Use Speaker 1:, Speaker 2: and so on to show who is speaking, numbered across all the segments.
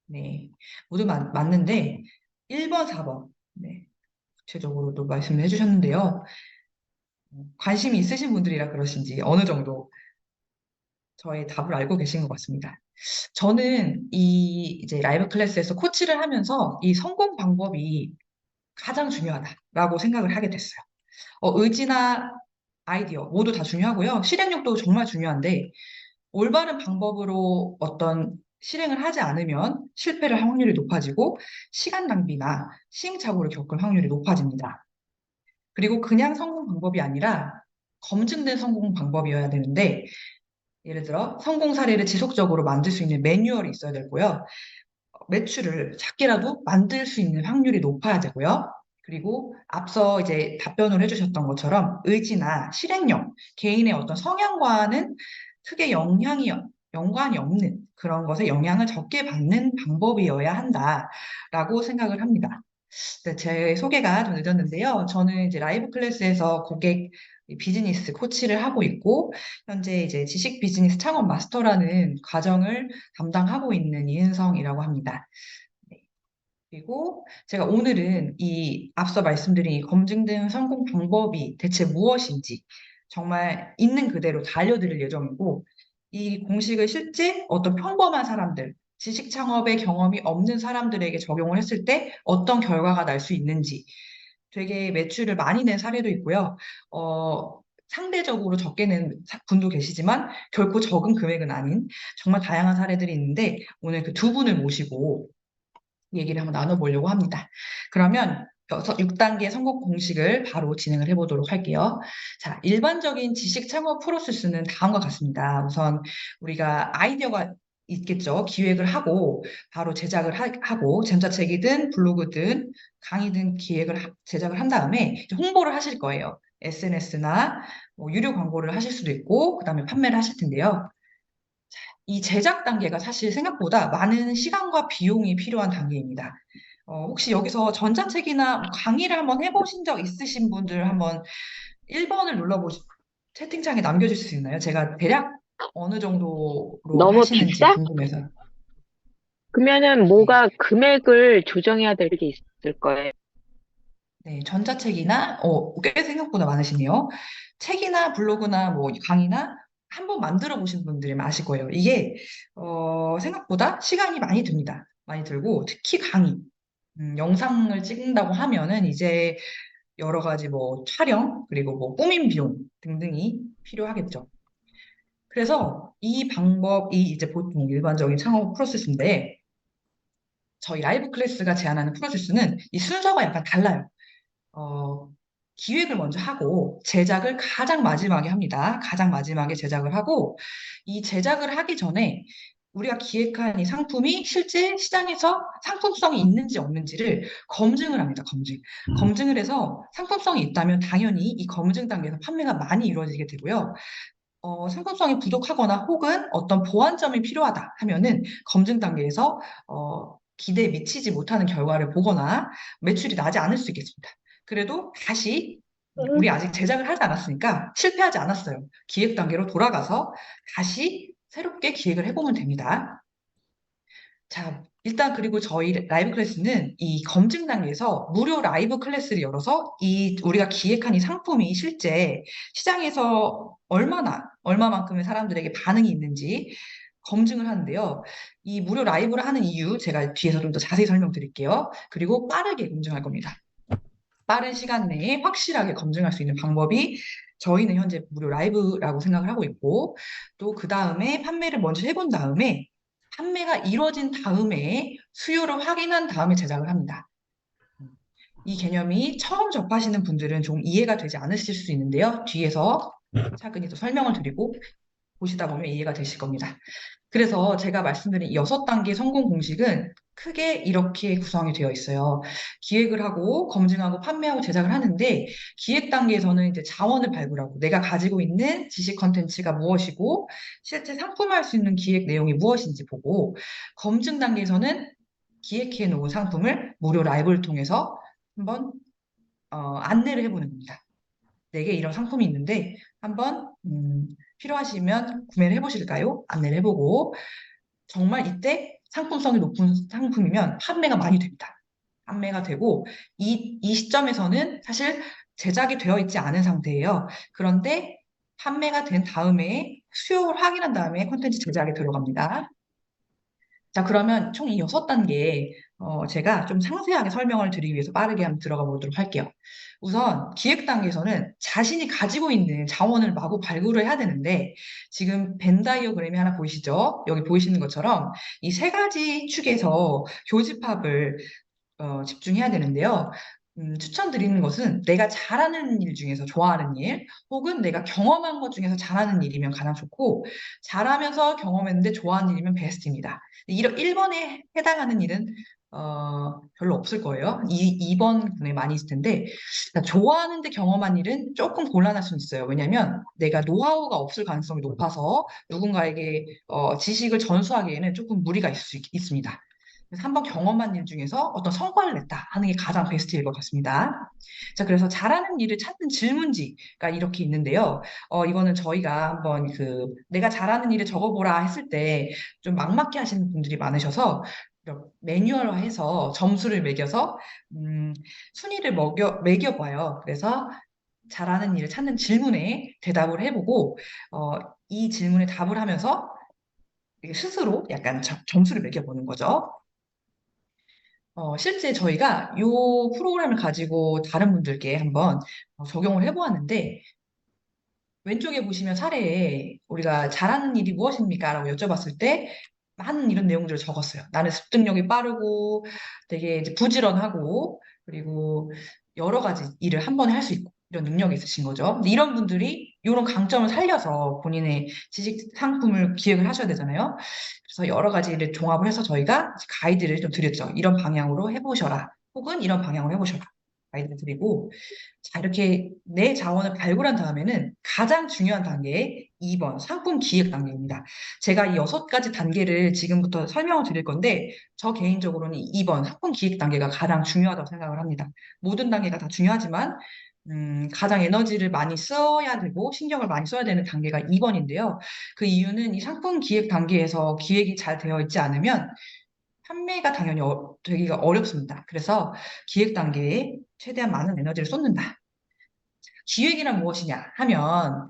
Speaker 1: 네. 모두 맞는데 1번, 4번. 네. 구체적으로도 말씀을 해주셨는데요. 관심이 있으신 분들이라 그러신지 어느 정도 저의 답을 알고 계신 것 같습니다. 저는 이 이제 라이브 클래스에서 코치를 하면서 이 성공 방법이 가장 중요하다라고 생각을 하게 됐어요. 의지나 아이디어 모두 다 중요하고요. 실행력도 정말 중요한데 올바른 방법으로 어떤 실행을 하지 않으면 실패를 할 확률이 높아지고 시간 낭비나 시행착오를 겪을 확률이 높아집니다. 그리고 그냥 성공 방법이 아니라 검증된 성공 방법이어야 되는데 예를 들어 성공 사례를 지속적으로 만들 수 있는 매뉴얼이 있어야 되고요. 매출을 작게라도 만들 수 있는 확률이 높아야 되고요. 그리고 앞서 이제 답변을 해주셨던 것처럼 의지나 실행력, 개인의 어떤 성향과는 크게 연관이 없는 그런 것에 영향을 적게 받는 방법이어야 한다라고 생각을 합니다. 네, 제 소개가 좀 늦었는데요. 저는 이제 라이브 클래스에서 고객 비즈니스 코치를 하고 있고, 현재 이제 지식 비즈니스 창업 마스터라는 과정을 담당하고 있는 이은성이라고 합니다. 네, 그리고 제가 오늘은 이 앞서 말씀드린 이 검증된 성공 방법이 대체 무엇인지 정말 있는 그대로 다 알려드릴 예정이고, 이 공식을 실제 어떤 평범한 사람들, 지식 창업의 경험이 없는 사람들에게 적용을 했을 때 어떤 결과가 날 수 있는지, 되게 매출을 많이 낸 사례도 있고요. 상대적으로 적게 낸 분도 계시지만 결코 적은 금액은 아닌 정말 다양한 사례들이 있는데 오늘 그 두 분을 모시고 얘기를 한번 나눠보려고 합니다. 그러면 6단계 성공 공식을 바로 진행을 해보도록 할게요. 자, 일반적인 지식 창업 프로세스는 다음과 같습니다. 우선 우리가 아이디어가 있겠죠. 기획을 하고 바로 제작을 하고 전자책이든 블로그든 강의든 제작을 한 다음에 이제 홍보를 하실 거예요. SNS나 유료 광고를 하실 수도 있고 그다음에 판매를 하실 텐데요. 이 제작 단계가 사실 생각보다 많은 시간과 비용이 필요한 단계입니다. 혹시 여기서 전자책이나 뭐 강의를 한번 해보신 적 있으신 분들 한번 1번을 채팅창에 남겨주실 수 있나요? 제가 대략 어느 정도로
Speaker 2: 너무
Speaker 1: 하시는지
Speaker 2: 비싸?
Speaker 1: 궁금해서.
Speaker 2: 그러면은
Speaker 1: 네.
Speaker 2: 뭐가 금액을 조정해야 될 게 있을 거예요.
Speaker 1: 네, 전자책이나, 꽤 생각보다 많으시네요. 책이나 블로그나 뭐 강의나 한번 만들어 보신 분들이 아실 거예요. 이게, 생각보다 시간이 많이 듭니다. 많이 들고, 특히 강의. 영상을 찍는다고 하면은 이제 여러 가지 뭐 촬영, 그리고 뭐 꾸민 비용 등등이 필요하겠죠. 그래서 이 방법이 이제 보통 일반적인 창업 프로세스인데, 저희 라이브 클래스가 제안하는 프로세스는 이 순서가 약간 달라요. 어, 기획을 먼저 하고 제작을 가장 마지막에 합니다. 가장 마지막에 제작을 하고 이 제작을 하기 전에 우리가 기획한 이 상품이 실제 시장에서 상품성이 있는지 없는지를 검증을 합니다. 검증을 해서 상품성이 있다면 당연히 이 검증 단계에서 판매가 많이 이루어지게 되고요. 상품성이 부족하거나 혹은 어떤 보완점이 필요하다 하면은 검증 단계에서 기대에 미치지 못하는 결과를 보거나 매출이 나지 않을 수 있겠습니다. 그래도 다시 우리 아직 제작을 하지 않았으니까 실패하지 않았어요. 기획 단계로 돌아가서 다시 새롭게 기획을 해보면 됩니다. 자, 일단 그리고 저희 라이브 클래스는 이 검증 단계에서 무료 라이브 클래스를 열어서 이 우리가 기획한 이 상품이 실제 시장에서 얼마만큼의 사람들에게 반응이 있는지 검증을 하는데요. 이 무료 라이브를 하는 이유 제가 뒤에서 좀 더 자세히 설명드릴게요. 그리고 빠르게 검증할 겁니다. 빠른 시간 내에 확실하게 검증할 수 있는 방법이 저희는 현재 무료 라이브라고 생각을 하고 있고 또 그 다음에 판매를 먼저 해본 다음에 판매가 이루어진 다음에 수요를 확인한 다음에 제작을 합니다. 이 개념이 처음 접하시는 분들은 좀 이해가 되지 않으실 수 있는데요. 뒤에서 차근히 또 설명을 드리고 보시다 보면 이해가 되실 겁니다. 그래서 제가 말씀드린 6단계 성공 공식은 크게 이렇게 구성이 되어 있어요. 기획을 하고 검증하고 판매하고 제작을 하는데 기획 단계에서는 이제 자원을 발굴하고 내가 가지고 있는 지식 컨텐츠가 무엇이고 실제 상품화할 수 있는 기획 내용이 무엇인지 보고 검증 단계에서는 기획해 놓은 상품을 무료 라이브를 통해서 한번 안내를 해보는 겁니다. 내게 이런 상품이 있는데 한번 필요하시면 구매를 해보실까요? 안내를 해보고 정말 이때 상품성이 높은 상품이면 판매가 많이 됩니다. 판매가 되고, 이 시점에서는 사실 제작이 되어 있지 않은 상태예요. 그런데 판매가 된 다음에 수요를 확인한 다음에 콘텐츠 제작에 들어갑니다. 자, 그러면 총 이 6단계, 제가 좀 상세하게 설명을 드리기 위해서 빠르게 한번 들어가 보도록 할게요. 우선 기획 단계에서는 자신이 가지고 있는 자원을 마구 발굴을 해야 되는데, 지금 벤 다이어그램이 하나 보이시죠? 여기 보이시는 것처럼 이 세 가지 축에서 교집합을 집중해야 되는데요. 추천드리는 것은 내가 잘하는 일 중에서 좋아하는 일, 혹은 내가 경험한 것 중에서 잘하는 일이면 가장 좋고, 잘하면서 경험했는데 좋아하는 일이면 베스트입니다. 이런 1번에 해당하는 일은 별로 없을 거예요. 2번 군에 많이 있을 텐데, 그러니까 좋아하는데 경험한 일은 조금 곤란할 수 있어요. 왜냐하면 내가 노하우가 없을 가능성이 높아서 누군가에게 지식을 전수하기에는 조금 무리가 있을 수 있습니다. 그래서 한번 경험한 일 중에서 어떤 성과를 냈다 하는 게 가장 베스트일 것 같습니다. 자, 그래서 잘하는 일을 찾는 질문지가 이렇게 있는데요. 이거는 저희가 한번 내가 잘하는 일을 적어보라 했을 때 좀 막막해 하시는 분들이 많으셔서 이렇게 매뉴얼화해서 점수를 매겨서 순위를 매겨봐요. 그래서 잘하는 일을 찾는 질문에 대답을 해보고 어, 이 질문에 답을 하면서 스스로 약간 점수를 매겨보는 거죠. 실제 저희가 이 프로그램을 가지고 다른 분들께 한번 적용을 해보았는데, 왼쪽에 보시면 사례에 우리가 잘하는 일이 무엇입니까? 라고 여쭤봤을 때 많은 이런 내용들을 적었어요. 나는 습득력이 빠르고 되게 이제 부지런하고 그리고 여러 가지 일을 한 번에 할 수 있고 이런 능력이 있으신 거죠. 근데 이런 분들이 이런 강점을 살려서 본인의 지식 상품을 기획을 하셔야 되잖아요. 그래서 여러 가지를 종합을 해서 저희가 가이드를 좀 드렸죠. 이런 방향으로 해보셔라. 혹은 이런 방향으로 해보셔라. 가이드를 드리고 자, 이렇게 내 자원을 발굴한 다음에는 가장 중요한 단계 2번 상품 기획 단계입니다. 제가 이 6가지 단계를 지금부터 설명을 드릴 건데 저 개인적으로는 2번 상품 기획 단계가 가장 중요하다고 생각을 합니다. 모든 단계가 다 중요하지만 가장 에너지를 많이 써야 되고 신경을 많이 써야 되는 단계가 2번인데요. 그 이유는 이 상품 기획 단계에서 기획이 잘 되어 있지 않으면 판매가 당연히 되기가 어렵습니다. 그래서 기획 단계에 최대한 많은 에너지를 쏟는다. 기획이란 무엇이냐 하면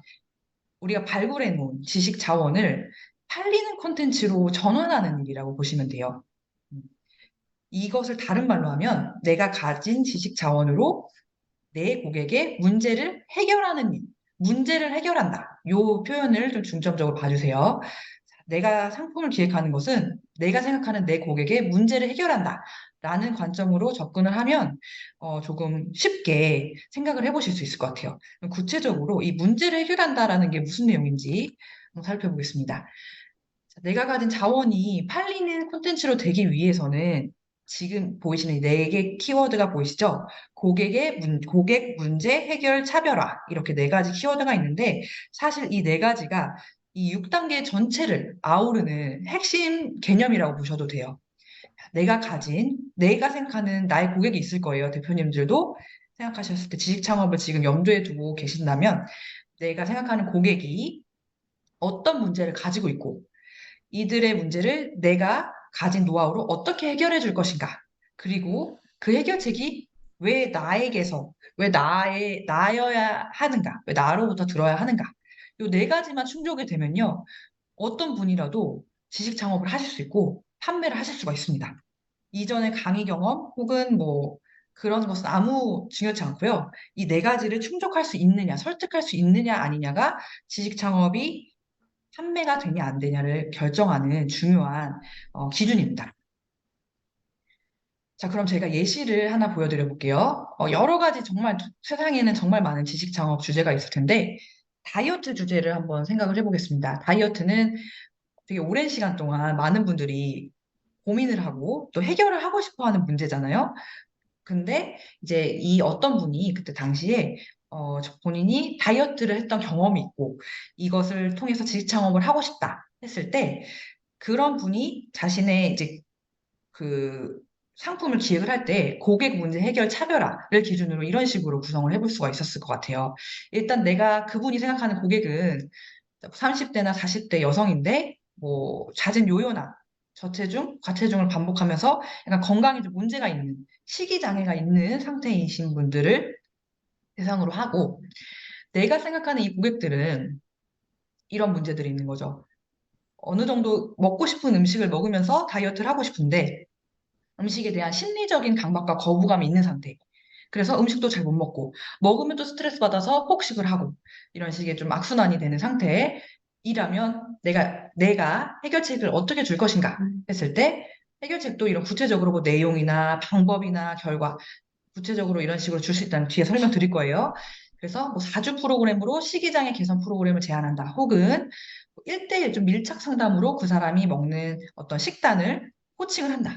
Speaker 1: 우리가 발굴해 놓은 지식 자원을 팔리는 콘텐츠로 전환하는 일이라고 보시면 돼요. 음, 이것을 다른 말로 하면 내가 가진 지식 자원으로 내 고객의 문제를 해결하는 일, 문제를 해결한다. 이 표현을 좀 중점적으로 봐주세요. 내가 상품을 기획하는 것은 내가 생각하는 내 고객의 문제를 해결한다. 라는 관점으로 접근을 하면 조금 쉽게 생각을 해보실 수 있을 것 같아요. 그럼 구체적으로 이 문제를 해결한다라는 게 무슨 내용인지 한번 살펴보겠습니다. 자, 내가 가진 자원이 팔리는 콘텐츠로 되기 위해서는 지금 보이시는 이 4개 키워드가 보이시죠? 고객 문제 해결 차별화 이렇게 4가지 키워드가 있는데 사실 이 4가지가 이 6단계 전체를 아우르는 핵심 개념이라고 보셔도 돼요. 내가 생각하는 나의 고객이 있을 거예요. 대표님들도 생각하셨을 때 지식 창업을 지금 염두에 두고 계신다면 내가 생각하는 고객이 어떤 문제를 가지고 있고 이들의 문제를 내가 가진 노하우로 어떻게 해결해 줄 것인가. 그리고 그 해결책이 왜 나여야 하는가, 왜 나로부터 들어야 하는가. 요 4가지만 충족이 되면요. 어떤 분이라도 지식 창업을 하실 수 있고 판매를 하실 수가 있습니다. 이전의 강의 경험 혹은 뭐 그런 것은 아무 중요치 않고요. 이 4가지를 충족할 수 있느냐, 설득할 수 있느냐 아니냐가 지식 창업이 판매가 되냐 안 되냐를 결정하는 중요한 기준입니다. 자, 그럼 제가 예시를 하나 보여드려 볼게요. 여러 가지 정말 세상에는 정말 많은 지식 창업 주제가 있을 텐데 다이어트 주제를 한번 생각을 해보겠습니다. 다이어트는 되게 오랜 시간 동안 많은 분들이 고민을 하고 또 해결을 하고 싶어 하는 문제잖아요. 근데 이제 이 어떤 분이 그때 당시에 본인이 다이어트를 했던 경험이 있고 이것을 통해서 지식 창업을 하고 싶다 했을 때 그런 분이 자신의 이제 그 상품을 기획을 할 때 고객 문제 해결 차별화를 기준으로 이런 식으로 구성을 해볼 수가 있었을 것 같아요. 일단 내가 그분이 생각하는 고객은 30대나 40대 여성인데 뭐 잦은 요요나 저체중, 과체중을 반복하면서 약간 건강에 좀 문제가 있는, 식이장애가 있는 상태이신 분들을 대상으로 하고, 내가 생각하는 이 고객들은 이런 문제들이 있는 거죠. 어느 정도 먹고 싶은 음식을 먹으면서 다이어트를 하고 싶은데, 음식에 대한 심리적인 강박과 거부감이 있는 상태. 그래서 음식도 잘 못 먹고, 먹으면 또 스트레스 받아서 폭식을 하고, 이런 식의 좀 악순환이 되는 상태이라면 내가 해결책을 어떻게 줄 것인가 했을 때, 해결책도 이런 구체적으로 뭐 내용이나 방법이나 결과, 구체적으로 이런 식으로 줄 수 있다는 뒤에 설명드릴 거예요. 그래서 뭐 4주 프로그램으로 식이장애 개선 프로그램을 제안한다. 혹은 1대1 좀 밀착 상담으로 그 사람이 먹는 어떤 식단을 코칭을 한다.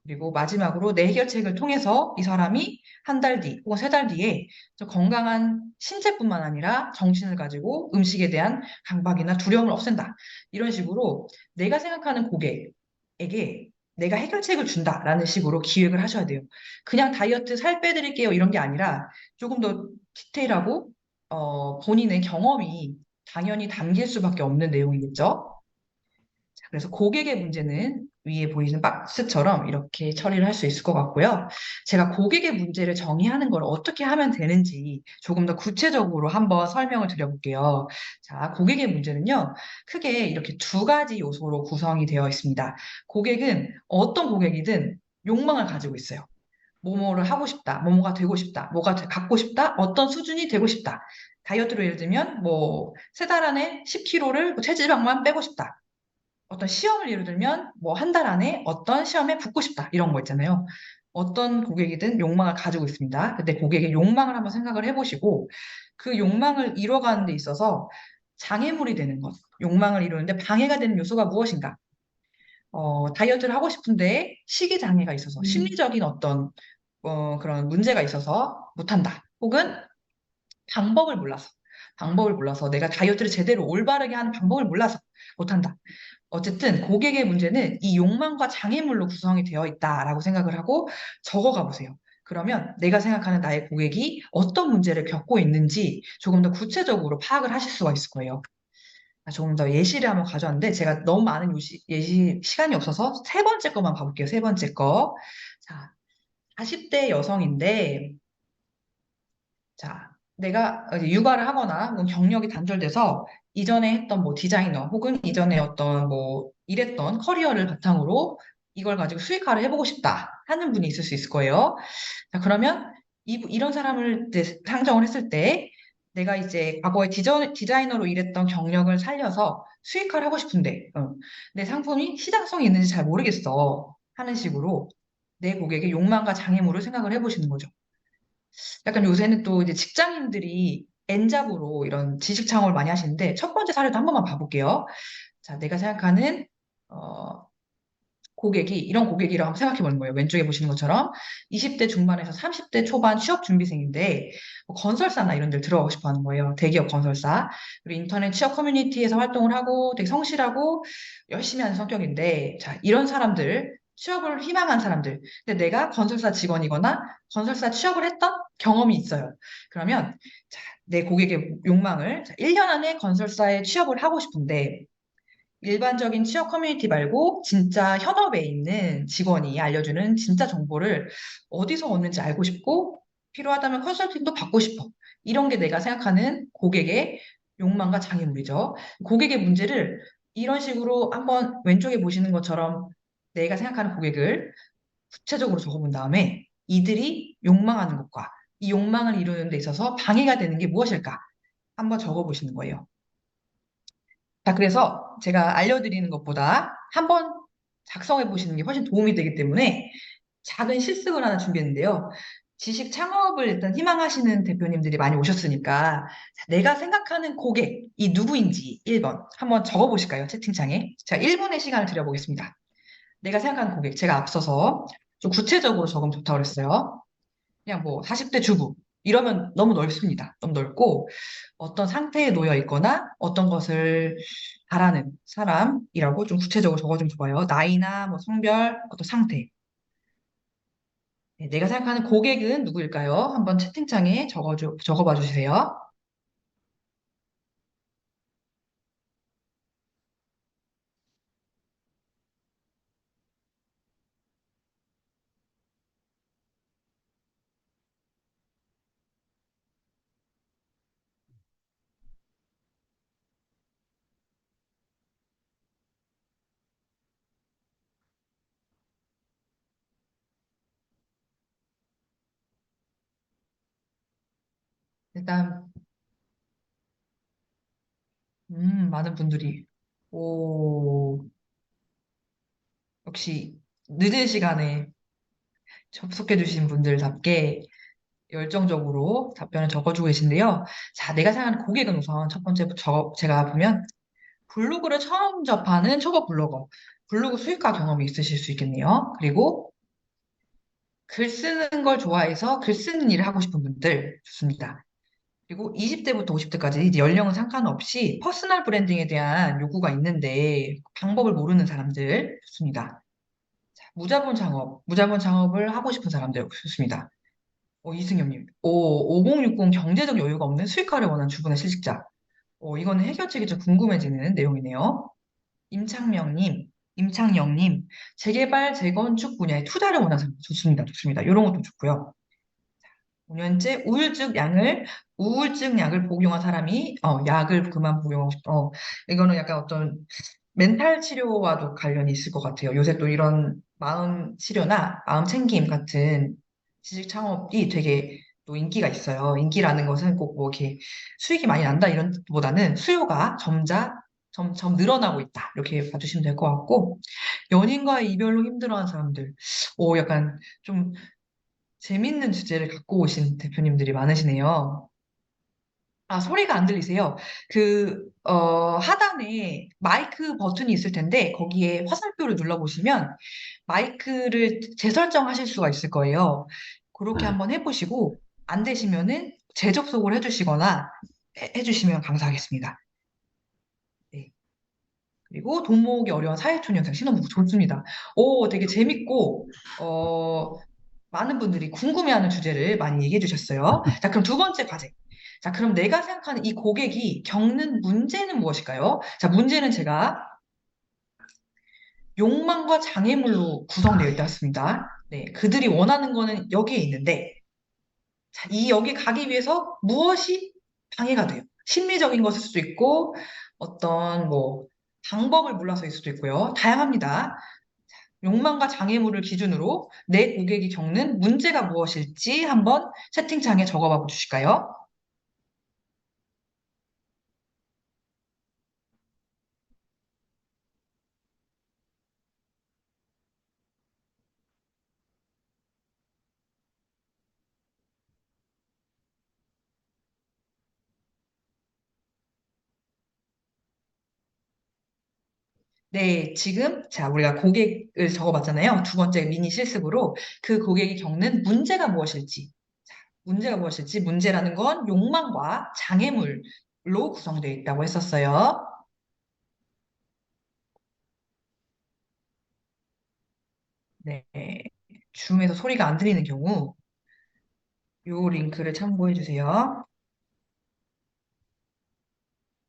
Speaker 1: 그리고 마지막으로 내 해결책을 통해서 이 사람이 한 달 뒤 혹은 3달 뒤에 좀 건강한 신체뿐만 아니라 정신을 가지고 음식에 대한 강박이나 두려움을 없앤다. 이런 식으로 내가 생각하는 고객에게 내가 해결책을 준다라는 식으로 기획을 하셔야 돼요. 그냥 다이어트 살 빼드릴게요 이런 게 아니라 조금 더 디테일하고 본인의 경험이 당연히 담길 수밖에 없는 내용이겠죠. 자, 그래서 고객의 문제는 위에 보이는 박스처럼 이렇게 처리를 할 수 있을 것 같고요. 제가 고객의 문제를 정의하는 걸 어떻게 하면 되는지 조금 더 구체적으로 한번 설명을 드려볼게요. 자, 고객의 문제는요, 크게 이렇게 2가지 요소로 구성이 되어 있습니다. 고객은 어떤 고객이든 욕망을 가지고 있어요. 뭐뭐를 하고 싶다, 뭐뭐가 되고 싶다, 갖고 싶다, 어떤 수준이 되고 싶다. 다이어트로 예를 들면 뭐 3달 안에 10kg를 체지방만 빼고 싶다. 어떤 시험을 예를 들면 뭐 1달 안에 어떤 시험에 붙고 싶다 이런 거 있잖아요. 어떤 고객이든 욕망을 가지고 있습니다. 근데 고객의 욕망을 한번 생각을 해보시고 그 욕망을 이뤄가는 데 있어서 장애물이 되는 것, 욕망을 이루는데 방해가 되는 요소가 무엇인가? 다이어트를 하고 싶은데 식이 장애가 있어서 심리적인 어떤 그런 문제가 있어서 못한다. 혹은 방법을 몰라서 방법을 몰라서 내가 다이어트를 제대로 올바르게 하는 방법을 몰라서 못한다. 어쨌든 고객의 문제는 이 욕망과 장애물로 구성이 되어 있다라고 생각을 하고 적어가 보세요. 그러면 내가 생각하는 나의 고객이 어떤 문제를 겪고 있는지 조금 더 구체적으로 파악을 하실 수가 있을 거예요. 조금 더 예시를 한번 가져왔는데 제가 너무 많은 예시 시간이 없어서 3번째 거만 봐볼게요. 3번째 거. 자, 40대 여성인데 자, 내가 이제 육아를 하거나 혹은 경력이 단절돼서 이전에 했던 뭐 디자이너 혹은 이전에 어떤 뭐 일했던 커리어를 바탕으로 이걸 가지고 수익화를 해보고 싶다 하는 분이 있을 수 있을 거예요. 자, 그러면 이런 사람을 이제 상정을 했을 때 내가 이제 과거에 디자이너로 일했던 경력을 살려서 수익화를 하고 싶은데 내 상품이 시장성이 있는지 잘 모르겠어 하는 식으로 내 고객의 욕망과 장애물을 생각을 해보시는 거죠. 약간 요새는 또 이제 직장인들이 N잡으로 이런 지식 창업을 많이 하시는데 첫 번째 사례도 한 번만 봐볼게요. 자, 내가 생각하는 어, 고객이 이런 고객이라고 한번 생각해 보는 거예요. 왼쪽에 보시는 것처럼 20대 중반에서 30대 초반 취업 준비생인데 뭐 건설사나 이런 데를 들어가고 싶어 하는 거예요. 대기업 건설사. 그리고 인터넷 취업 커뮤니티에서 활동을 하고 되게 성실하고 열심히 하는 성격인데 자, 이런 사람들 취업을 희망한 사람들. 근데 내가 건설사 직원이거나 건설사 취업을 했던 경험이 있어요. 그러면 자, 내 고객의 욕망을 자, 1년 안에 건설사에 취업을 하고 싶은데 일반적인 취업 커뮤니티 말고 진짜 현업에 있는 직원이 알려주는 진짜 정보를 어디서 얻는지 알고 싶고 필요하다면 컨설팅도 받고 싶어. 이런 게 내가 생각하는 고객의 욕망과 장애물이죠. 고객의 문제를 이런 식으로 한번 왼쪽에 보시는 것처럼 내가 생각하는 고객을 구체적으로 적어본 다음에 이들이 욕망하는 것과 이 욕망을 이루는 데 있어서 방해가 되는 게 무엇일까? 한번 적어보시는 거예요. 자, 그래서 제가 알려드리는 것보다 한번 작성해 보시는 게 훨씬 도움이 되기 때문에 작은 실습을 하나 준비했는데요. 지식 창업을 일단 희망하시는 대표님들이 많이 오셨으니까 자, 내가 생각하는 고객이 누구인지 1번 한번 적어 보실까요? 채팅창에. 자, 1분의 시간을 드려보겠습니다. 내가 생각하는 고객, 제가 앞서서 좀 구체적으로 적으면 좋다고 그랬어요. 그냥 뭐 40대 주부 이러면 너무 넓습니다. 너무 넓고 어떤 상태에 놓여 있거나 어떤 것을 바라는 사람이라고 좀 구체적으로 적어주면 좋아요. 나이나 뭐 성별, 어떤 상태. 네, 내가 생각하는 고객은 누구일까요? 한번 채팅창에 적어봐 주세요. 일단, 많은 분들이, 오, 역시 늦은 시간에 접속해주신 분들답게 열정적으로 답변을 적어주고 계신데요. 자, 내가 생각하는 고객은 우선 첫 번째부터 제가 보면 블로그를 처음 접하는 초보 블로거. 블로그 수익화 경험이 있으실 수 있겠네요. 그리고 글 쓰는 걸 좋아해서 글 쓰는 일을 하고 싶은 분들 좋습니다. 그리고 20대부터 50대까지 이제 연령은 상관없이 퍼스널 브랜딩에 대한 요구가 있는데 방법을 모르는 사람들 좋습니다. 자, 무자본 창업을 하고 싶은 사람들 좋습니다. 이승엽님, 5060 경제적 여유가 없는 수익화를 원하는 주부의 실직자. 이거는 해결책이 좀 궁금해지는 내용이네요. 임창영님, 재개발, 재건축 분야에 투자를 원하는 사람 좋습니다. 좋습니다. 이런 것도 좋고요. 5년째 우울증 약을 복용한 사람이, 약을 그만 복용하고 싶다. 이거는 약간 어떤 멘탈 치료와도 관련이 있을 것 같아요. 요새 또 이런 마음 치료나 마음 챙김 같은 지식 창업이 되게 또 인기가 있어요. 인기라는 것은 꼭 뭐 이렇게 수익이 많이 난다 이런 보다는 수요가 점점 늘어나고 있다. 이렇게 봐주시면 될 것 같고, 연인과의 이별로 힘들어하는 사람들, 약간 좀 재밌는 주제를 갖고 오신 대표님들이 많으시네요. 아, 소리가 안 들리세요? 하단에 마이크 버튼이 있을 텐데, 거기에 화살표를 눌러보시면 마이크를 재설정하실 수가 있을 거예요. 그렇게 한번 해보시고, 안 되시면은 재접속을 해주시거나 해주시면 감사하겠습니다. 네. 그리고 돈 모으기 어려운 사회초년생 신혼부부 좋습니다. 되게 재밌고, 많은 분들이 궁금해하는 주제를 많이 얘기해 주셨어요. 자, 그럼 두 번째 과제. 자, 그럼 내가 생각하는 이 고객이 겪는 문제는 무엇일까요? 자, 문제는 제가 욕망과 장애물로 구성되어 있습니다. 네, 그들이 원하는 거는 여기에 있는데, 자, 여기 가기 위해서 무엇이 방해가 돼요? 심리적인 것일 수도 있고, 어떤 뭐, 방법을 몰라서일 수도 있고요. 다양합니다. 욕망과 장애물을 기준으로 내 고객이 겪는 문제가 무엇일지 한번 채팅창에 적어봐 주실까요? 네, 지금, 자, 우리가 고객을 적어봤잖아요. 두 번째 미니 실습으로 그 고객이 겪는 문제가 무엇일지. 자, 문제가 무엇일지, 문제라는 건 욕망과 장애물로 구성되어 있다고 했었어요. 네, 줌에서 소리가 안 들리는 경우, 요 링크를 참고해 주세요.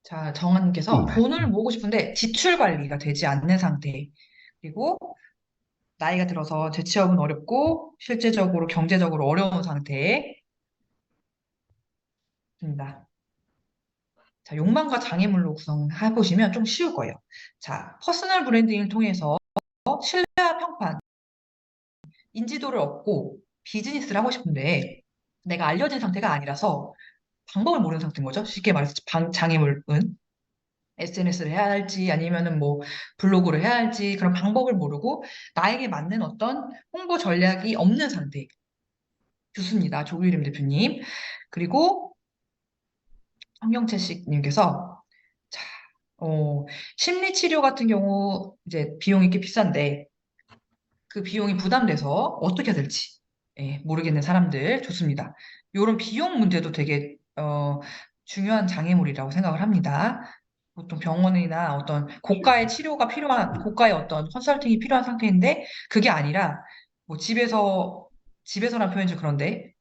Speaker 1: 자, 정한님께서 돈을 모으고 싶은데 지출 관리가 되지 않는 상태. 그리고 나이가 들어서 재취업은 어렵고 실제적으로 경제적으로 어려운 상태입니다. 자, 욕망과 장애물로 구성해 보시면 좀 쉬울 거예요. 자, 퍼스널 브랜딩을 통해서 신뢰와 평판, 인지도를 얻고 비즈니스를 하고 싶은데 내가 알려진 상태가 아니라서 방법을 모르는 상태인 거죠. 쉽게 말해서 장애물은 SNS를 해야 할지 아니면은 뭐 블로그를 해야 할지 그런 방법을 모르고 나에게 맞는 어떤 홍보 전략이 없는 상태. 좋습니다. 조규림 대표님. 그리고 성경채식님께서 자, 심리치료 같은 경우 이제 비용이 꽤 비싼데 그 비용이 부담돼서 어떻게 해야 될지 모르겠는 사람들 좋습니다. 이런 비용 문제도 되게 중요한 장애물이라고 생각을 합니다. 보통 병원이나 어떤 고가의 어떤 컨설팅이 필요한 상태인데 그게 아니라 뭐 집에서란 표현이 좀 그런데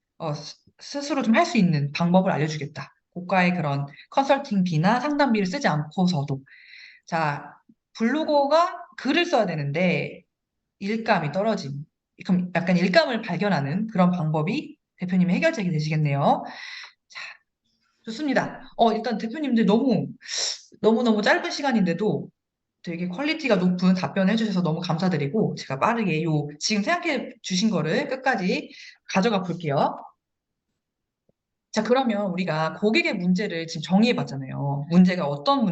Speaker 1: 스스로 좀 할 수 있는 방법을 알려주겠다. 고가의 그런 컨설팅비나 상담비를 쓰지 않고서도 자 블로거가 글을 써야 되는데 일감이 떨어짐. 그럼 약간 일감을 발견하는 그런 방법이 대표님의 해결책이 되시겠네요. 자, 좋습니다. 일단 대표님들 너무너무 짧은 시간인데도 되게 퀄리티가 높은 답변을 해주셔서 너무 감사드리고, 제가 빠르게 지금 생각해 주신 거를 끝까지 가져가 볼게요. 자, 그러면 우리가 고객의 문제를 지금 정의해 봤잖아요. 문제가 어떤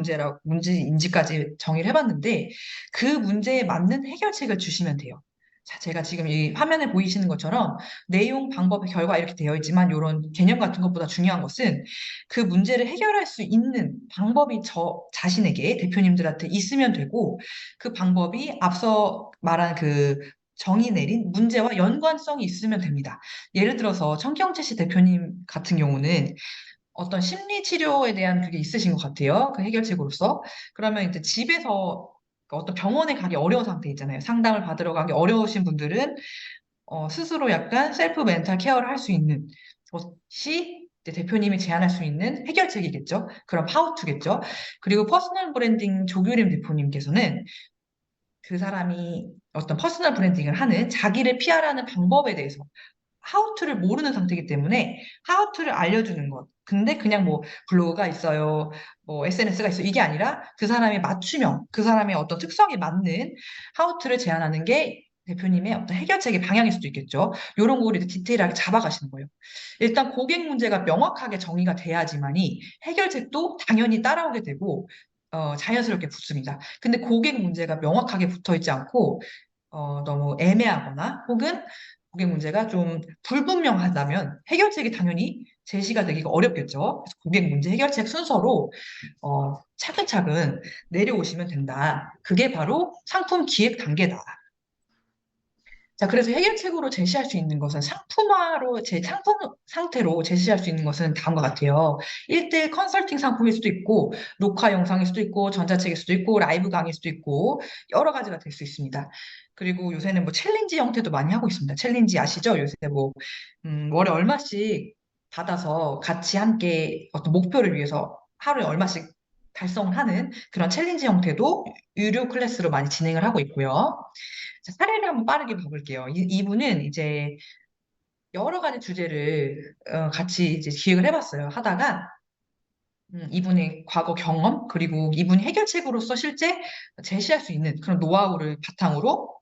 Speaker 1: 문제인지까지 정의를 해봤는데, 그 문제에 맞는 해결책을 주시면 돼요. 자, 제가 지금 이 화면에 보이시는 것처럼 내용, 방법, 결과 이렇게 되어 있지만, 이런 개념 같은 것보다 중요한 것은 그 문제를 해결할 수 있는 방법이 저 자신에게, 대표님들한테 있으면 되고, 그 방법이 앞서 말한 그 정의 내린 문제와 연관성이 있으면 됩니다. 예를 들어서 청경채 씨 대표님 같은 경우는 어떤 심리 치료에 대한 그게 있으신 것 같아요. 그 해결책으로서. 그러면 이제 집에서 어떤 병원에 가기 어려운 상태 있잖아요. 상담을 받으러 가기 어려우신 분들은 스스로 약간 셀프 멘탈 케어를 할 수 있는 것이 이제 대표님이 제안할 수 있는 해결책이겠죠. 그런 파우투겠죠. 그리고 퍼스널 브랜딩 조규림 대표님께서는 그 사람이 어떤 퍼스널 브랜딩을 하는 자기를 피하라는 방법에 대해서 하우투를 모르는 상태이기 때문에 하우투를 알려주는 것. 근데 그냥 뭐 블로그가 있어요, 뭐 SNS가 있어요. 이게 아니라 그 사람의 맞춤형, 그 사람의 어떤 특성에 맞는 하우투를 제안하는 게 대표님의 어떤 해결책의 방향일 수도 있겠죠. 이런 거를 이제 디테일하게 잡아가시는 거예요. 일단 고객 문제가 명확하게 정의가 돼야지만이 해결책도 당연히 따라오게 되고 자연스럽게 붙습니다. 근데 고객 문제가 명확하게 붙어 있지 않고 너무 애매하거나 혹은 고객 문제가 좀 불분명하다면 해결책이 당연히 제시가 되기가 어렵겠죠. 그래서 고객 문제 해결책 순서로 차근차근 내려오시면 된다. 그게 바로 상품 기획 단계다. 자, 그래서 해결책으로 제시할 수 있는 것은 상품 상태로 제시할 수 있는 것은 다음과 같아요. 1대1 컨설팅 상품일 수도 있고, 녹화 영상일 수도 있고, 전자책일 수도 있고, 라이브 강의일 수도 있고, 여러 가지가 될 수 있습니다. 그리고 요새는 뭐 챌린지 형태도 많이 하고 있습니다. 챌린지 아시죠? 요새 뭐, 월에 얼마씩 받아서 같이 함께 어떤 목표를 위해서 하루에 얼마씩 달성하는 그런 챌린지 형태도 유료 클래스로 많이 진행을 하고 있고요. 자, 사례를 한번 빠르게 봐볼게요. 이분은 이제 여러 가지 주제를 같이 이제 기획을 해봤어요. 하다가 이분의 과거 경험 그리고 이분이 해결책으로서 실제 제시할 수 있는 그런 노하우를 바탕으로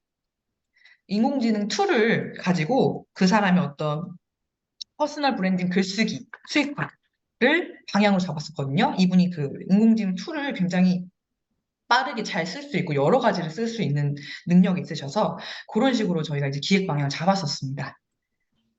Speaker 1: 인공지능 툴을 가지고 그 사람의 어떤 퍼스널 브랜딩 글쓰기 수익화를 방향으로 잡았었거든요. 이분이 그 인공지능 툴을 굉장히 빠르게 잘 쓸 수 있고 여러 가지를 쓸 수 있는 능력이 있으셔서 그런 식으로 저희가 이제 기획 방향을 잡았었습니다.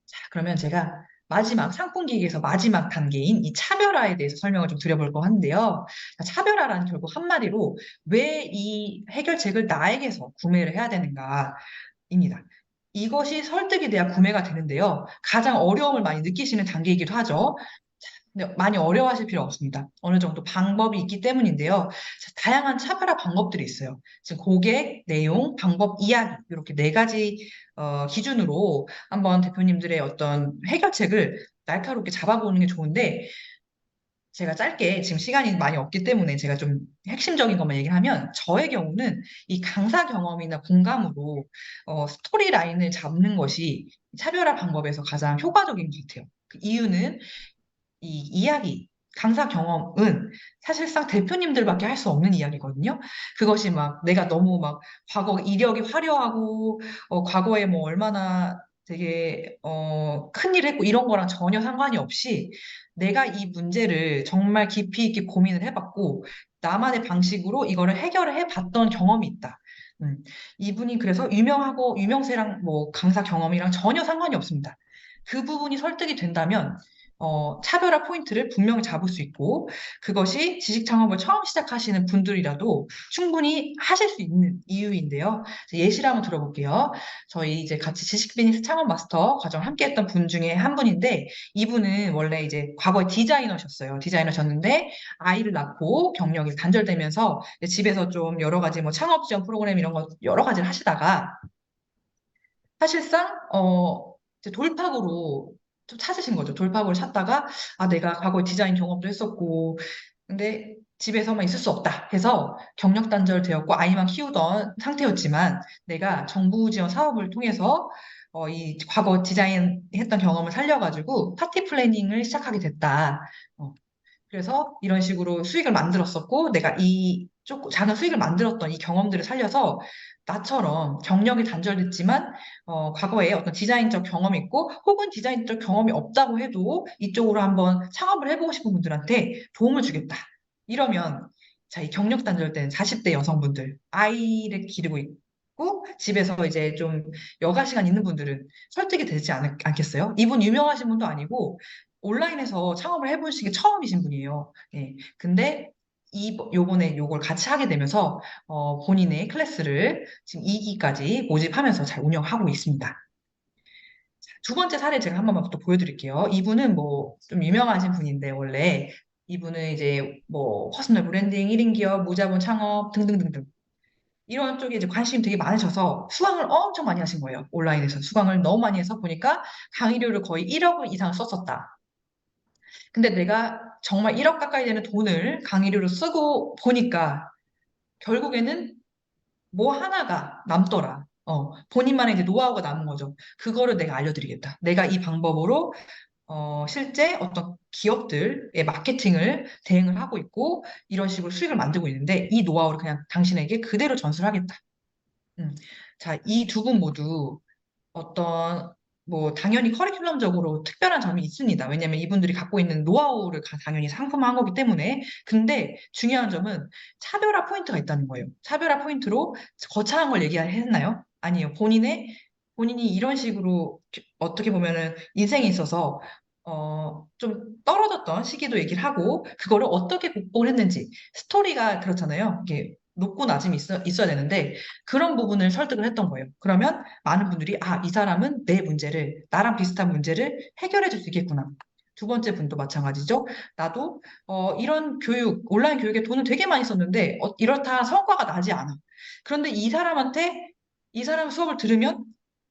Speaker 1: 자, 그러면 제가 마지막 상품 기획에서 마지막 단계인 이 차별화에 대해서 설명을 좀 드려볼까 하는데요. 자, 차별화라는 결국 한마디로 왜 이 해결책을 나에게서 구매를 해야 되는가입니다. 이것이 설득이 돼야 구매가 되는데요. 가장 어려움을 많이 느끼시는 단계이기도 하죠. 근데 많이 어려워하실 필요 없습니다. 어느 정도 방법이 있기 때문인데요. 자, 다양한 차별화 방법들이 있어요. 지금 고객, 내용, 방법, 이야기 이렇게 네 가지 기준으로 한번 대표님들의 어떤 해결책을 날카롭게 잡아보는 게 좋은데 제가 짧게 지금 시간이 많이 없기 때문에 제가 좀 핵심적인 것만 얘기를 하면 저의 경우는 이 강사 경험이나 공감으로 스토리 라인을 잡는 것이 차별화 방법에서 가장 효과적인 것 같아요. 그 이유는 이 이야기, 강사 경험은 사실상 대표님들밖에 할 수 없는 이야기거든요. 그것이 막 내가 너무 막 과거 이력이 화려하고 과거에 뭐 얼마나 되게 큰 일을 했고 이런 거랑 전혀 상관이 없이 내가 이 문제를 정말 깊이 있게 고민을 해봤고 나만의 방식으로 이거를 해결을 해봤던 경험이 있다. 음, 이분이 그래서 유명하고 유명세랑 뭐 강사 경험이랑 전혀 상관이 없습니다. 그 부분이 설득이 된다면 차별화 포인트를 분명히 잡을 수 있고, 그것이 지식 창업을 처음 시작하시는 분들이라도 충분히 하실 수 있는 이유인데요. 예시를 한번 들어볼게요. 저희 이제 같이 지식 비즈니스 창업 마스터 과정 함께 했던 분 중에 한 분인데, 이분은 원래 이제 과거에 디자이너셨어요. 디자이너셨는데, 아이를 낳고 경력이 단절되면서 집에서 좀 여러 가지 뭐 창업 지원 프로그램 이런 거 여러 가지를 하시다가, 사실상 이제 돌파구로 좀 찾으신 거죠. 돌파구를 찾다가 아 내가 과거에 디자인 경험도 했었고 근데 집에서만 있을 수 없다 해서 경력 단절되었고 아이만 키우던 상태였지만 내가 정부 지원 사업을 통해서 이 과거 디자인 했던 경험을 살려가지고 파티 플래닝을 시작하게 됐다. 그래서 이런 식으로 수익을 만들었었고 내가 이 조금 작은 수익을 만들었던 이 경험들을 살려서 나처럼 경력이 단절됐지만 과거에 어떤 디자인적 경험이 있고 혹은 디자인적 경험이 없다고 해도 이쪽으로 한번 창업을 해보고 싶은 분들한테 도움을 주겠다. 이러면 자, 이 경력 단절된 40대 여성분들, 아이를 기르고 있고 집에서 이제 좀 여가 시간 있는 분들은 설득이 되지 않겠어요? 이분 유명하신 분도 아니고 온라인에서 창업을 해보신 게 처음이신 분이에요. 예. 근데 요번에 요걸 같이 하게 되면서 본인의 클래스를 지금 2기까지 모집하면서 잘 운영하고 있습니다. 두 번째 사례 제가 한 번만 또 보여드릴게요. 이분은 뭐 좀 유명하신 분인데 원래 이분은 이제 뭐 퍼스널 브랜딩, 1인 기업, 무자본 창업 등등등등 이런 쪽에 이제 관심이 되게 많으셔서 수강을 엄청 많이 하신 거예요. 온라인에서 수강을 너무 많이 해서 보니까 강의료를 거의 1억 이상 썼었다. 근데 내가 정말 1억 가까이 되는 돈을 강의료로 쓰고 보니까 결국에는 뭐 하나가 남더라. 본인만의 이제 노하우가 남은 거죠. 그거를 내가 알려드리겠다. 내가 이 방법으로 실제 어떤 기업들의 마케팅을 대행을 하고 있고 이런 식으로 수익을 만들고 있는데 이 노하우를 그냥 당신에게 그대로 전수하겠다. 자, 이 두 분 모두 어떤 뭐 당연히 커리큘럼적으로 특별한 점이 있습니다. 왜냐하면 이분들이 갖고 있는 노하우를 당연히 상품화한 거기 때문에. 근데 중요한 점은 차별화 포인트가 있다는 거예요. 차별화 포인트로 거창한 걸 얘기했나요? 아니요. 본인이 이런 식으로 어떻게 보면은 인생에 있어서 좀 떨어졌던 시기도 얘기를 하고 그거를 어떻게 극복을 했는지 스토리가 그렇잖아요. 이게 높고 낮음이 있어야 되는데 그런 부분을 설득을 했던 거예요. 그러면 많은 분들이 아, 이 사람은 내 문제를 나랑 비슷한 문제를 해결해 줄 수 있겠구나. 두 번째 분도 마찬가지죠. 나도 이런 온라인 교육에 돈을 되게 많이 썼는데 이렇다 성과가 나지 않아. 그런데 이 사람 수업을 들으면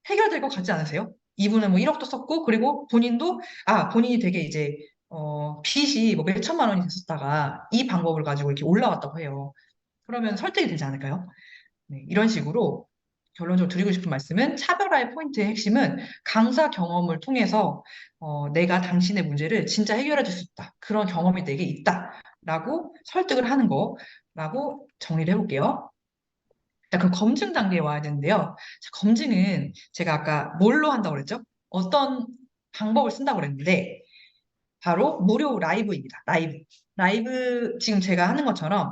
Speaker 1: 해결될 것 같지 않으세요? 이분은 뭐 1억도 썼고 그리고 본인이 되게 이제 빚이 뭐 몇 천만 원이 됐었다가 이 방법을 가지고 이렇게 올라왔다고 해요. 그러면 설득이 되지 않을까요? 네, 이런 식으로 결론적으로 드리고 싶은 말씀은 차별화의 포인트의 핵심은 강사 경험을 통해서 내가 당신의 문제를 진짜 해결해 줄 수 있다. 그런 경험이 내게 있다라고 설득을 하는 거라고 정리를 해볼게요. 자, 그럼 검증 단계에 와야 되는데요. 자, 검증은 제가 아까 뭘로 한다고 그랬죠? 어떤 방법을 쓴다고 그랬는데 바로 무료 라이브입니다. 라이브 지금 제가 하는 것처럼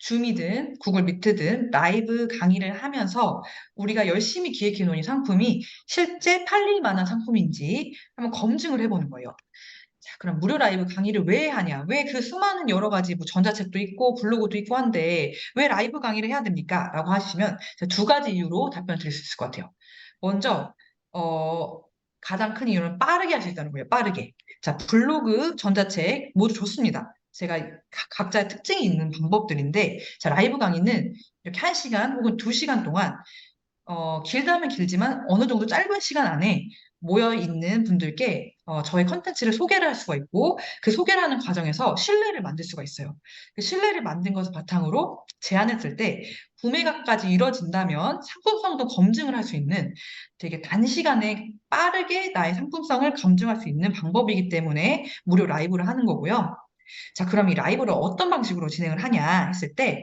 Speaker 1: 줌이든 구글 미트든 라이브 강의를 하면서 우리가 열심히 기획해 놓은 이 상품이 실제 팔릴 만한 상품인지 한번 검증을 해보는 거예요. 자, 그럼 무료 라이브 강의를 왜 하냐? 왜 그 수많은 여러 가지 뭐 전자책도 있고 블로그도 있고 한데 왜 라이브 강의를 해야 됩니까? 라고 하시면 제가 두 가지 이유로 답변을 드릴 수 있을 것 같아요. 먼저 어, 가장 큰 이유는 빠르게 할 수 있다는 거예요. 빠르게. 자, 블로그, 전자책 모두 좋습니다. 제가 각자의 특징이 있는 방법들인데, 자, 라이브 강의는 이렇게 1시간 혹은 2시간 동안 길다면 길지만 어느 정도 짧은 시간 안에 모여 있는 분들께 저의 컨텐츠를 소개를 할 수가 있고 그 소개를 하는 과정에서 신뢰를 만들 수가 있어요. 그 신뢰를 만든 것을 바탕으로 제안했을 때 구매가까지 이뤄진다면 상품성도 검증을 할 수 있는 되게 단시간에 빠르게 나의 상품성을 검증할 수 있는 방법이기 때문에 무료 라이브를 하는 거고요. 자, 그럼 이 라이브를 어떤 방식으로 진행을 하냐 했을 때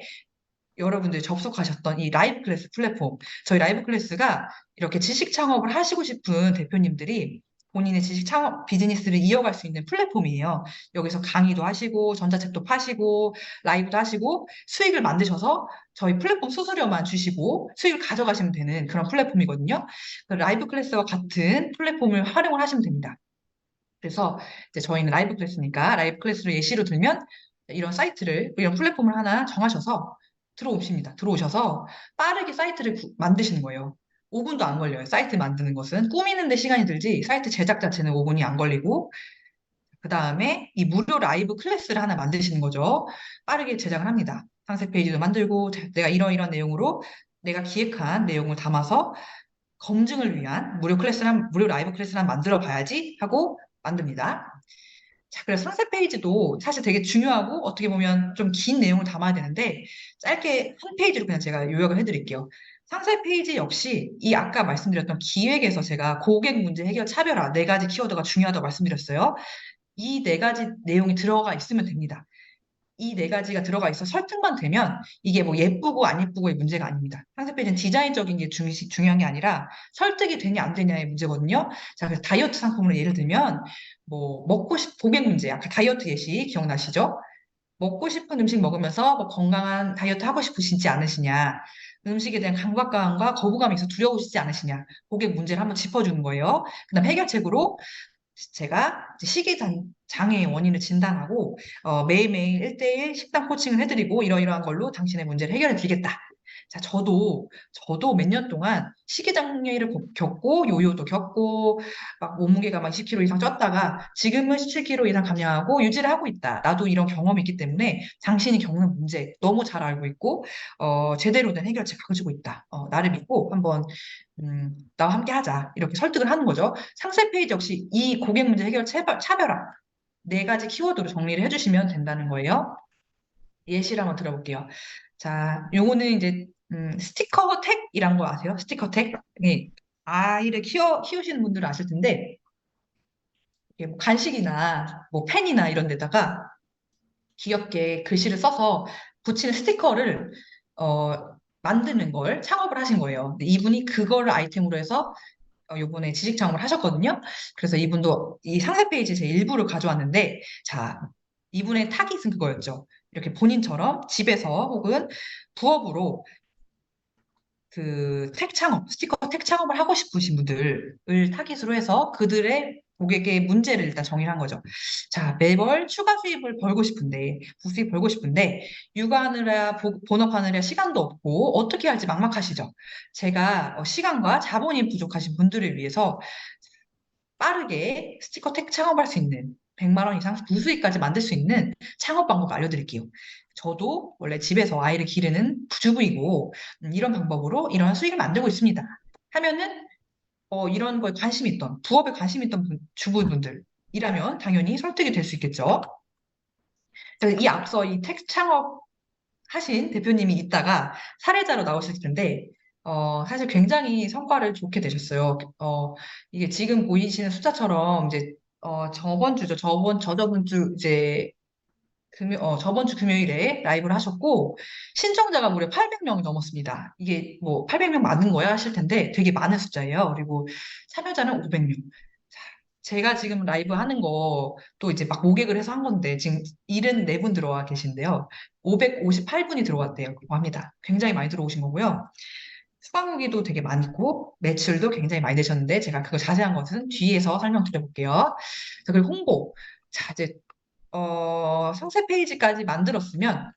Speaker 1: 여러분들이 접속하셨던 이 라이브 클래스 플랫폼, 저희 라이브 클래스가 이렇게 지식 창업을 하시고 싶은 대표님들이 본인의 지식 창업 비즈니스를 이어갈 수 있는 플랫폼이에요. 여기서 강의도 하시고, 전자책도 파시고, 라이브도 하시고, 수익을 만드셔서 저희 플랫폼 수수료만 주시고, 수익을 가져가시면 되는 그런 플랫폼이거든요. 라이브 클래스와 같은 플랫폼을 활용을 하시면 됩니다. 그래서 이제 저희는 라이브 클래스니까 라이브 클래스로 예시로 들면 이런 플랫폼을 하나 정하셔서 들어오십니다. 들어오셔서 빠르게 사이트를 만드시는 거예요. 5분도 안 걸려요. 사이트 만드는 것은 꾸미는데 시간이 들지 사이트 제작 자체는 5분이 안 걸리고 그 다음에 이 무료 라이브 클래스를 하나 만드시는 거죠. 빠르게 제작을 합니다. 상세 페이지도 만들고 내가 이런 내용으로 내가 기획한 내용을 담아서 검증을 위한 무료 라이브 클래스를 하나 만들어 봐야지 하고 만듭니다. 자, 그래서 상세 페이지도 사실 되게 중요하고 어떻게 보면 좀 긴 내용을 담아야 되는데 짧게 한 페이지로 그냥 제가 요약을 해드릴게요. 상세 페이지 역시 이 아까 말씀드렸던 기획에서 제가 고객 문제 해결 차별화 네 가지 키워드가 중요하다고 말씀드렸어요. 이 네 가지 내용이 들어가 있으면 됩니다. 이 네 가지가 들어가 있어 설득만 되면 이게 뭐 예쁘고 안 예쁘고의 문제가 아닙니다. 상세 페이지는 디자인적인 게 중요한 게 아니라 설득이 되냐 안 되냐의 문제거든요. 자, 그래서 다이어트 상품으로 예를 들면 뭐 고객 문제, 아까 다이어트 예시 기억나시죠? 먹고 싶은 음식 먹으면서 뭐 건강한 다이어트 하고 싶으시지 않으시냐? 음식에 대한 강박감과 거부감이 있어 두려우시지 않으시냐? 고객 문제를 한번 짚어주는 거예요. 그다음 해결책으로 제가 이제 장애의 원인을 진단하고 매일매일 1대1 식단 코칭을 해드리고 이러이러한 걸로 당신의 문제를 해결해 드리겠다. 자, 저도 몇 년 동안 식이장애를 겪고 요요도 겪고 막 몸무게가 막 20kg 이상 쪘다가 지금은 17kg 이상 감량하고 유지를 하고 있다. 나도 이런 경험이 있기 때문에 당신이 겪는 문제 너무 잘 알고 있고 제대로 된 해결책 가지고 있다. 나를 믿고 한번 나와 함께 하자. 이렇게 설득을 하는 거죠. 상세 페이지 역시 이 고객 문제 해결 차별화 네 가지 키워드로 정리를 해주시면 된다는 거예요. 예시를 한번 들어볼게요. 자, 요거는 이제 스티커 택이란 거 아세요? 스티커 택? 예, 아이를 키우시는 분들은 아실 텐데 이게 뭐 간식이나 뭐 펜이나 이런 데다가 귀엽게 글씨를 써서 붙이는 스티커를 만드는 걸 창업을 하신 거예요. 근데 이분이 그거를 아이템으로 해서 요번에 지식 창업을 하셨거든요. 그래서 이분도 이 상세 페이지 제 일부를 가져왔는데, 자, 이분의 타깃은 그거였죠. 이렇게 본인처럼 집에서 혹은 부업으로 그 스티커 택 창업을 하고 싶으신 분들을 타깃으로 해서 그들의 고객의 문제를 일단 정의를 한 거죠. 자, 매월 추가 수입을 벌고 싶은데, 부수입 벌고 싶은데, 육아하느라, 본업하느라 시간도 없고, 어떻게 할지 막막하시죠? 제가 시간과 자본이 부족하신 분들을 위해서 빠르게 스티커 택 창업할 수 있는 100만 원 이상 부수익까지 만들 수 있는 창업 방법 알려드릴게요. 저도 원래 집에서 아이를 기르는 주부이고 이런 방법으로 이런 수익을 만들고 있습니다. 하면은 이런 거에 관심 있던 부업에 관심 있던 주부분들이라면 당연히 설득이 될 수 있겠죠. 그래서 이 앞서 이 택 창업 하신 대표님이 있다가 사례자로 나오실 텐데, 사실 굉장히 성과를 좋게 되셨어요. 이게 지금 보이시는 숫자처럼 이제, 저번 주 이제, 저번 주 금요일에 라이브를 하셨고, 신청자가 무려 800명이 넘었습니다. 이게 뭐 800명 맞는 거야 하실 텐데 되게 많은 숫자예요. 그리고 참여자는 500명. 제가 지금 라이브 하는 거 또 이제 막 모객을 해서 한 건데 지금 74분 들어와 계신데요. 558분이 들어왔대요. 합니다. 굉장히 많이 들어오신 거고요. 수강 후기도 되게 많고 매출도 굉장히 많이 되셨는데 제가 그거 자세한 것은 뒤에서 설명드려볼게요. 자, 그리고 홍보. 자, 이제 상세 페이지까지 만들었으면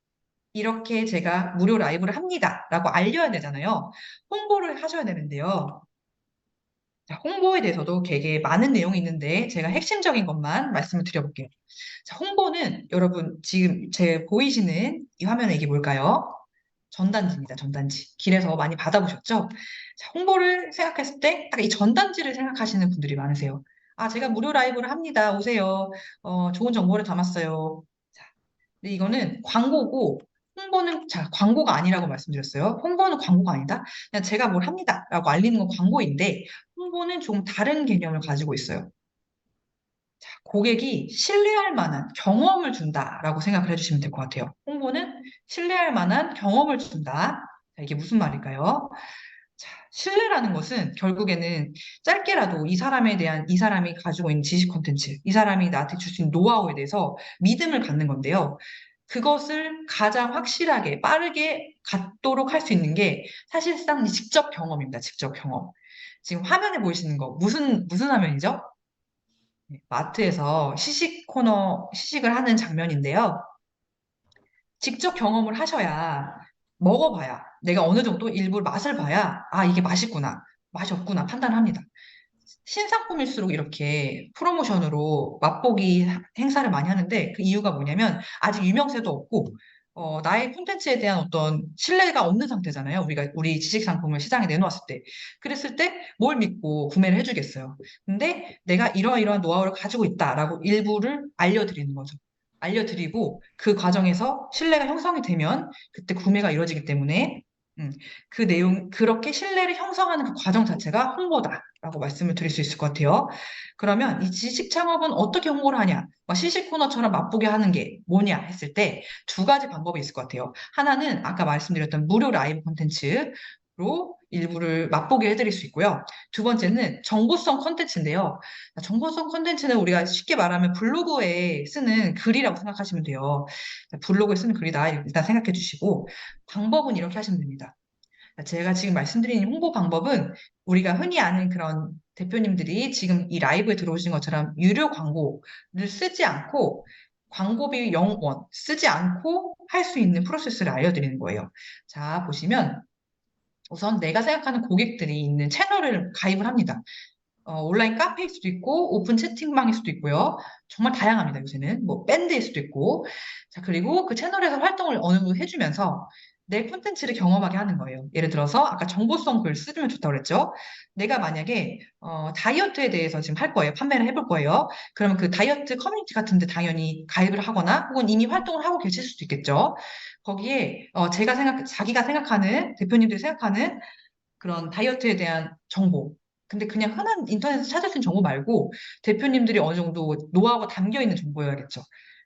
Speaker 1: 이렇게 제가 무료 라이브를 합니다라고 알려야 되잖아요. 홍보를 하셔야 되는데요. 자, 홍보에 대해서도 되게 많은 내용이 있는데 제가 핵심적인 것만 말씀을 드려볼게요. 자, 홍보는 여러분 지금 제 보이시는 이 화면에 이게 뭘까요? 전단지입니다. 전단지. 길에서 많이 받아보셨죠? 자, 홍보를 생각했을 때 딱 이 전단지를 생각하시는 분들이 많으세요. 아, 제가 무료 라이브를 합니다. 오세요. 좋은 정보를 담았어요. 자, 근데 이거는 광고고 홍보는 자, 광고가 아니라고 말씀드렸어요. 홍보는 광고가 아니다. 그냥 제가 뭘 합니다라고 알리는 건 광고인데 홍보는 좀 다른 개념을 가지고 있어요. 고객이 신뢰할 만한 경험을 준다라고 생각을 해주시면 될 것 같아요. 홍보는 신뢰할 만한 경험을 준다. 자, 이게 무슨 말일까요? 자, 신뢰라는 것은 결국에는 짧게라도 이 사람이 가지고 있는 지식 콘텐츠, 이 사람이 나한테 줄 수 있는 노하우에 대해서 믿음을 갖는 건데요. 그것을 가장 확실하게 빠르게 갖도록 할 수 있는 게 사실상 이 직접 경험입니다. 직접 경험. 지금 화면에 보이시는 거 무슨 화면이죠? 네, 마트에서 시식을 하는 장면인데요. 직접 경험을 하셔야, 먹어봐야, 내가 어느 정도 일부 맛을 봐야, 아, 이게 맛있구나, 맛이 없구나 판단합니다. 신상품일수록 이렇게 프로모션으로 맛보기 행사를 많이 하는데 그 이유가 뭐냐면 아직 유명세도 없고 나의 콘텐츠에 대한 어떤 신뢰가 없는 상태잖아요. 우리 지식 상품을 시장에 내놓았을 때. 그랬을 때 뭘 믿고 구매를 해주겠어요. 근데 내가 이러이러한 노하우를 가지고 있다라고 일부를 알려드리는 거죠. 알려드리고 그 과정에서 신뢰가 형성이 되면 그때 구매가 이루어지기 때문에 음, 그 내용, 그렇게 신뢰를 형성하는 그 과정 자체가 홍보다라고 말씀을 드릴 수 있을 것 같아요. 그러면 이 지식 창업은 어떻게 홍보를 하냐? 시식 코너처럼 맛보게 하는 게 뭐냐 했을 때 두 가지 방법이 있을 것 같아요. 하나는 아까 말씀드렸던 무료 라이브 콘텐츠로 일부를 맛보게 해드릴 수 있고요. 두 번째는 정보성 콘텐츠인데요. 정보성 콘텐츠는 우리가 쉽게 말하면 블로그에 쓰는 글이라고 생각하시면 돼요. 블로그에 쓰는 글이다 일단 생각해 주시고 방법은 이렇게 하시면 됩니다. 제가 지금 말씀드린 홍보 방법은 우리가 흔히 아는 그런 대표님들이 지금 이 라이브에 들어오신 것처럼 유료 광고를 쓰지 않고 광고비 0원 쓰지 않고 할 수 있는 프로세스를 알려드리는 거예요. 자, 보시면 우선 내가 생각하는 고객들이 있는 채널을 가입을 합니다. 온라인 카페일 수도 있고, 오픈 채팅방일 수도 있고요. 정말 다양합니다, 요새는. 밴드일 수도 있고. 자, 그리고 그 채널에서 활동을 어느 정도 해주면서 내 콘텐츠를 경험하게 하는 거예요. 예를 들어서, 아까 정보성 글 쓰면 좋다고 그랬죠? 내가 만약에, 다이어트에 대해서 지금 할 거예요. 판매를 해볼 거예요. 그러면 그 다이어트 커뮤니티 같은데 당연히 가입을 하거나, 혹은 이미 활동을 하고 계실 수도 있겠죠. 거기에, 자기가 생각하는, 대표님들이 생각하는 그런 다이어트에 대한 정보. 근데 그냥 흔한 인터넷에서 찾을 수 있는 정보 말고 대표님들이 어느 정도 노하우가 담겨 있는 정보여야겠죠.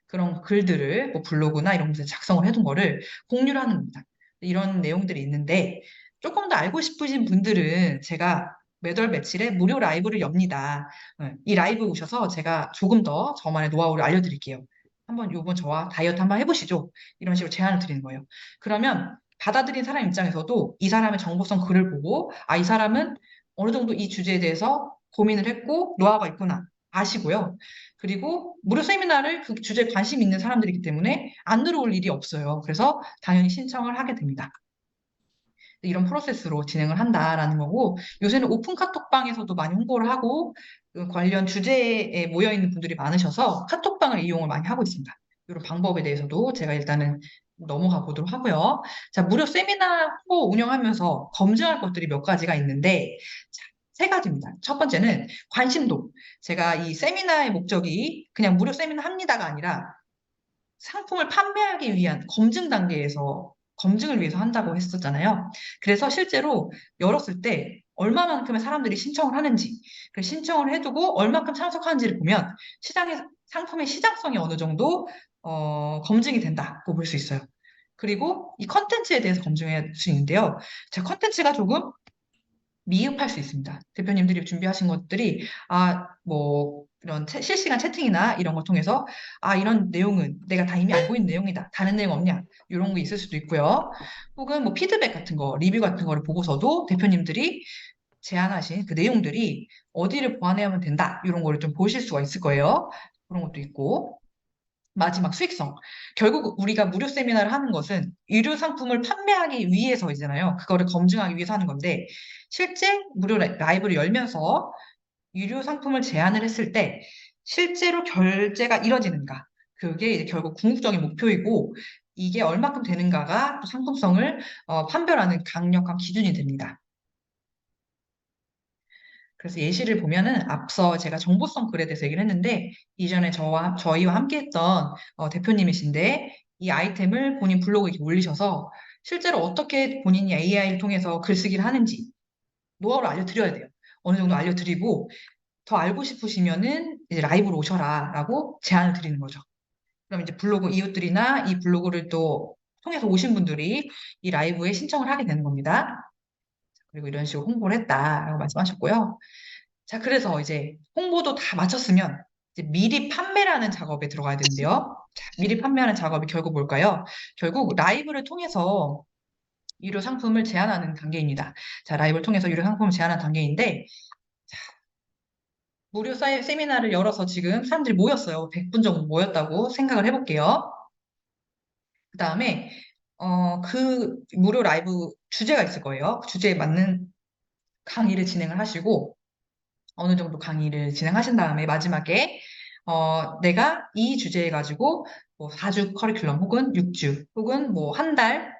Speaker 1: 그런 글들을 블로그나 이런 곳에 작성을 해둔 거를 공유를 하는 겁니다. 이런 내용들이 있는데 조금 더 알고 싶으신 분들은 제가 매달 며칠에 무료 라이브를 엽니다. 이 라이브 오셔서 제가 조금 더 저만의 노하우를 알려드릴게요. 한번 요번 저와 다이어트 한번 해보시죠. 이런 식으로 제안을 드리는 거예요. 그러면 받아들인 사람 입장에서도 이 사람의 정보성 글을 보고, 이 사람은 어느 정도 이 주제에 대해서 고민을 했고, 노하우가 있구나. 아시고요. 그리고 무료 세미나를 그 주제에 관심 있는 사람들이기 때문에 안 들어올 일이 없어요. 그래서 당연히 신청을 하게 됩니다. 이런 프로세스로 진행을 한다라는 거고, 요새는 오픈 카톡방에서도 많이 홍보를 하고, 그 관련 주제에 모여있는 분들이 많으셔서 카톡방을 이용을 많이 하고 있습니다. 이런 방법에 대해서도 제가 일단은 넘어가 보도록 하고요. 자, 무료 세미나 홍보 운영하면서 검증할 것들이 몇 가지가 있는데, 자, 세 가지입니다. 첫 번째는 관심도. 제가 이 세미나의 목적이 그냥 무료 세미나 합니다가 아니라 상품을 판매하기 위한 검증 단계에서 검증을 위해서 한다고 했었잖아요. 그래서 실제로 열었을 때 얼마만큼의 사람들이 신청을 하는지, 그 신청을 해두고 얼마큼 참석하는지를 보면 상품의 시장성이 어느 정도 검증이 된다고 볼 수 있어요. 그리고 이 컨텐츠에 대해서 검증할 수 있는데요. 제 컨텐츠가 조금 미흡할 수 있습니다. 대표님들이 준비하신 것들이, 이런 실시간 채팅이나 이런 걸 통해서, 이런 내용은 내가 다 이미 알고 있는 내용이다. 다른 내용 없냐? 이런 게 있을 수도 있고요. 혹은 피드백 같은 거, 리뷰 같은 거를 보고서도 대표님들이 제안하신 그 내용들이 어디를 보완하면 된다. 이런 거를 좀 보실 수가 있을 거예요. 그런 것도 있고. 마지막 수익성. 결국 우리가 무료 세미나를 하는 것은 유료 상품을 판매하기 위해서이잖아요. 그거를 검증하기 위해서 하는 건데, 실제 무료 라이브를 열면서 유료 상품을 제안을 했을 때 실제로 결제가 이뤄지는가. 그게 이제 결국 궁극적인 목표이고, 이게 얼마큼 되는가가 또 상품성을 판별하는 강력한 기준이 됩니다. 그래서 예시를 보면은 앞서 제가 정보성 글에 대해서 얘기를 했는데 이전에 저희와 함께 했던 대표님이신데 이 아이템을 본인 블로그에 이렇게 올리셔서 실제로 어떻게 본인이 AI를 통해서 글쓰기를 하는지 노하우를 알려드려야 돼요. 어느 정도 알려드리고 더 알고 싶으시면은 이제 라이브로 오셔라라고 제안을 드리는 거죠. 그럼 이제 블로그 이웃들이나 이 블로그를 또 통해서 오신 분들이 이 라이브에 신청을 하게 되는 겁니다. 그리고 이런 식으로 홍보를 했다라고 말씀하셨고요. 자, 그래서 이제 홍보도 다 마쳤으면 이제 미리 판매라는 작업에 들어가야 되는데요. 자, 미리 판매하는 작업이 결국 뭘까요? 결국 라이브를 통해서 유료 상품을 제안하는 단계입니다. 자, 라이브를 통해서 유료 상품을 제안하는 단계인데, 무료 세미나를 열어서 지금 사람들이 모였어요. 100분 정도 모였다고 생각을 해볼게요. 그 다음에, 그 무료 라이브 주제가 있을 거예요. 그 주제에 맞는 강의를 진행을 하시고, 어느 정도 강의를 진행하신 다음에 마지막에 내가 이 주제에 가지고 4주 커리큘럼 혹은 6주 혹은 한 달,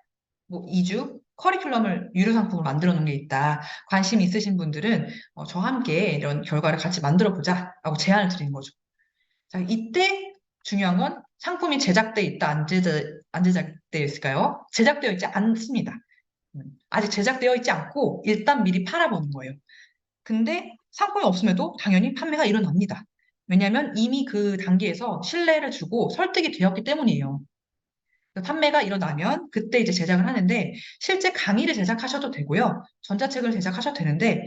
Speaker 1: 2주 커리큘럼을 유료 상품을 만들어 놓은 게 있다. 관심 있으신 분들은 저와 함께 이런 결과를 같이 만들어 보자라고 제안을 드리는 거죠. 자, 이때 중요한 건 상품이 제작돼 있다, 안 제작되어 있을까요? 제작되어 있지 않습니다. 아직 제작되어 있지 않고 일단 미리 팔아보는 거예요. 근데 상품이 없음에도 당연히 판매가 일어납니다. 왜냐하면 이미 그 단계에서 신뢰를 주고 설득이 되었기 때문이에요. 그 판매가 일어나면 그때 이제 제작을 하는데 실제 강의를 제작하셔도 되고요. 전자책을 제작하셔도 되는데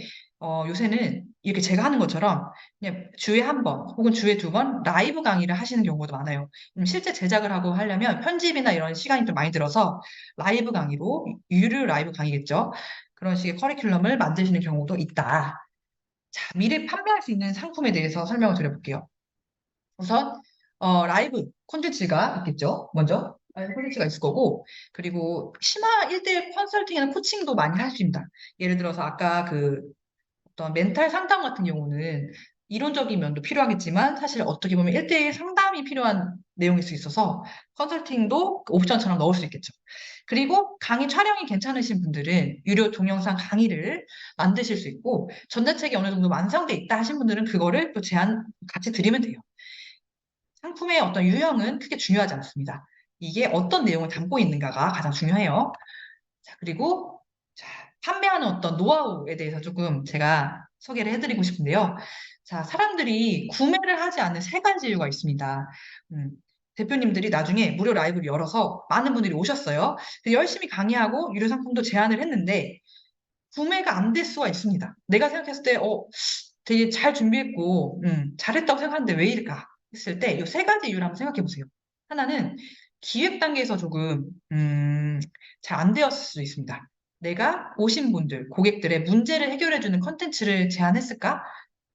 Speaker 1: 요새는 이렇게 제가 하는 것처럼 그냥 주에 한 번 혹은 주에 두 번 라이브 강의를 하시는 경우도 많아요. 실제 제작을 하고 하려면 편집이나 이런 시간이 좀 많이 들어서 라이브 강의로 유료 라이브 강의겠죠. 그런 식의 커리큘럼을 만드시는 경우도 있다. 자, 미래 판매할 수 있는 상품에 대해서 설명을 드려볼게요. 우선 라이브 콘텐츠가 있겠죠. 먼저 라이브 콘텐츠가 있을 거고 그리고 심화 1대1 컨설팅이나 코칭도 많이 할 수 있습니다. 예를 들어서 아까 그 어떤 멘탈 상담 같은 경우는 이론적인 면도 필요하겠지만 사실 어떻게 보면 1대1 상담이 필요한 내용일 수 있어서 컨설팅도 그 옵션처럼 넣을 수 있겠죠. 그리고 강의 촬영이 괜찮으신 분들은 유료 동영상 강의를 만드실 수 있고 전자책이 어느 정도 완성돼 있다 하신 분들은 그거를 또 제안 같이 드리면 돼요. 상품의 어떤 유형은 크게 중요하지 않습니다. 이게 어떤 내용을 담고 있는가가 가장 중요해요. 자, 그리고 자, 판매하는 어떤 노하우에 대해서 조금 제가 소개를 해드리고 싶은데요. 자, 사람들이 구매를 하지 않는 세 가지 이유가 있습니다. 음, 대표님들이 나중에 무료 라이브를 열어서 많은 분들이 오셨어요. 열심히 강의하고 유료 상품도 제안을 했는데 구매가 안 될 수가 있습니다. 내가 생각했을 때, 되게 잘 준비했고, 잘했다고 생각하는데 왜 이럴까? 했을 때, 이 세 가지 이유를 한번 생각해 보세요. 하나는 기획 단계에서 조금, 잘 안 되었을 수도 있습니다. 내가 오신 분들, 고객들의 문제를 해결해주는 컨텐츠를 제안했을까?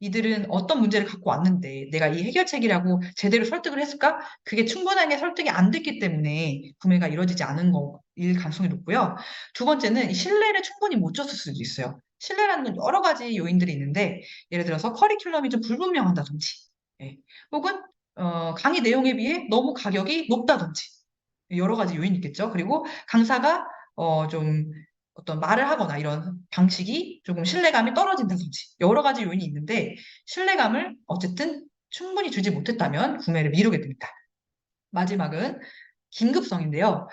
Speaker 1: 이들은 어떤 문제를 갖고 왔는데 내가 이 해결책이라고 제대로 설득을 했을까? 그게 충분하게 설득이 안 됐기 때문에 구매가 이루어지지 않은 거일 가능성이 높고요. 두 번째는 이 신뢰를 충분히 못 줬을 수도 있어요. 신뢰라는 건 여러 가지 요인들이 있는데 예를 들어서 커리큘럼이 좀 불분명하다든지 예. 혹은 강의 내용에 비해 너무 가격이 높다든지 여러 가지 요인이 있겠죠. 그리고 강사가 좀 어떤 말을 하거나 이런 방식이 조금 신뢰감이 떨어진다든지 여러 가지 요인이 있는데 신뢰감을 어쨌든 충분히 주지 못했다면 구매를 미루게 됩니다. 마지막은 긴급성인데요.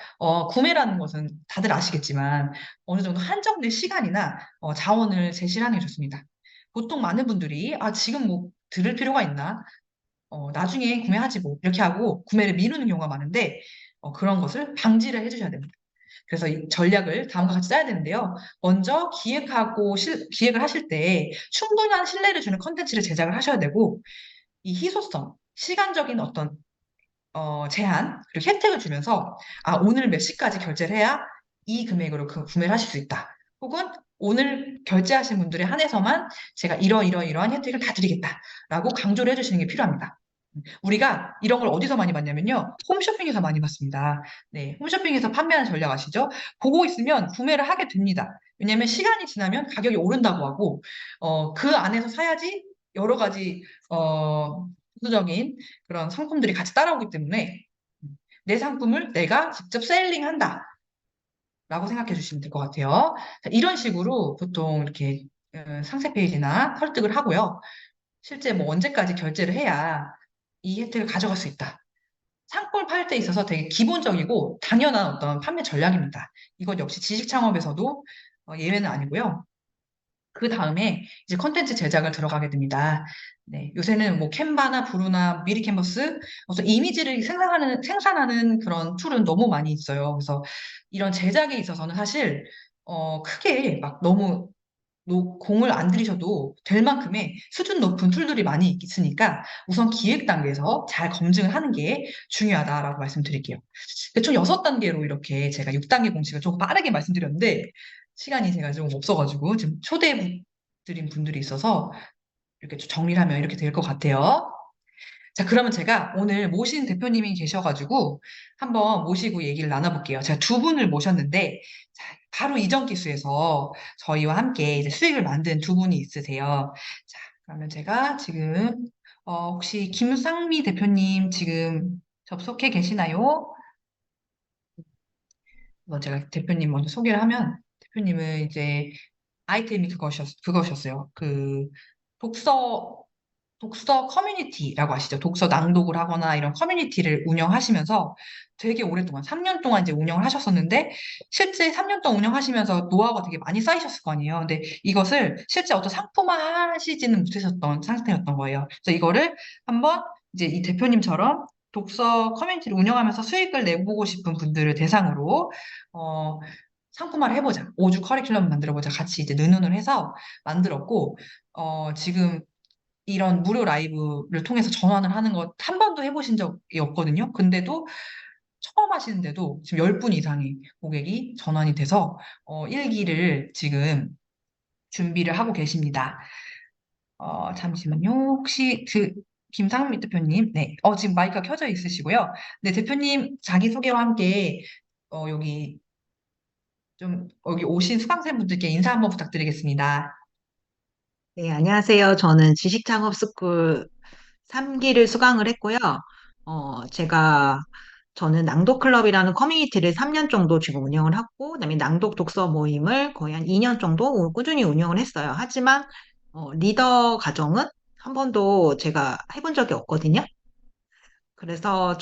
Speaker 1: 구매라는 것은 다들 아시겠지만 어느 정도 한정된 시간이나 자원을 제시를 하는 게 좋습니다. 보통 많은 분들이 지금 뭐 들을 필요가 있나? 나중에 구매하지 뭐 이렇게 하고 구매를 미루는 경우가 많은데 그런 것을 방지를 해주셔야 됩니다. 그래서 이 전략을 다음과 같이 짜야 되는데요. 먼저 기획을 하실 때 충분한 신뢰를 주는 컨텐츠를 제작을 하셔야 되고 이 희소성, 시간적인 어떤 제한, 그리고 혜택을 주면서, 오늘 몇 시까지 결제를 해야 이 금액으로 그 구매를 하실 수 있다. 혹은 오늘 결제하신 분들에 한해서만 제가 이러이러이러한 혜택을 다 드리겠다라고 강조를 해주시는 게 필요합니다. 우리가 이런 걸 어디서 많이 봤냐면요. 홈쇼핑에서 많이 봤습니다. 네, 홈쇼핑에서 판매하는 전략 아시죠? 보고 있으면 구매를 하게 됩니다. 왜냐하면 시간이 지나면 가격이 오른다고 하고, 그 안에서 사야지 여러 가지, 부수적인 그런 상품들이 같이 따라오기 때문에 내 상품을 내가 직접 셀링한다. 라고 생각해 주시면 될 것 같아요. 자, 이런 식으로 보통 이렇게 상세 페이지나 설득을 하고요. 실제 뭐 언제까지 결제를 해야 이 혜택을 가져갈 수 있다. 상품을 팔 때 있어서 되게 기본적이고 당연한 어떤 판매 전략입니다. 이건 역시 지식 창업에서도 예외는 아니고요. 그 다음에 이제 컨텐츠 제작을 들어가게 됩니다. 네, 요새는 뭐 캔바나 브루나 미리 캔버스, 어떤 이미지를 생산하는 그런 툴은 너무 많이 있어요. 그래서 이런 제작에 있어서는 사실 크게 막 너무 공을 안 들이셔도 될 만큼의 수준 높은 툴들이 많이 있으니까 우선 기획 단계에서 잘 검증을 하는 게 중요하다라고 말씀드릴게요. 총 6단계로 이렇게 제가 6단계 공식을 조금 빠르게 말씀드렸는데 시간이 제가 좀 없어가지고 지금 초대해 드린 분들이 있어서 이렇게 좀 정리를 하면 이렇게 될 것 같아요. 자, 그러면 제가 오늘 모신 대표님이 계셔가지고 한번 모시고 얘기를 나눠볼게요. 제가 두 분을 모셨는데, 자, 바로 이전 기수에서 저희와 함께 이제 수익을 만든 두 분이 있으세요. 자, 그러면 제가 지금, 혹시 김상미 대표님 지금 접속해 계시나요? 제가 대표님 먼저 소개를 하면, 대표님은 이제 아이템이 그거셨어요. 독서 독서 커뮤니티라고 아시죠? 독서 낭독을 하거나 이런 커뮤니티를 운영하시면서 되게 오랫동안, 3년 동안 이제 운영을 하셨었는데, 실제 3년 동안 운영하시면서 노하우가 되게 많이 쌓이셨을 거 아니에요. 근데 이것을 실제 어떤 상품화 하시지는 못하셨던 상태였던 거예요. 그래서 이거를 한번 이제 이 대표님처럼 독서 커뮤니티를 운영하면서 수익을 내보고 싶은 분들을 대상으로, 어, 상품화를 해보자. 5주 커리큘럼 만들어보자. 같이 이제 의논을 해서 만들었고, 지금 이런 무료 라이브를 통해서 전환을 하는 것 한 번도 해보신 적이 없거든요. 근데도 처음 하시는데도 지금 10분 이상의 고객이 전환이 돼서 1기를 지금 준비를 하고 계십니다. 잠시만요. 혹시 김상미 대표님, 네, 지금 마이크가 켜져 있으시고요. 네, 대표님 자기소개와 함께 여기 여기 오신 수강생분들께 인사 한번 부탁드리겠습니다.
Speaker 3: 네, 안녕하세요. 저는 지식창업스쿨 3기를 수강을 했고요. 저는 낭독클럽이라는 커뮤니티를 3년 정도 지금 운영을 하고, 그다음에 낭독 독서 모임을 거의 한 2년 정도 꾸준히 운영을 했어요. 하지만, 리더 과정은 한 번도 제가 해본 적이 없거든요. 그래서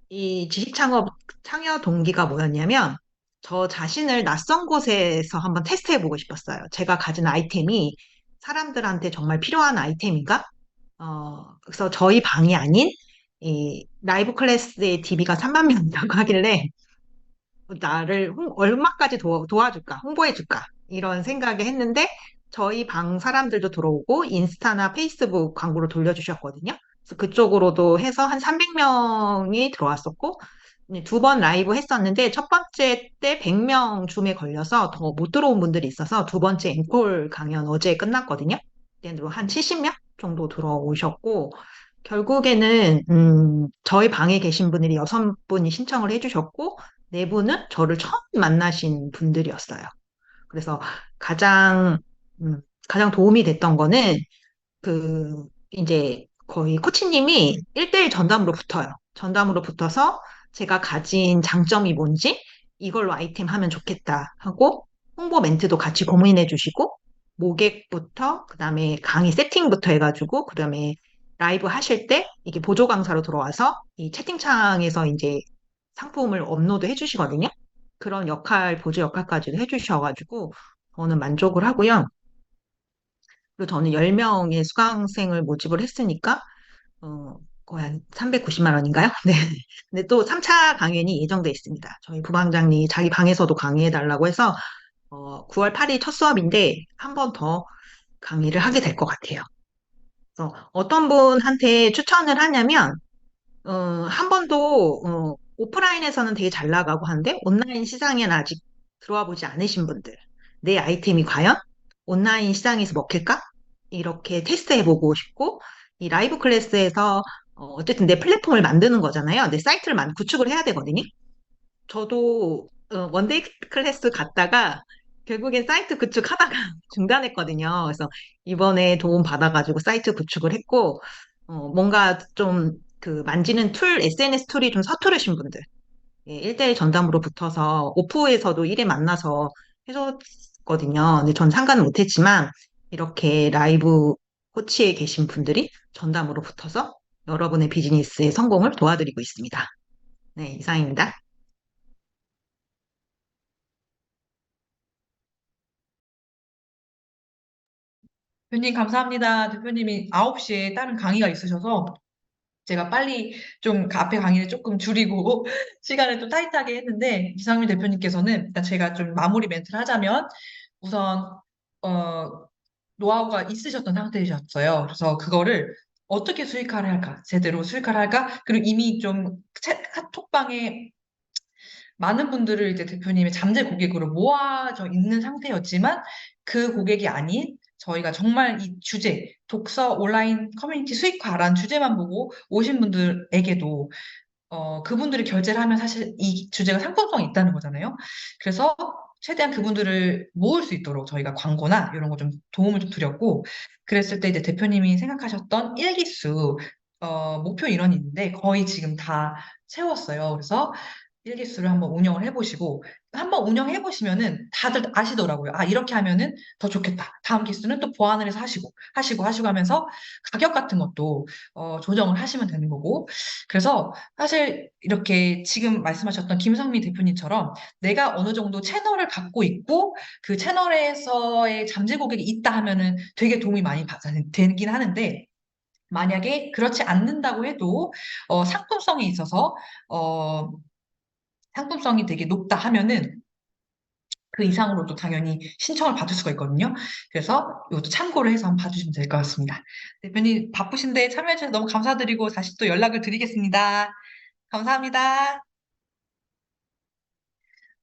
Speaker 3: 이 창여 동기가 뭐였냐면, 저 자신을 낯선 곳에서 한번 테스트해보고 싶었어요. 제가 가진 아이템이 사람들한테 정말 필요한 아이템인가? 그래서 저희 방이 아닌 이 라이브 클래스의 DB가 3만 명이라고 하길래 나를 얼마까지 도와줄까? 홍보해줄까? 이런 생각을 했는데 저희 방 사람들도 들어오고 인스타나 페이스북 광고를 돌려주셨거든요. 그래서 그쪽으로도 해서 한 300명이 들어왔었고 두 번 라이브 했었는데 첫 번째 때 100명 줌에 걸려서 더 못 들어온 분들이 있어서 두 번째 앵콜 강연 어제 끝났거든요. 그때로 한 70명 정도 들어오셨고 결국에는 저희 방에 계신 분들이 6분이 신청을 해주셨고 네 분은 저를 처음 만나신 분들이었어요. 그래서 가장 가장 도움이 됐던 거는 이제 거의 코치님이 1대1 전담으로 붙어요. 전담으로 붙어서 제가 가진 장점이 뭔지 이걸로 아이템 하면 좋겠다 하고 홍보 멘트도 같이 고민해 주시고 모객부터 그다음에 강의 세팅부터 해가지고 그다음에 라이브 하실 때 이게 보조 강사로 들어와서 이 채팅창에서 이제 상품을 업로드 해주시거든요. 그런 보조 역할까지도 해주셔가지고 저는 만족을 하고요. 그리고 저는 10명의 수강생을 모집을 했으니까, 거의 한 390만 원인가요? 네. 근데 또 3차 강연이 예정돼 있습니다. 저희 부방장님이 자기 방에서도 강의해달라고 해서, 9월 8일 첫 수업인데, 한 번 더 강의를 하게 될 것 같아요. 그래서 어떤 분한테 추천을 하냐면, 한 번도, 오프라인에서는 되게 잘 나가고 하는데, 온라인 시장에는 아직 들어와 보지 않으신 분들, 내 아이템이 과연 온라인 시장에서 먹힐까? 이렇게 테스트해보고 싶고, 이 라이브 클래스에서, 어쨌든 내 플랫폼을 만드는 거잖아요. 내 사이트를 구축을 해야 되거든요. 저도, 원데이 클래스 갔다가, 결국엔 사이트 구축하다가 중단했거든요. 그래서 이번에 도움 받아가지고 사이트 구축을 했고, 뭔가 좀 만지는 SNS 툴이 좀 서투르신 분들, 예, 1대1 전담으로 붙어서 오프에서도 1회 만나서 해줬거든요. 근데 전 상관은 못했지만, 이렇게 라이브 코치에 계신 분들이 전담으로 붙어서 여러분의 비즈니스의 성공을 도와드리고 있습니다. 네, 이상입니다.
Speaker 1: 대표님 감사합니다. 대표님이 9시에 다른 강의가 있으셔서 제가 빨리 좀 앞에 강의를 조금 줄이고 시간을 좀 타이트하게 했는데 이상민 대표님께서는 일단 제가 좀 마무리 멘트를 하자면 우선 어, 노하우가 있으셨던 상태이셨어요. 그래서 그거를 어떻게 수익화를 할까? 제대로 수익화를 할까? 그리고 이미 좀 카톡방에 많은 분들을 이제 대표님의 잠재 고객으로 모아져 있는 상태였지만 그 고객이 아닌 저희가 정말 이 주제, 독서 온라인 커뮤니티 수익화라는 주제만 보고 오신 분들에게도 그분들이 결제를 하면 사실 이 주제가 상품성이 있다는 거잖아요. 그래서 최대한 그분들을 모을 수 있도록 저희가 광고나 이런 거 좀 도움을 좀 드렸고, 그랬을 때 이제 대표님이 생각하셨던 일기수, 목표 인원이 있는데 거의 지금 다 채웠어요. 그래서 일기수를 한번 운영을 해보시고, 한번 운영해 보시면은 다들 아시더라고요. 아, 이렇게 하면은 더 좋겠다. 다음 기수는 또 보완을 해서 하시고 하면서 가격 같은 것도 조정을 하시면 되는 거고. 그래서 사실 이렇게 지금 말씀하셨던 김성미 대표님처럼 내가 어느 정도 채널을 갖고 있고 그 채널에서의 잠재 고객이 있다 하면은 되게 도움이 많이 되긴 하는데, 만약에 그렇지 않는다고 해도 상품성이 있어서 어, 상품성이 되게 높다 하면은 그 이상으로도 당연히 신청을 받을 수가 있거든요. 그래서 이것도 참고를 해서 한번 봐주시면 될 것 같습니다. 대표님 바쁘신데 참여해주셔서 너무 감사드리고 다시 또 연락을 드리겠습니다. 감사합니다.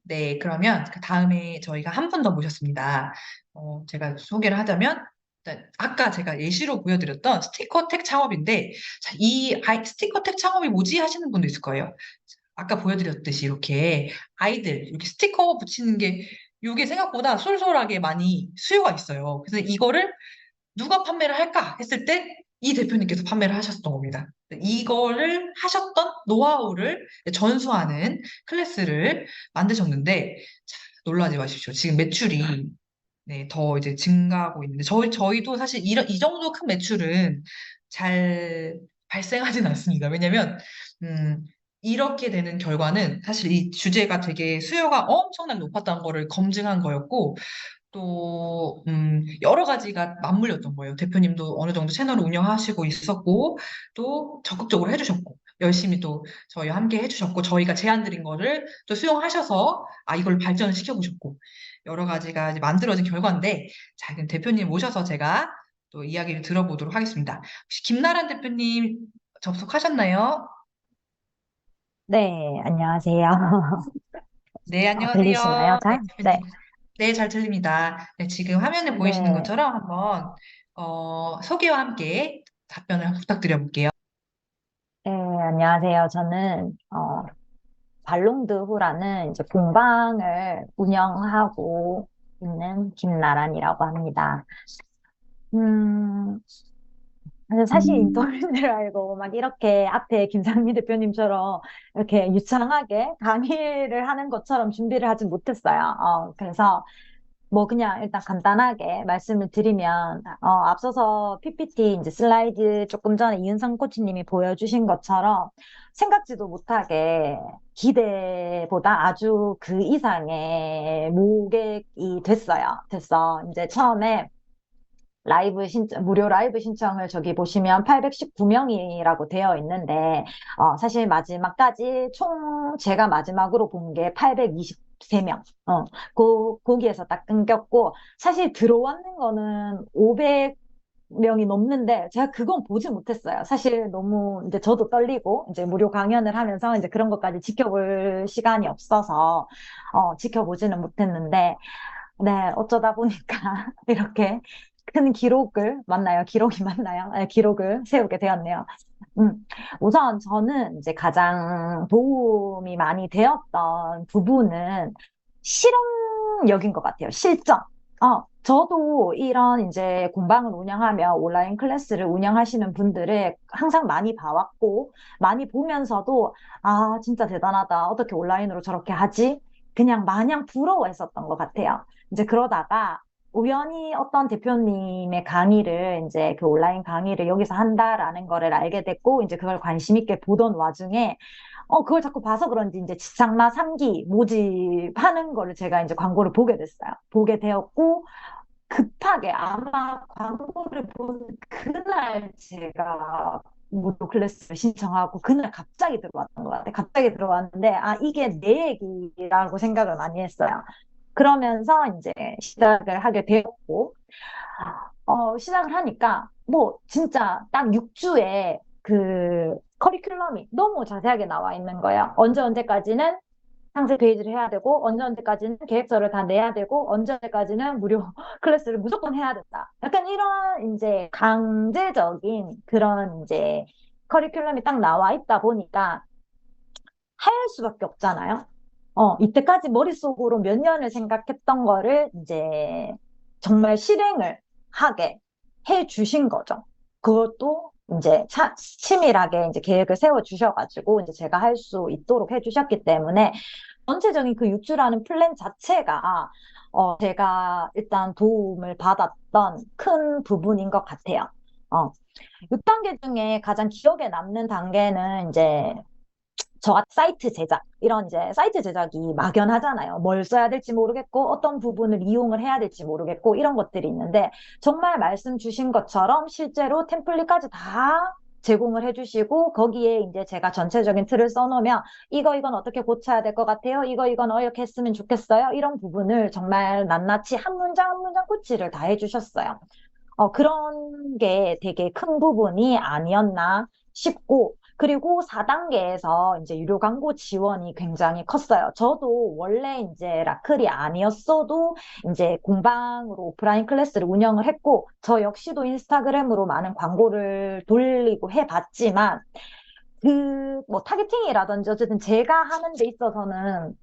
Speaker 1: 네, 그러면 그 다음에 저희가 한 분 더 모셨습니다. 제가 소개를 하자면, 일단 아까 제가 예시로 보여드렸던 스티커텍 창업인데, 자, 스티커텍 창업이 뭐지 하시는 분도 있을 거예요. 아까 보여드렸듯이 이렇게 아이들, 이렇게 스티커 붙이는 게, 이게 생각보다 쏠쏠하게 많이 수요가 있어요. 그래서 이거를 누가 판매를 할까 했을 때 이 대표님께서 판매를 하셨던 겁니다. 이거를 하셨던 노하우를 전수하는 클래스를 만드셨는데, 자, 놀라지 마십시오. 지금 매출이 네, 더 이제 증가하고 있는데, 저희도 사실 이 정도 큰 매출은 잘 발생하진 않습니다. 왜냐면, 이렇게 되는 결과는 사실 이 주제가 되게 수요가 엄청나게 높았다는 거를 검증한 거였고, 또, 여러 가지가 맞물렸던 거예요. 대표님도 어느 정도 채널을 운영하시고 있었고, 또 적극적으로 해주셨고, 열심히 또 저희와 함께 해주셨고, 저희가 제안 드린 거를 또 수용하셔서, 아, 이걸 발전을 시켜보셨고, 여러 가지가 이제 만들어진 결과인데, 자, 그럼 대표님 모셔서 제가 또 이야기를 들어보도록 하겠습니다. 혹시 김나란 대표님 접속하셨나요?
Speaker 4: 네, 안녕하세요.
Speaker 1: 네,
Speaker 4: 들리시나요?
Speaker 1: 안녕하세요. 네,
Speaker 4: 잘? 네,
Speaker 1: 대표님. 네, 잘 들립니다. 네, 지금 화면에 보이시는
Speaker 4: 네,
Speaker 1: 것처럼 한번 소개와 함께 답변을 부탁드려볼게요.
Speaker 4: 네, 안녕하세요. 저는, 발롱드후라는 이제 공방을 운영하고 있는 김나란이라고 합니다. 음, 근데 사실 인터뷰를 알고 막 이렇게 앞에 김상미 대표님처럼 이렇게 유창하게 강의를 하는 것처럼 준비를 하진 못했어요. 그래서 뭐 그냥 일단 간단하게 말씀을 드리면 앞서서 PPT 이제 슬라이드 조금 전에 이은성 코치님이 보여주신 것처럼 생각지도 못하게 기대보다 아주 그 이상의 모객이 됐어. 이제 처음에 무료 라이브 신청을 저기 보시면 819명이라고 되어 있는데, 사실 마지막까지 총 제가 마지막으로 본 게 823명. 거기에서 딱 끊겼고, 사실 들어왔는 거는 500명이 넘는데, 제가 그건 보지 못했어요. 사실 너무 이제 저도 떨리고, 이제 무료 강연을 하면서 이제 그런 것까지 지켜볼 시간이 없어서, 지켜보지는 못했는데, 네, 어쩌다 보니까 이렇게 큰 기록을, 맞나요? 기록이 맞나요? 네, 기록을 세우게 되었네요. 음, 우선 저는 이제 가장 도움이 많이 되었던 부분은 실행력인 것 같아요. 실전. 저도 이런 이제 공방을 운영하며 온라인 클래스를 운영하시는 분들을 항상 많이 봐왔고, 많이 보면서도, 아, 진짜 대단하다. 어떻게 온라인으로 저렇게 하지? 그냥 마냥 부러워했었던 것 같아요. 이제 그러다가 우연히 어떤 대표님의 강의를 이제 그 온라인 강의를 여기서 한다라는 거를 알게 됐고 이제 그걸 관심 있게 보던 와중에 그걸 자꾸 봐서 그런지 이제 지상마 3기 모집하는 거를 제가 이제 광고를 보게 됐어요. 보게 되었고 급하게 아마 광고를 본 그날 제가 무료 클래스를 신청하고 그날 갑자기 들어왔던 것 같아요. 갑자기 들어왔는데 아 이게 내 얘기라고 생각을 많이 했어요. 그러면서 이제 시작을 하게 되었고 시작을 하니까 뭐 진짜 딱 6주에 그 커리큘럼이 너무 자세하게 나와 있는 거예요. 언제까지는 상세 페이지를 해야 되고 언제까지는 계획서를 다 내야 되고 언제까지는 무료 클래스를 무조건 해야 된다. 약간 이런 이제 강제적인 그런 이제 커리큘럼이 딱 나와 있다 보니까 할 수밖에 없잖아요. 이때까지 머릿속으로 몇 년을 생각했던 거를 이제 정말 실행을 하게 해 주신 거죠. 그것도 이제 치밀하게 이제 계획을 세워 주셔가지고 이제 제가 할 수 있도록 해주셨기 때문에 전체적인 그 6주라는 플랜 자체가 제가 일단 도움을 받았던 큰 부분인 것 같아요. 어, 6단계 중에 가장 기억에 남는 단계는 이제 사이트 제작, 이런 이제 사이트 제작이 막연하잖아요. 뭘 써야 될지 모르겠고, 어떤 부분을 이용을 해야 될지 모르겠고, 이런 것들이 있는데, 정말 말씀 주신 것처럼 실제로 템플릿까지 다 제공을 해주시고, 거기에 이제 제가 전체적인 틀을 써놓으면, 이건 어떻게 고쳐야 될 것 같아요? 이건 이렇게 했으면 좋겠어요? 이런 부분을 정말 낱낱이 한 문장 한 문장 코치를 다 해주셨어요. 그런 게 되게 큰 부분이 아니었나 싶고, 그리고 4단계에서 이제 유료 광고 지원이 굉장히 컸어요. 저도 원래 이제 라클이 아니었어도 이제 공방으로 오프라인 클래스를 운영을 했고, 저 역시도 인스타그램으로 많은 광고를 돌리고 해봤지만, 뭐 타겟팅이라든지 어쨌든 제가 하는 데 있어서는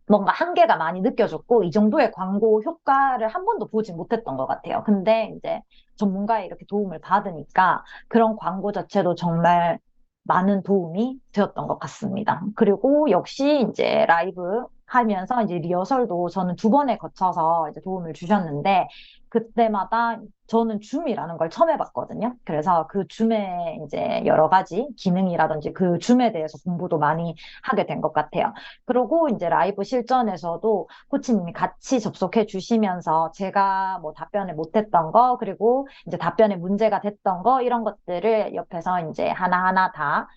Speaker 4: 뭔가 한계가 많이 느껴졌고, 이 정도의 광고 효과를 한 번도 보지 못했던 것 같아요. 근데 이제 전문가의 이렇게 도움을 받으니까 그런 광고 자체도 정말 많은 도움이 되었던 것 같습니다. 그리고 역시 이제 라이브 하면서 이제 리허설도 저는 2번에 거쳐서 이제 도움을 주셨는데, 그때마다 저는 줌이라는 걸 처음 해봤거든요. 그래서 그 줌의 이제 여러 가지 기능이라든지 그 줌에 대해서 공부도 많이 하게 된 것 같아요. 그리고 이제 라이브 실전에서도 코치님이 같이 접속해 주시면서 제가 뭐 답변을 못했던 거, 그리고 이제 답변에 문제가 됐던 거, 이런 것들을 옆에서 이제 하나하나 다,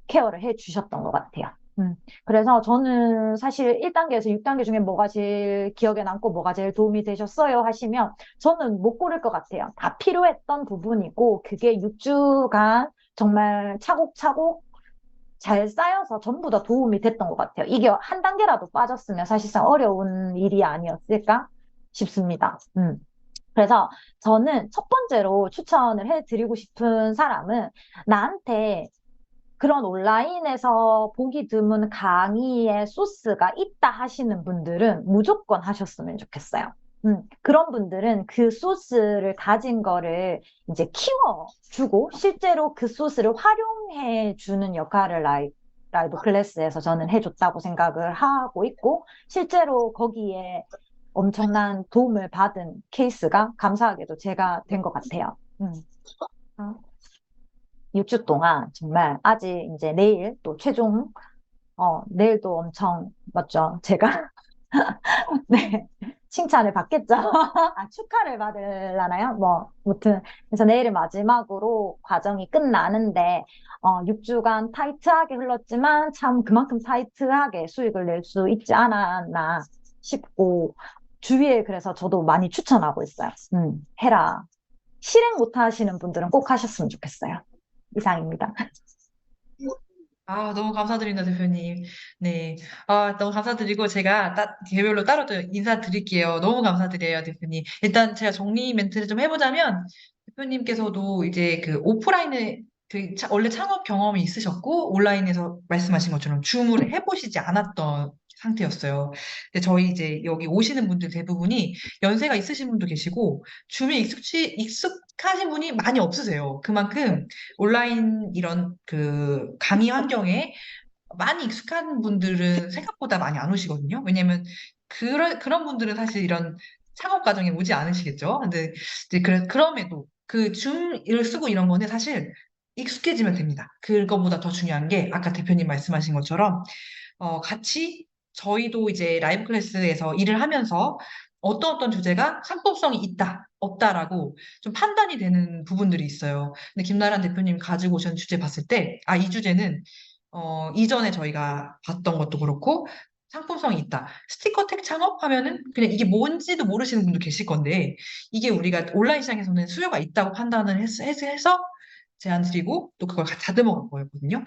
Speaker 4: 케어를 해 주셨던 것 같아요. 그래서 저는 사실 1단계에서 6단계 중에 뭐가 제일 기억에 남고 뭐가 제일 도움이 되셨어요 하시면 저는 못 고를 것 같아요. 다 필요했던 부분이고, 그게 6주간 정말 차곡차곡 잘 쌓여서 전부 다 도움이 됐던 것 같아요. 이게 한 단계라도 빠졌으면 사실상 어려운 일이 아니었을까 싶습니다. 그래서 저는 첫 번째로 추천을 해드리고 싶은 사람은, 나한테 그런 온라인에서 보기 드문 강의의 소스가 있다 하시는 분들은 무조건 하셨으면 좋겠어요. 그런 분들은 그 소스를 가진 거를 이제 키워주고 실제로 그 소스를 활용해 주는 역할을 라이브 클래스에서 저는 해줬다고 생각을 하고 있고, 실제로 거기에 엄청난 도움을 받은 케이스가 감사하게도 제가 된 것 같아요. 어, 6주 동안 정말 아직 이제 내일 또 최종, 내일도 엄청 맞죠? 제가 네, 칭찬을 받겠죠? 축하를 받으려나요? 뭐, 무튼. 그래서 내일은 마지막으로 과정이 끝나는데, 6주간 타이트하게 흘렀지만, 참 그만큼 타이트하게 수익을 낼 수 있지 않았나 싶고, 주위에 그래서 저도 많이 추천하고 있어요. 해라. 실행 못 하시는 분들은 꼭 하셨으면 좋겠어요. 이상입니다.
Speaker 1: 아, 너무 감사드립니다, 대표님. 네. 너무 감사드리고, 제가 개별로 따로 또 인사드릴게요. 너무 감사드려요, 대표님. 일단 제가 정리 멘트를 좀 해보자면, 대표님께서도 이제 그 오프라인에 원래 창업 경험이 있으셨고, 온라인에서 말씀하신 것처럼 줌을 해보시지 않았던 상태였어요. 근데 저희 이제 여기 오시는 분들 대부분이 연세가 있으신 분도 계시고, 줌에 익숙하신 분이 많이 없으세요. 그만큼 온라인 이런 그 강의 환경에 많이 익숙한 분들은 생각보다 많이 안 오시거든요. 왜냐면 그런 분들은 사실 이런 창업 과정에 오지 않으시겠죠. 근데 이제 그럼에도 그 줌을 쓰고 이런 거는 사실 익숙해지면 됩니다. 그거보다 더 중요한 게 아까 대표님 말씀하신 것처럼 같이 저희도 이제 라이브 클래스에서 일을 하면서 어떤 주제가 상품성이 있다, 없다라고 좀 판단이 되는 부분들이 있어요. 근데 김나란 대표님 가지고 오신 주제 봤을 때, 이 주제는, 이전에 저희가 봤던 것도 그렇고, 상품성이 있다. 스티커텍 창업하면은 그냥 이게 뭔지도 모르시는 분도 계실 건데, 이게 우리가 온라인 시장에서는 수요가 있다고 판단을 해서 제안 드리고, 또 그걸 다듬어 간 거였거든요.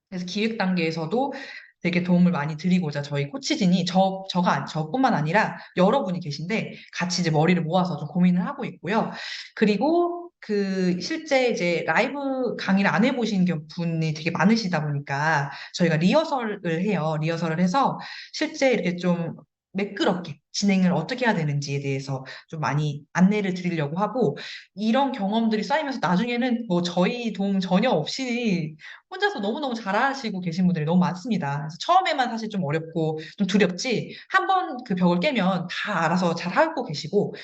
Speaker 1: 그래서 기획 단계에서도 되게 도움을 많이 드리고자 저희 코치진이 저뿐만 아니라 여러분이 계신데 같이 이제 머리를 모아서 좀 고민을 하고 있고요. 그리고 그 실제 이제 라이브 강의를 안 해보신 분이 되게 많으시다 보니까 저희가 리허설을 해요. 리허설을 해서 실제 이렇게 좀 매끄럽게 진행을 어떻게 해야 되는지에 대해서 좀 많이 안내를 드리려고 하고, 이런 경험들이 쌓이면서 나중에는 뭐 저희 도움 전혀 없이 혼자서 너무너무 잘하시고 계신 분들이 너무 많습니다. 그래서 처음에만 사실 좀 어렵고 좀 두렵지, 한번 그 벽을 깨면 다 알아서 잘하고 계시고.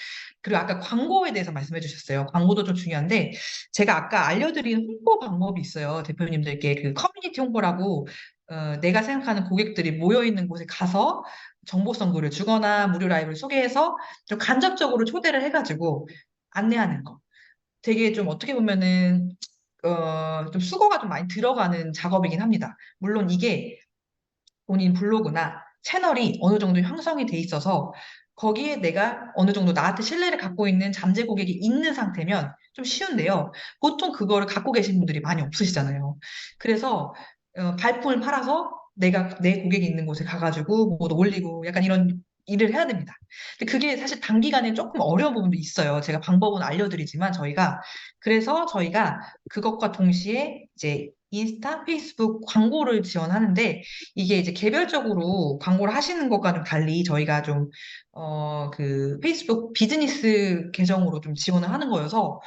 Speaker 1: 그리고 아까 광고에 대해서 말씀해 주셨어요. 광고도 좀 중요한데, 제가 아까 알려드린 홍보 방법이 있어요. 대표님들께 그 커뮤니티 홍보라고, 내가 생각하는 고객들이 모여 있는 곳에 가서 정보성 글을 주거나 무료 라이브를 소개해서 좀 간접적으로 초대를 해가지고 안내하는 거. 되게 좀 어떻게 보면은 좀 수고가 좀 많이 들어가는 작업이긴 합니다. 물론 이게 본인 블로그나 채널이 어느 정도 형성이 돼 있어서 거기에 내가 어느 정도 나한테 신뢰를 갖고 있는 잠재 고객이 있는 상태면 좀 쉬운데요. 보통 그거를 갖고 계신 분들이 많이 없으시잖아요. 그래서 발품을 팔아서 내가 내 고객이 있는 곳에 가가지고 뭐 올리고 약간 이런 일을 해야 됩니다. 근데 그게 사실 단기간에 조금 어려운 부분도 있어요. 제가 방법은 알려드리지만 저희가, 그래서 저희가 그것과 동시에 이제 인스타, 페이스북 광고를 지원하는데, 이게 이제 개별적으로 광고를 하시는 것과는 달리 저희가 좀, 페이스북 비즈니스 계정으로 좀 지원을 하는 거여서,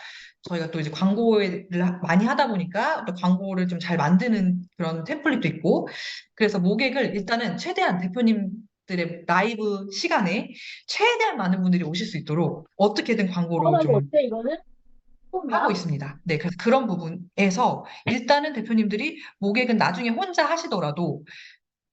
Speaker 1: 저희가 또 이제 광고를 많이 하다 보니까 또 광고를 좀 잘 만드는 그런 템플릿도 있고, 그래서 모객을 일단은 최대한 대표님들의 라이브 시간에 최대한 많은 분들이 오실 수 있도록 어떻게든 광고로 좀
Speaker 4: 어때, 이거는?
Speaker 1: 하고 있습니다. 네, 그래서 그런 부분에서 일단은 대표님들이 모객은 나중에 혼자 하시더라도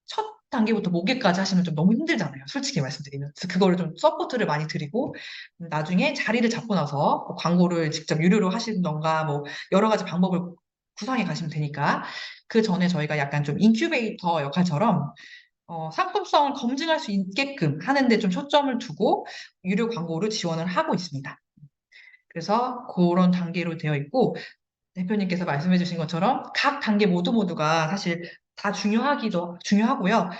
Speaker 1: 첫 단계부터 모객까지 하시면 좀 너무 힘들잖아요. 솔직히 말씀드리면. 그래서 그거를 좀 서포트를 많이 드리고, 나중에 자리를 잡고 나서 뭐 광고를 직접 유료로 하시던가 뭐 여러 가지 방법을 구상해 가시면 되니까, 그 전에 저희가 약간 좀 인큐베이터 역할처럼 상품성을 검증할 수 있게끔 하는데 좀 초점을 두고 유료 광고를 지원을 하고 있습니다. 그래서 그런 단계로 되어 있고, 대표님께서 말씀해 주신 것처럼 각 단계 모두가 사실 다 중요하고요.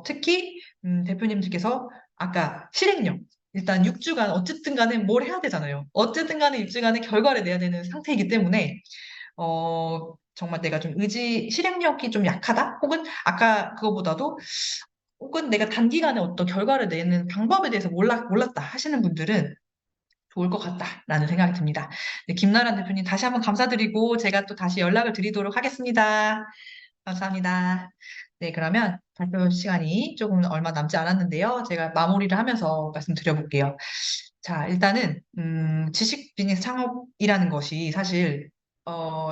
Speaker 1: 특히 대표님들께서 아까 실행력, 일단 6주간 어쨌든 간에 뭘 해야 되잖아요. 어쨌든 간에 6주간의 결과를 내야 되는 상태이기 때문에 정말 내가 좀 실행력이 좀 약하다? 혹은 아까 그거보다도 혹은 내가 단기간에 어떤 결과를 내는 방법에 대해서 몰랐다 하시는 분들은 좋을 것 같다라는 생각이 듭니다. 네, 김나란 대표님 다시 한번 감사드리고 제가 또 다시 연락을 드리도록 하겠습니다. 감사합니다. 네, 그러면 발표 시간이 조금 얼마 남지 않았는데요. 제가 마무리를 하면서 말씀드려볼게요. 자, 일단은 지식 비즈니스 창업이라는 것이 사실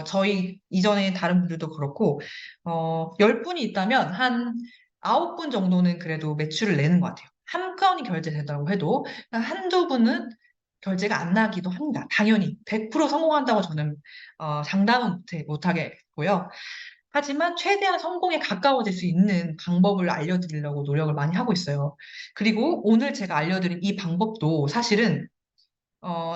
Speaker 1: 저희 이전에 다른 분들도 그렇고 10분이 있다면 한 9분 정도는 그래도 매출을 내는 것 같아요. 한 건이 결제된다고 해도 한두 분은 결제가 안 나기도 합니다. 당연히 100% 성공한다고 저는 장담은 못하겠고요. 하지만 최대한 성공에 가까워질 수 있는 방법을 알려드리려고 노력을 많이 하고 있어요. 그리고 오늘 제가 알려드린 이 방법도 사실은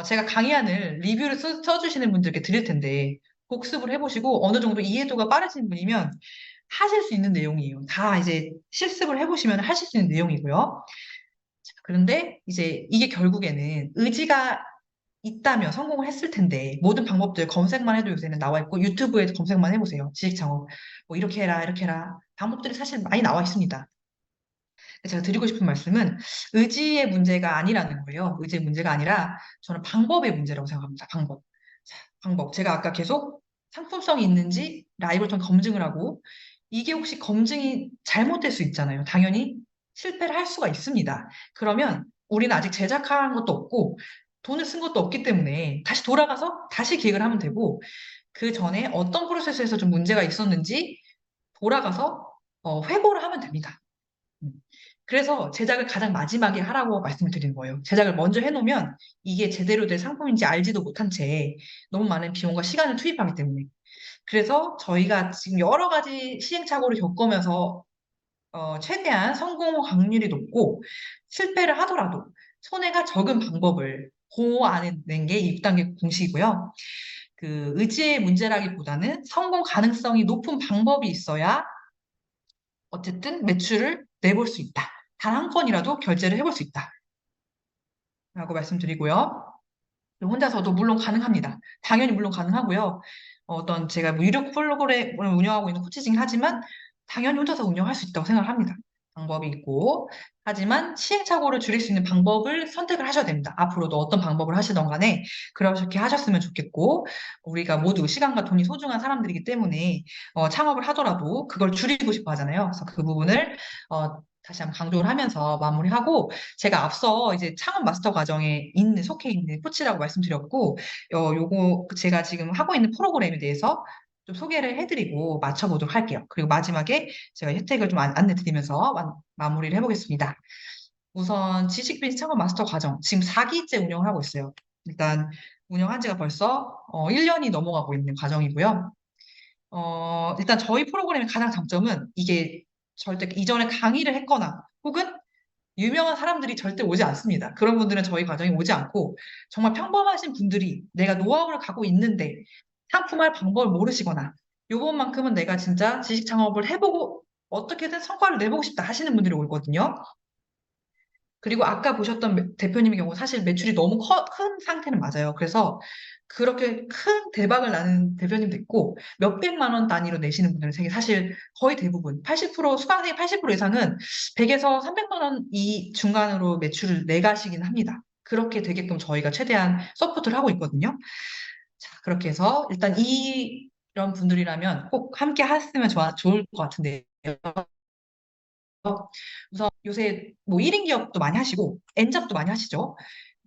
Speaker 1: 제가 강의안을 리뷰를 써주시는 분들께 드릴 텐데 복습을 해보시고 어느 정도 이해도가 빠르신 분이면 하실 수 있는 내용이에요. 다 이제 실습을 해보시면 하실 수 있는 내용이고요. 그런데 이제 이게 결국에는 의지가 있다면 성공을 했을 텐데, 모든 방법들 검색만 해도 요새는 나와 있고 유튜브에도 검색만 해보세요. 지식창업 뭐 이렇게 해라 이렇게 해라 방법들이 사실 많이 나와 있습니다. 제가 드리고 싶은 말씀은 의지의 문제가 아니라는 거예요. 의지의 문제가 아니라 저는 방법의 문제라고 생각합니다. 방법. 자, 방법. 제가 아까 계속 상품성이 있는지 라이브를 통해 검증을 하고, 이게 혹시 검증이 잘못될 수 있잖아요. 당연히 실패를 할 수가 있습니다. 그러면 우리는 아직 제작한 것도 없고 돈을 쓴 것도 없기 때문에 다시 돌아가서 다시 기획을 하면 되고, 그 전에 어떤 프로세스에서 좀 문제가 있었는지 돌아가서 회고를 하면 됩니다. 음. 그래서 제작을 가장 마지막에 하라고 말씀을 드리는 거예요. 제작을 먼저 해놓으면 이게 제대로 된 상품인지 알지도 못한 채 너무 많은 비용과 시간을 투입하기 때문에. 그래서 저희가 지금 여러 가지 시행착오를 겪으면서 최대한 성공 확률이 높고 실패를 하더라도 손해가 적은 방법을 고안해낸 게 6단계 공식이고요. 그 의지의 문제라기보다는 성공 가능성이 높은 방법이 있어야 어쨌든 매출을 내볼 수 있다. 단 한 건이라도 결제를 해볼 수 있다. 라고 말씀드리고요. 혼자서도 물론 가능합니다. 당연히 물론 가능하고요. 어떤 제가 뭐 유료 프로그램을 운영하고 있는 코치징 하지만 당연히 혼자서 운영할 수 있다고 생각을 합니다. 방법이 있고, 하지만 시행착오를 줄일 수 있는 방법을 선택을 하셔야 됩니다. 앞으로도 어떤 방법을 하시던 간에 그렇게 하셨으면 좋겠고, 우리가 모두 시간과 돈이 소중한 사람들이기 때문에 창업을 하더라도 그걸 줄이고 싶어 하잖아요. 그래서 그 부분을 다시 한번 강조를 하면서 마무리하고, 제가 앞서 이제 창업 마스터 과정에 속해 있는 코치라고 말씀드렸고, 요거 제가 지금 하고 있는 프로그램에 대해서 좀 소개를 해드리고 맞춰보도록 할게요. 그리고 마지막에 제가 혜택을 좀 안내드리면서 마무리를 해보겠습니다. 우선 지식 비즈니스 창업 마스터 과정, 지금 4기째 운영을 하고 있어요. 일단 운영한 지가 벌써 1년이 넘어가고 있는 과정이고요. 일단 저희 프로그램의 가장 장점은 이게 절대 이전에 강의를 했거나 혹은 유명한 사람들이 절대 오지 않습니다. 그런 분들은 저희 과정에 오지 않고 정말 평범하신 분들이 내가 노하우를 갖고 있는데 상품할 방법을 모르시거나 요번만큼은 내가 진짜 지식 창업을 해보고 어떻게든 성과를 내보고 싶다 하시는 분들이 오거든요. 그리고 아까 보셨던 대표님의 경우 사실 매출이 너무 큰 상태는 맞아요. 그래서 그렇게 큰 대박을 나는 대표님도 있고 몇백만 원 단위로 내시는 분들은 사실 거의 대부분 80% 수강생의 80% 이상은 100에서 300만 원 이 중간으로 매출을 내가시긴 합니다. 그렇게 되게끔 저희가 최대한 서포트를 하고 있거든요. 자, 그렇게 해서 일단 이런 분들이라면 꼭 함께 하셨으면 좋을 것 같은데요. 우선 요새 뭐 1인 기업도 많이 하시고 N잡도 많이 하시죠.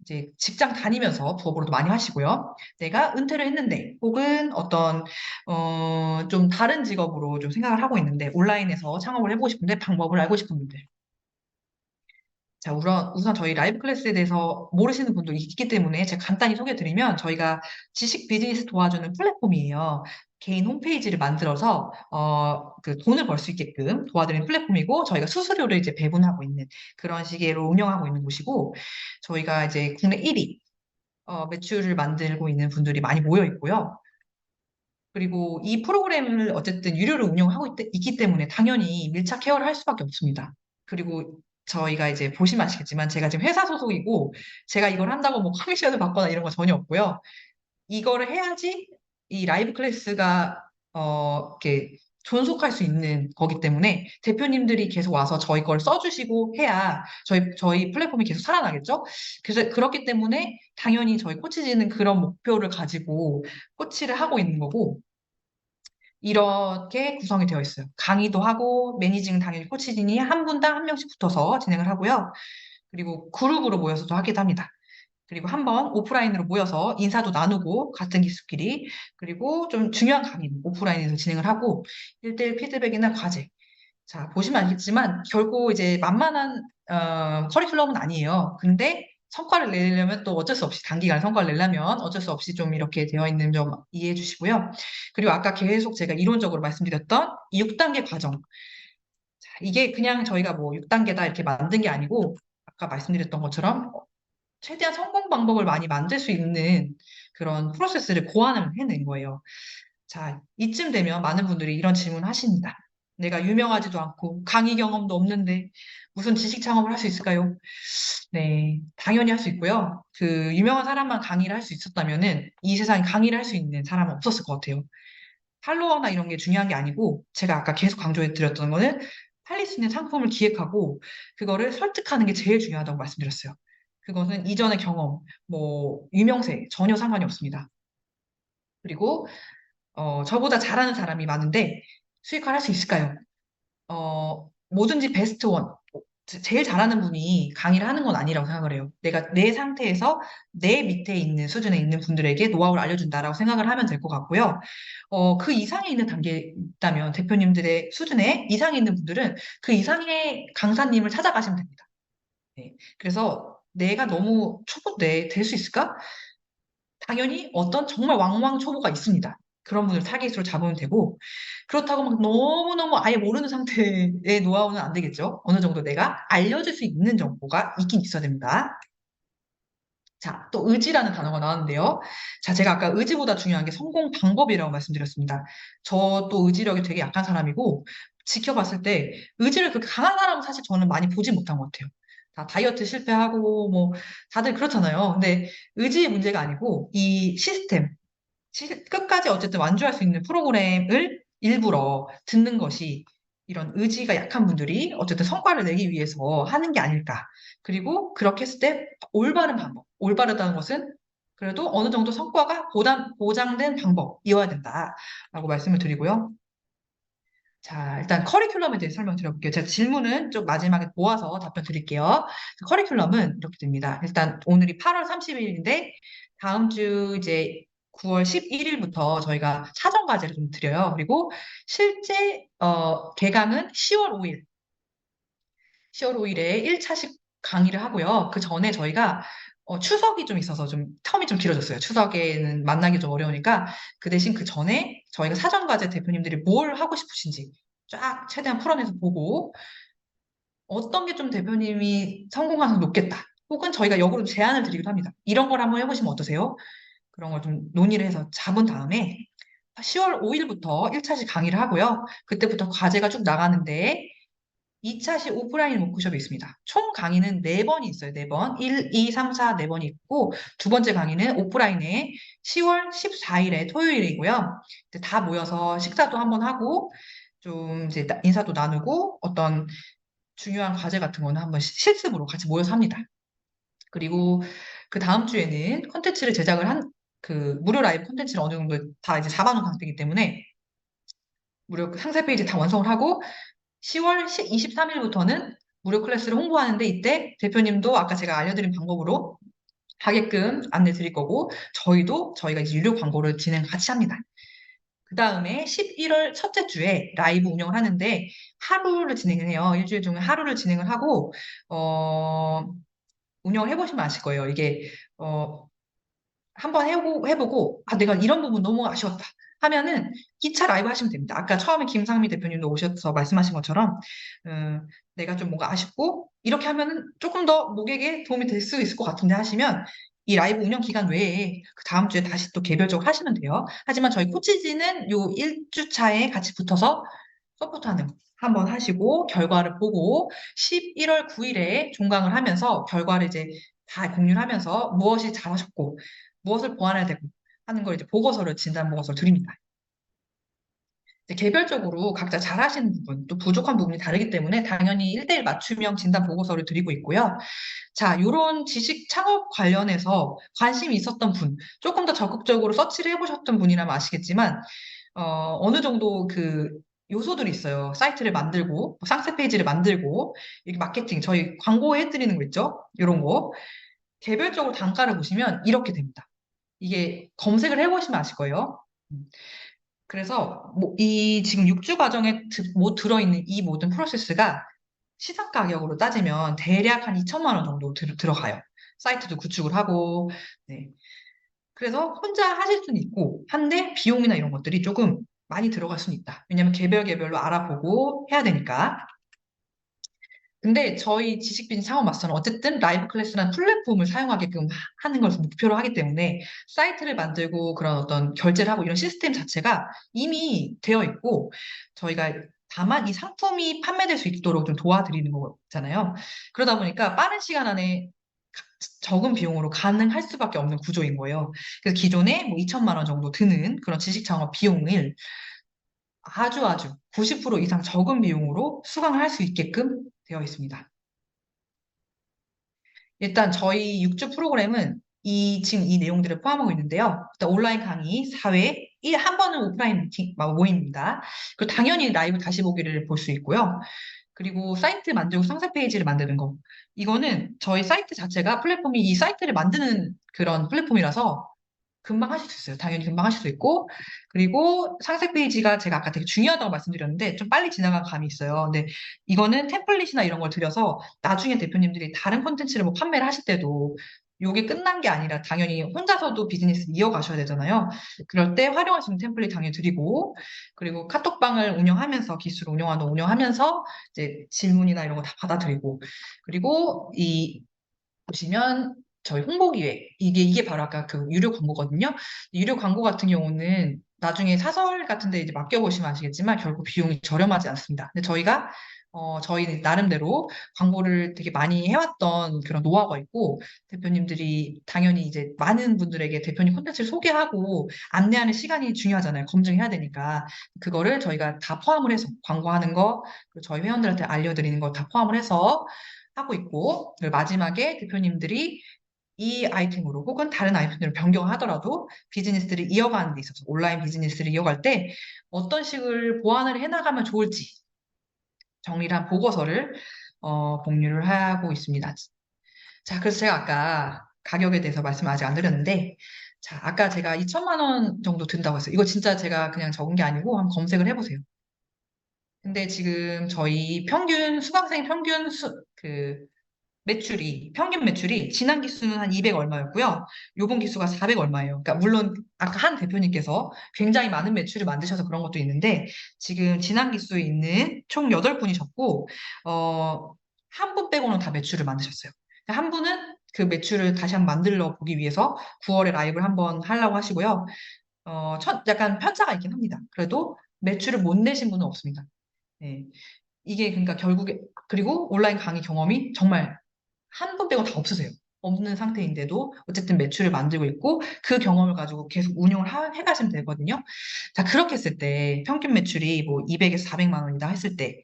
Speaker 1: 이제 직장 다니면서 부업으로도 많이 하시고요. 내가 은퇴를 했는데 혹은 어떤 좀 다른 직업으로 좀 생각을 하고 있는데 온라인에서 창업을 해보고 싶은데 방법을 알고 싶은 분들. 자, 우선 저희 라이브 클래스에 대해서 모르시는 분도 있기 때문에 제가 간단히 소개드리면 저희가 지식 비즈니스 도와주는 플랫폼이에요. 개인 홈페이지를 만들어서 그 돈을 벌 수 있게끔 도와드리는 플랫폼이고 저희가 수수료를 이제 배분하고 있는 그런 식으로 운영하고 있는 곳이고 저희가 이제 국내 1위 매출을 만들고 있는 분들이 많이 모여 있고요. 그리고 이 프로그램을 어쨌든 유료로 운영하고 있기 때문에 당연히 밀착 케어를 할 수밖에 없습니다. 그리고 저희가 이제 보시면 아시겠지만 제가 지금 회사 소속이고 제가 이걸 한다고 뭐 커미션을 받거나 이런 거 전혀 없고요. 이거를 해야지 이 라이브 클래스가 이렇게 존속할 수 있는 거기 때문에 대표님들이 계속 와서 저희 걸 써주시고 해야 저희 플랫폼이 계속 살아나겠죠? 그래서 그렇기 때문에 당연히 저희 코치진은 그런 목표를 가지고 코치를 하고 있는 거고 이렇게 구성이 되어 있어요. 강의도 하고 매니징 당연히 코치진이 한 분당 한 명씩 붙어서 진행을 하고요. 그리고 그룹으로 모여서도 하기도 합니다. 그리고 한번 오프라인으로 모여서 인사도 나누고 같은 기수끼리 그리고 좀 중요한 강의는 오프라인에서 진행을 하고 1대1 피드백이나 과제. 자, 보시면 알겠지만 결코 이제 만만한 커리큘럼은 아니에요. 근데 성과를 내려면 또 어쩔 수 없이 단기간에 성과를 내려면 어쩔 수 없이 좀 이렇게 되어 있는 점 이해해 주시고요. 그리고 아까 계속 제가 이론적으로 말씀드렸던 이 6단계 과정. 자, 이게 그냥 저희가 뭐 6단계다 이렇게 만든 게 아니고 아까 말씀드렸던 것처럼 최대한 성공 방법을 많이 만들 수 있는 그런 프로세스를 고안을 해낸 거예요. 자, 이쯤 되면 많은 분들이 이런 질문을 하십니다. 내가 유명하지도 않고 강의 경험도 없는데 무슨 지식 창업을 할 수 있을까요? 네, 당연히 할 수 있고요. 그 유명한 사람만 강의를 할 수 있었다면은 이 세상에 강의를 할 수 있는 사람은 없었을 것 같아요. 팔로워나 이런 게 중요한 게 아니고 제가 아까 계속 강조해 드렸던 거는 팔릴 수 있는 상품을 기획하고 그거를 설득하는 게 제일 중요하다고 말씀드렸어요. 그것은 이전의 경험, 뭐 유명세 전혀 상관이 없습니다. 그리고 저보다 잘하는 사람이 많은데 수익화를 할 수 있을까요? 뭐든지 베스트 원, 제일 잘하는 분이 강의를 하는 건 아니라고 생각을 해요. 내가 내 상태에서 내 밑에 있는 수준에 있는 분들에게 노하우를 알려준다라고 생각을 하면 될 것 같고요. 그 이상에 있는 단계에 있다면 대표님들의 수준에 이상에 있는 분들은 그 이상의 강사님을 찾아가시면 됩니다. 네. 그래서 내가 너무 초보인데 될 수 있을까? 당연히 어떤 정말 왕왕 초보가 있습니다. 그런 분을 타깃으로 잡으면 되고 그렇다고 막 너무너무 아예 모르는 상태의 노하우는 안 되겠죠. 어느 정도 내가 알려줄 수 있는 정보가 있긴 있어야 됩니다. 자, 또 의지라는 단어가 나왔는데요. 자, 제가 아까 의지보다 중요한 게 성공 방법이라고 말씀드렸습니다. 저 또 의지력이 되게 약한 사람이고 지켜봤을 때 의지를 그렇게 강한 사람은 사실 저는 많이 보지 못한 것 같아요. 다 다이어트 실패하고 뭐 다들 그렇잖아요. 근데 의지의 문제가 아니고 이 시스템, 끝까지 어쨌든 완주할 수 있는 프로그램을 일부러 듣는 것이 이런 의지가 약한 분들이 어쨌든 성과를 내기 위해서 하는 게 아닐까. 그리고 그렇게 했을 때 올바른 방법, 올바르다는 것은 그래도 어느 정도 성과가 보장된 방법이어야 된다라고 말씀을 드리고요. 자, 일단 커리큘럼에 대해 설명드려볼게요. 제가 질문은 좀 마지막에 모아서 답변 드릴게요. 커리큘럼은 이렇게 됩니다. 일단 오늘이 8월 30일인데 다음 주 이제 9월 11일부터 저희가 사전 과제를 좀 드려요. 그리고 실제 개강은 10월 5일, 10월 5일에 1차식 강의를 하고요. 그 전에 저희가 추석이 좀 있어서 좀 텀이 좀 길어졌어요. 추석에는 만나기 좀 어려우니까 그 대신 그 전에 저희가 사전과제 대표님들이 뭘 하고 싶으신지 쫙 최대한 풀어내서 보고 어떤 게 좀 대표님이 성공 가능성이 높겠다. 혹은 저희가 역으로 제안을 드리기도 합니다. 이런 걸 한번 해보시면 어떠세요? 그런 걸 좀 논의를 해서 잡은 다음에 10월 5일부터 1차식 강의를 하고요. 그때부터 과제가 쭉 나가는데 2차식 오프라인 워크숍이 있습니다. 총 강의는 4번이 있어요. 4번. 1, 2, 3, 4, 4번이 있고 두 번째 강의는 오프라인에 10월 14일에 토요일이고요. 이제 다 모여서 식사도 한번 하고 좀 이제 인사도 나누고 어떤 중요한 과제 같은 거는 한번 실습으로 같이 모여서 합니다. 그리고 그 다음 주에는 콘텐츠를 제작을 그 무료 라이브 콘텐츠를 어느 정도 다 이제 잡아놓은 상태이기 때문에 무료 상세 페이지 다 완성을 하고 10월 23일부터는 무료 클래스를 홍보하는데 이때 대표님도 아까 제가 알려드린 방법으로 하게끔 안내 드릴 거고 저희가 이제 유료 광고를 진행 같이 합니다. 그 다음에 11월 첫째 주에 라이브 운영을 하는데 하루를 진행을 해요. 일주일 중에 하루를 진행을 하고 운영을 해보시면 아실 거예요. 이게 한번 해보고 내가 이런 부분 너무 아쉬웠다 하면은 2차 라이브 하시면 됩니다. 아까 처음에 김상미 대표님도 오셔서 말씀하신 것처럼 내가 좀 뭔가 아쉽고 이렇게 하면은 조금 더 고객에게 도움이 될 수 있을 것 같은데 하시면 이 라이브 운영 기간 외에 그 다음 주에 다시 또 개별적으로 하시면 돼요. 하지만 저희 코치진은 요 1주차에 같이 붙어서 서포트하는 거 한번 하시고 결과를 보고 11월 9일에 종강을 하면서 결과를 이제 다 공유를 하면서 무엇이 잘하셨고 무엇을 보완해야 되고 하는 걸 이제 진단 보고서를 드립니다. 이제 개별적으로 각자 잘하시는 부분, 또 부족한 부분이 다르기 때문에 당연히 1대1 맞춤형 진단 보고서를 드리고 있고요. 자, 요런 지식 창업 관련해서 관심이 있었던 분, 조금 더 적극적으로 서치를 해보셨던 분이라면 아시겠지만, 어느 정도 그 요소들이 있어요. 사이트를 만들고, 뭐 상세 페이지를 만들고, 이렇게 마케팅, 저희 광고해드리는 거 있죠? 이런 거. 개별적으로 단가를 보시면 이렇게 됩니다. 이게 검색을 해보시면 아실 거예요. 그래서 뭐 이 지금 6주 과정에 들어있는 이 모든 프로세스가 시장 가격으로 따지면 대략 한 2천만 원 정도 들어가요. 사이트도 구축을 하고, 네. 그래서 혼자 하실 수는 있고, 한데 비용이나 이런 것들이 조금 많이 들어갈 수는 있다. 왜냐면 개별로 알아보고 해야 되니까. 근데 저희 지식비즈니스 창업 마스터는 어쨌든 라이브 클래스라는 플랫폼을 사용하게끔 하는 것을 목표로 하기 때문에 사이트를 만들고 그런 어떤 결제를 하고 이런 시스템 자체가 이미 되어 있고 저희가 다만 이 상품이 판매될 수 있도록 좀 도와드리는 거잖아요. 그러다 보니까 빠른 시간 안에 적은 비용으로 가능할 수밖에 없는 구조인 거예요. 그래서 기존에 뭐 2천만 원 정도 드는 그런 지식 창업 비용을 아주 90% 이상 적은 비용으로 수강을 할 수 있게끔 되어 있습니다. 일단 저희 6주 프로그램은 지금 이 내용들을 포함하고 있는데요. 일단 온라인 강의 4회, 한 번은 오프라인 모임입니다. 그리고 당연히 라이브 다시 보기를 볼 수 있고요. 그리고 사이트 만들고 상세 페이지를 만드는 거. 이거는 저희 사이트 자체가 플랫폼이 이 사이트를 만드는 그런 플랫폼이라서 금방 하실 수 있어요. 당연히 금방 하실 수 있고, 그리고 상세 페이지가 제가 아까 되게 중요하다고 말씀드렸는데, 좀 빨리 지나간 감이 있어요. 근데 이거는 템플릿이나 이런 걸 들여서 나중에 대표님들이 다른 콘텐츠를 뭐 판매를 하실 때도 이게 끝난 게 아니라 당연히 혼자서도 비즈니스 이어가셔야 되잖아요. 그럴 때 활용할 수 있는 템플릿 당연히 드리고, 그리고 카톡방을 운영하면서, 기술을 운영하면서 이제 질문이나 이런 거 다 받아드리고, 그리고 보시면 저희 홍보기획 이게 바로 아까 그 유료 광고거든요. 유료 광고 같은 경우는 나중에 사설 같은 데 이제 맡겨보시면 아시겠지만 결국 비용이 저렴하지 않습니다. 근데 저희가 저희는 나름대로 광고를 되게 많이 해왔던 그런 노하우가 있고, 대표님들이 당연히 이제 많은 분들에게 대표님 콘텐츠를 소개하고 안내하는 시간이 중요하잖아요. 검증해야 되니까. 그거를 저희가 다 포함을 해서 광고하는 거, 그리고 저희 회원들한테 알려드리는 거 다 포함을 해서 하고 있고, 그리고 마지막에 대표님들이 이 아이템으로 혹은 다른 아이템으로 변경하더라도 비즈니스를 이어가는 데 있어서 온라인 비즈니스를 이어갈 때 어떤 식을 보완을 해나가면 좋을지 정리를 한 보고서를 공유를 하고 있습니다. 자, 그래서 제가 아까 가격에 대해서 말씀 아직 안 드렸는데, 자, 아까 제가 2천만 원 정도 든다고 했어요. 이거 진짜 제가 그냥 적은 게 아니고 한번 검색을 해보세요. 근데 지금 저희 수강생 평균 평균 매출이 지난 기수는 한 200 얼마였고요. 요번 기수가 400 얼마예요. 그러니까 물론 아까 한 대표님께서 굉장히 많은 매출을 만드셔서 그런 것도 있는데 지금 지난 기수에 있는 총 8분이셨고 한 분 빼고는 다 매출을 만드셨어요. 한 분은 그 매출을 다시 한번 만들어 보기 위해서 9월에 라이브를 한번 하려고 하시고요. 약간 편차가 있긴 합니다. 그래도 매출을 못 내신 분은 없습니다. 네. 이게 그러니까 결국에 그리고 온라인 강의 경험이 정말 한 분 빼고 다 없으세요. 없는 상태인데도 어쨌든 매출을 만들고 있고 그 경험을 가지고 계속 운영을 해가시면 되거든요. 자, 그렇게 했을 때 평균 매출이 뭐 200에서 400만 원이다 했을 때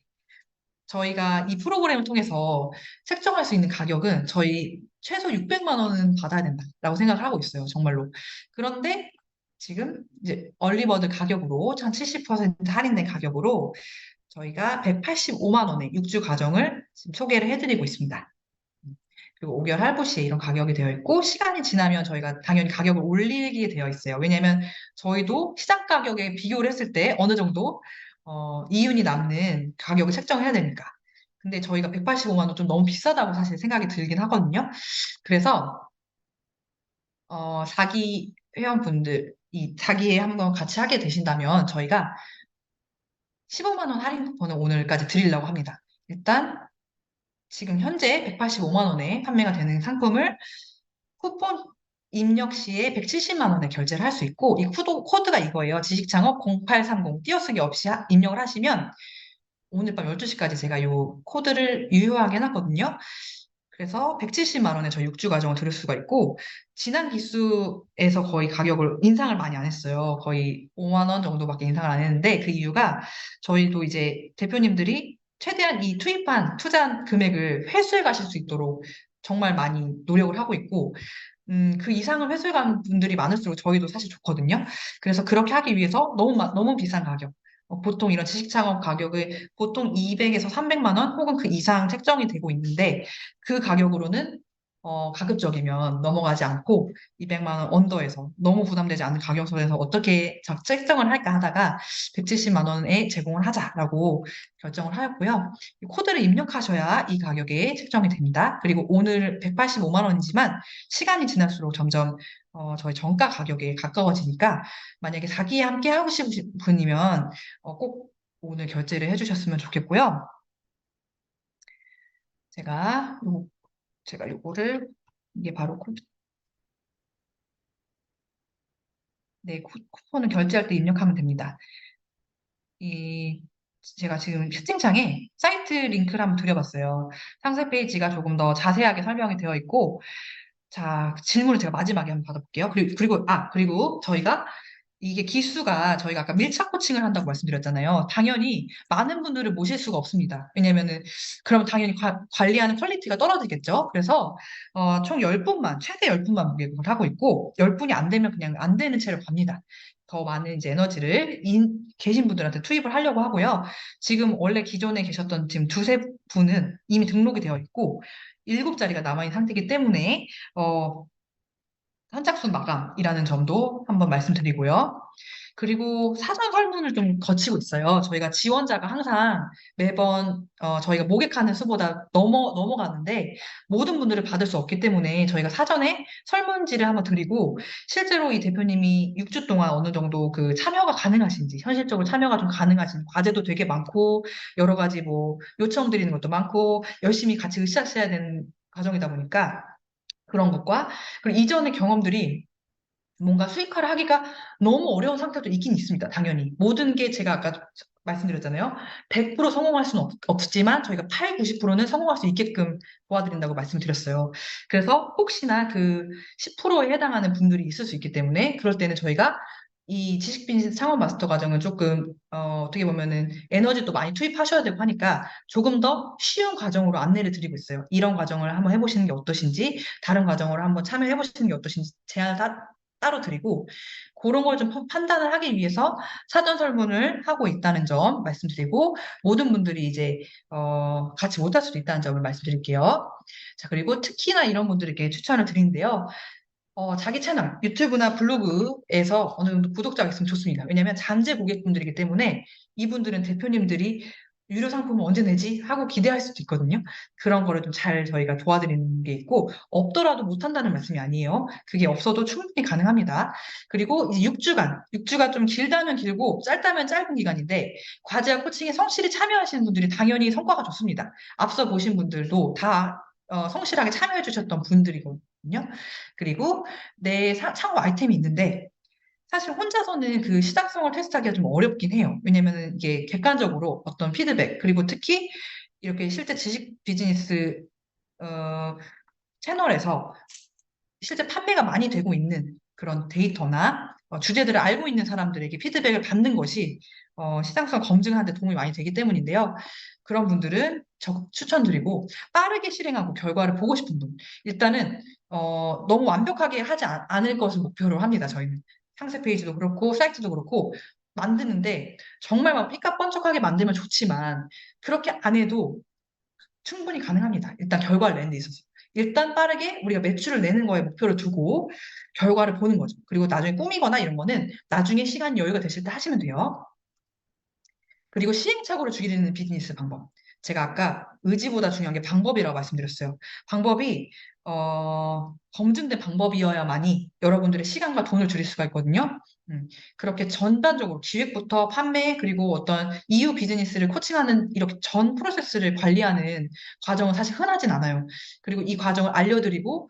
Speaker 1: 저희가 이 프로그램을 통해서 책정할 수 있는 가격은 저희 최소 600만 원은 받아야 된다라고 생각을 하고 있어요. 정말로. 그런데 지금 이제 얼리버드 가격으로 한 70% 할인된 가격으로 저희가 185만 원의 6주 과정을 지금 소개를 해드리고 있습니다. 그리고 5개월 할부 시에 이런 가격이 되어 있고 시간이 지나면 저희가 당연히 가격을 올리게 되어 있어요. 왜냐하면 저희도 시장 가격에 비교를 했을 때 어느 정도 이윤이 남는 가격을 책정해야 되니까. 근데 저희가 185만 원 좀 너무 비싸다고 사실 생각이 들긴 하거든요. 그래서 자기 회원분들 이 자기에 한번 같이 하게 되신다면 저희가 15만 원 할인 쿠폰을 오늘까지 드리려고 합니다. 일단 지금 현재 185만 원에 판매가 되는 상품을 쿠폰 입력 시에 170만 원에 결제를 할 수 있고 이 코드가 이거예요. 지식창업 0830 띄어쓰기 없이 입력을 하시면 오늘 밤 12시까지 제가 이 코드를 유효하게 해놨거든요. 그래서 170만 원에 저 6주 과정을 들을 수가 있고 지난 기수에서 거의 가격을 인상을 많이 안 했어요. 거의 5만 원 정도밖에 인상을 안 했는데 그 이유가 저희도 이제 대표님들이 최대한 이 투자한 금액을 회수해 가실 수 있도록 정말 많이 노력을 하고 있고 그 이상을 회수해 가는 분들이 많을수록 저희도 사실 좋거든요. 그래서 그렇게 하기 위해서 너무 비싼 가격. 보통 이런 지식창업 가격을 보통 200에서 300만 원 혹은 그 이상 책정이 되고 있는데 그 가격으로는 가급적이면 넘어가지 않고 200만 원 언더에서 너무 부담되지 않은 가격선에서 어떻게 책정을 할까 하다가 170만 원에 제공을 하자라고 결정을 하였고요. 이 코드를 입력하셔야 이 가격에 책정이 됩니다. 그리고 오늘 185만 원이지만 시간이 지날수록 점점 저희 정가 가격에 가까워지니까 만약에 사기에 함께 하고 싶으신 분이면 꼭 오늘 결제를 해주셨으면 좋겠고요. 제가 요거를 이게 바로 네, 쿠폰을 결제할 때 입력하면 됩니다. 제가 지금 채팅창에 사이트 링크를 한번 드려봤어요. 상세 페이지가 조금 더 자세하게 설명이 되어 있고, 자, 질문을 제가 마지막에 한번 받아볼게요. 그리고 저희가 이게 기수가 저희가 아까 밀착 코칭을 한다고 말씀드렸잖아요. 당연히 많은 분들을 모실 수가 없습니다. 왜냐면은 그러면 당연히 관리하는 퀄리티가 떨어지겠죠. 그래서 총 10분만 최대 10분만 모집을 하고 있고 10분이 안 되면 그냥 안 되는 채로 갑니다. 더 많은 이제 에너지를 계신 분들한테 투입을 하려고 하고요. 지금 원래 기존에 계셨던 지금 두세 분은 이미 등록이 되어 있고 7자리가 남아있는 상태이기 때문에 선착순 마감이라는 점도 한번 말씀드리고요. 그리고 사전 설문을 좀 거치고 있어요. 저희가 지원자가 항상 매번 저희가 모객하는 수보다 넘어가는데 모든 분들을 받을 수 없기 때문에 저희가 사전에 설문지를 한번 드리고 실제로 이 대표님이 6주 동안 어느 정도 그 참여가 가능하신지 현실적으로 참여가 좀 가능하신지 과제도 되게 많고 여러 가지 뭐 요청 드리는 것도 많고 열심히 같이 으쌰으쌰해야 되는 과정이다 보니까 그런 것과 그리고 이전의 경험들이 뭔가 수익화를 하기가 너무 어려운 상태도 있긴 있습니다. 당연히. 모든 게 제가 아까 말씀드렸잖아요. 100% 성공할 수는 없지만 저희가 8, 90%는 성공할 수 있게끔 도와드린다고 말씀드렸어요. 그래서 혹시나 그 10%에 해당하는 분들이 있을 수 있기 때문에 그럴 때는 저희가 이 지식 비즈니스 창업 마스터 과정은 조금 어떻게 보면은 에너지도 많이 투입하셔야 되고 하니까 조금 더 쉬운 과정으로 안내를 드리고 있어요. 이런 과정을 한번 해보시는 게 어떠신지, 다른 과정을 한번 참여해 보시는 게 어떠신지 제안을 따로 드리고 그런 걸 좀 판단을 하기 위해서 사전 설문을 하고 있다는 점 말씀드리고 모든 분들이 이제 같이 못할 수도 있다는 점을 말씀드릴게요. 자, 그리고 특히나 이런 분들에게 추천을 드리는데요. 자기 채널, 유튜브나 블로그에서 어느 정도 구독자가 있으면 좋습니다. 왜냐하면 잠재 고객분들이기 때문에 이분들은 대표님들이 유료 상품을 언제 내지 하고 기대할 수도 있거든요. 그런 거를 좀 잘 저희가 도와드리는 게 있고 없더라도 못한다는 말씀이 아니에요. 그게 없어도 충분히 가능합니다. 그리고 이제 6주가 좀 길다면 길고 짧다면 짧은 기간인데 과제와 코칭에 성실히 참여하시는 분들이 당연히 성과가 좋습니다. 앞서 보신 분들도 다 성실하게 참여해 주셨던 분들이거든요. 그리고 내 창업 아이템이 있는데 사실 혼자서는 그 시장성을 테스트하기가 좀 어렵긴 해요. 왜냐면은 이게 객관적으로 어떤 피드백, 그리고 특히 이렇게 실제 지식 비즈니스 어, 채널에서 실제 판매가 많이 되고 있는 그런 데이터나 주제들을 알고 있는 사람들에게 피드백을 받는 것이 시장성 검증하는 데 도움이 많이 되기 때문인데요. 그런 분들은 적극 추천드리고 빠르게 실행하고 결과를 보고 싶은 분. 일단은 너무 완벽하게 하지 않을 것을 목표로 합니다. 저희는 상세 페이지도 그렇고 사이트도 그렇고 만드는데 정말 막 삐까뻔쩍하게 만들면 좋지만 그렇게 안 해도 충분히 가능합니다. 일단 결과를 내는 데 있어서. 일단 빠르게 우리가 매출을 내는 거에 목표를 두고 결과를 보는 거죠. 그리고 나중에 꾸미거나 이런 거는 나중에 시간 여유가 되실 때 하시면 돼요. 그리고 시행착오를 줄이는 비즈니스 방법. 제가 아까 의지보다 중요한 게 방법이라고 말씀드렸어요. 방법이 검증된 방법이어야만이 여러분들의 시간과 돈을 줄일 수가 있거든요. 그렇게 전반적으로 기획부터 판매 그리고 어떤 이후 비즈니스를 코칭하는 이렇게 전 프로세스를 관리하는 과정은 사실 흔하진 않아요. 그리고 이 과정을 알려드리고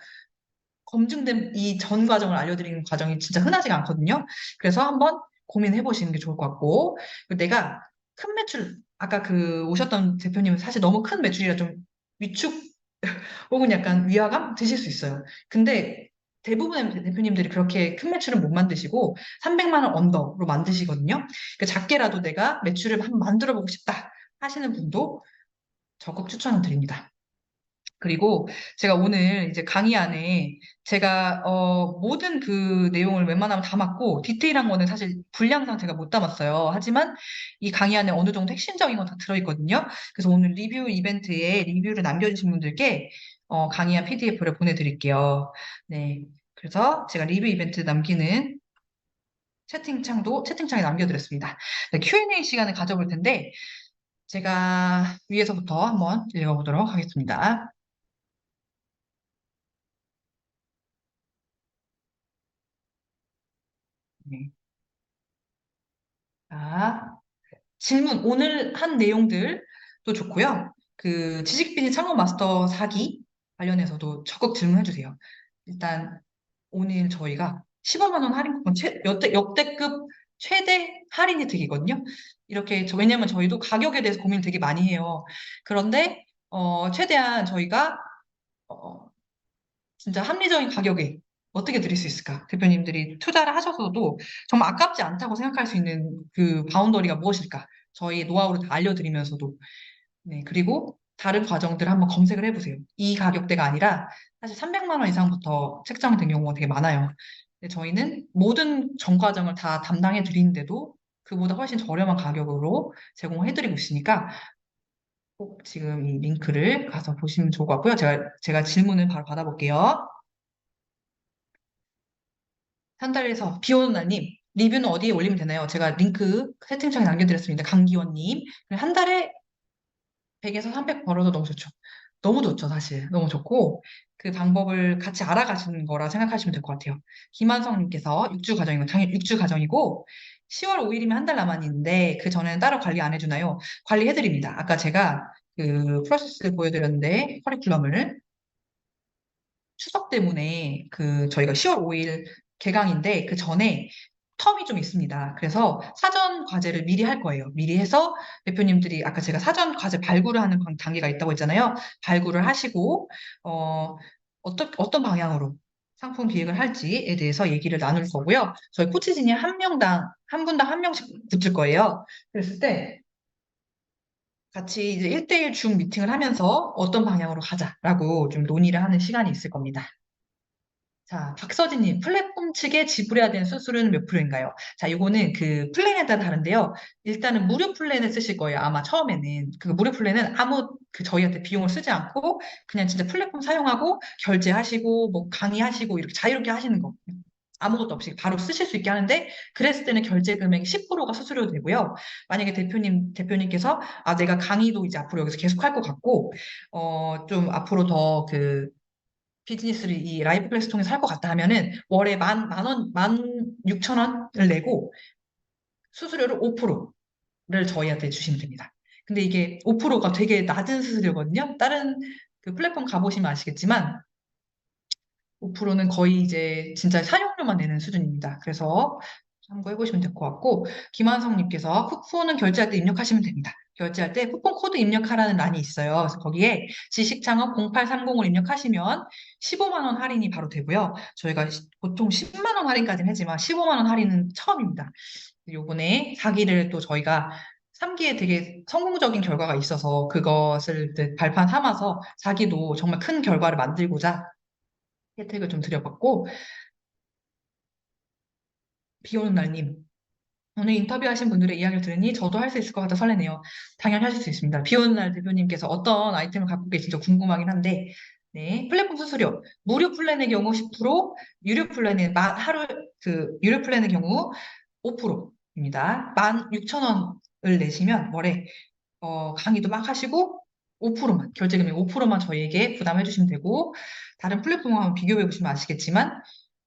Speaker 1: 검증된 이 전 과정을 알려드리는 과정이 진짜 흔하지가 않거든요. 그래서 한번 고민해 보시는 게 좋을 것 같고 그리고 내가 큰 매출 아까 그 오셨던 대표님은 사실 너무 큰 매출이라 좀 위축 혹은 약간 위화감 드실 수 있어요. 근데 대부분의 대표님들이 그렇게 큰 매출은 못 만드시고 300만 원 언더로 만드시거든요. 그러니까 작게라도 내가 매출을 한번 만들어 보고 싶다 하시는 분도 적극 추천을 드립니다. 그리고 제가 오늘 이제 강의 안에 제가 모든 그 내용을 웬만하면 담았고 디테일한 거는 사실 분량상 제가 못 담았어요. 하지만 이 강의 안에 어느 정도 핵심적인 건 다 들어있거든요. 그래서 오늘 리뷰 이벤트에 리뷰를 남겨주신 분들께 강의한 PDF를 보내드릴게요. 네. 그래서 제가 리뷰 이벤트 남기는 채팅창에 남겨드렸습니다. 네, Q&A 시간을 가져볼 텐데 제가 위에서부터 한번 읽어보도록 하겠습니다. 네. 자, 질문, 오늘 한 내용들도 좋고요. 그 지식비니 창업 마스터 사기 관련해서도 적극 질문해 주세요. 일단 오늘 저희가 15만 원 할인 쿠폰 역대급 최대 할인 혜택이거든요. 이렇게 왜냐면 저희도 가격에 대해서 고민 되게 많이 해요. 그런데 최대한 저희가 어, 진짜 합리적인 가격에 어떻게 드릴 수 있을까? 대표님들이 투자를 하셔서도 정말 아깝지 않다고 생각할 수 있는 그 바운더리가 무엇일까? 저희 노하우를 다 알려드리면서도. 네, 그리고 다른 과정들을 한번 검색을 해보세요. 이 가격대가 아니라 사실 300만 원 이상부터 책정된 경우가 되게 많아요. 근데 저희는 모든 전 과정을 다 담당해 드리는데도 그보다 훨씬 저렴한 가격으로 제공해드리고 있으니까 꼭 지금 이 링크를 가서 보시면 좋을 것 같고요. 제가 질문을 바로 받아볼게요. 한 달에서 비 오는 날님 리뷰는 어디에 올리면 되나요? 제가 링크 채팅창에 남겨드렸습니다. 강기원님. 한 달에 100에서 300 벌어도 너무 좋죠. 너무 좋죠, 사실. 너무 좋고 그 방법을 같이 알아가시는 거라 생각하시면 될 것 같아요. 김한성님께서 6주 과정이고 당연히 6주 과정이고 10월 5일이면 한 달 남았는데 그 전에는 따로 관리 안 해주나요? 관리해드립니다. 아까 제가 그 프로세스 보여드렸는데 커리큘럼을 추석 때문에 그 저희가 10월 5일 개강인데 그 전에 텀이 좀 있습니다. 그래서 사전 과제를 미리 할 거예요. 미리 해서 대표님들이 아까 제가 사전 과제 발굴을 하는 단계가 있다고 했잖아요. 발굴을 하시고 어떤 방향으로 상품 기획을 할지에 대해서 얘기를 나눌 거고요. 저희 코치진이 한 분당 한 명씩 붙을 거예요. 그랬을 때 같이 이제 1대1 줌 미팅을 하면서 어떤 방향으로 가자라고 좀 논의를 하는 시간이 있을 겁니다. 자, 박서진님, 플랫폼 측에 지불해야 되는 수수료는 몇 프로인가요? 자, 이거는 그 플랜에 따라 다른데요. 일단은 무료 플랜을 쓰실 거예요. 아마 처음에는. 그 무료 플랜은 저희한테 비용을 쓰지 않고 그냥 진짜 플랫폼 사용하고 결제하시고 뭐 강의하시고 이렇게 자유롭게 하시는 거. 아무것도 없이 바로 쓰실 수 있게 하는데 그랬을 때는 결제 금액 10%가 수수료 되고요. 만약에 대표님께서 내가 강의도 이제 앞으로 여기서 계속 할 것 같고 좀 앞으로 더 비즈니스를 이 라이브 클래스 통해서 할 것 같다 하면은 월에 만 원, 16,000원을 내고 수수료를 5%를 저희한테 주시면 됩니다. 근데 이게 5%가 되게 낮은 수수료거든요. 다른 그 플랫폼 가보시면 아시겠지만 5%는 거의 이제 진짜 사용료만 내는 수준입니다. 그래서 참고해보시면 될 것 같고, 김한성님께서 쿠폰은 결제할 때 입력하시면 됩니다. 결제할 때 쿠폰 코드 입력하라는 란이 있어요. 그래서 거기에 지식창업 0830을 입력하시면 15만 원 할인이 바로 되고요. 저희가 보통 10만 원 할인까지는 하지만 15만 원 할인은 처음입니다. 요번에 4기를 또 저희가 3기에 되게 성공적인 결과가 있어서 그것을 발판 삼아서 4기도 정말 큰 결과를 만들고자 혜택을 좀 드려봤고, 비 오는 날님. 오늘 인터뷰하신 분들의 이야기를 들으니 저도 할 수 있을 것 같아 설레네요. 당연히 하실 수 있습니다. 비 오는 날 대표님께서 어떤 아이템을 갖고 계신지 궁금하긴 한데, 네, 플랫폼 수수료. 무료 플랜의 경우 10%, 유료 플랜의 경우 5%입니다. 16,000원을 내시면 월에 강의도 막 하시고 5%만, 결제금액 5%만 저희에게 부담해 주시면 되고, 다른 플랫폼하고 비교해 보시면 아시겠지만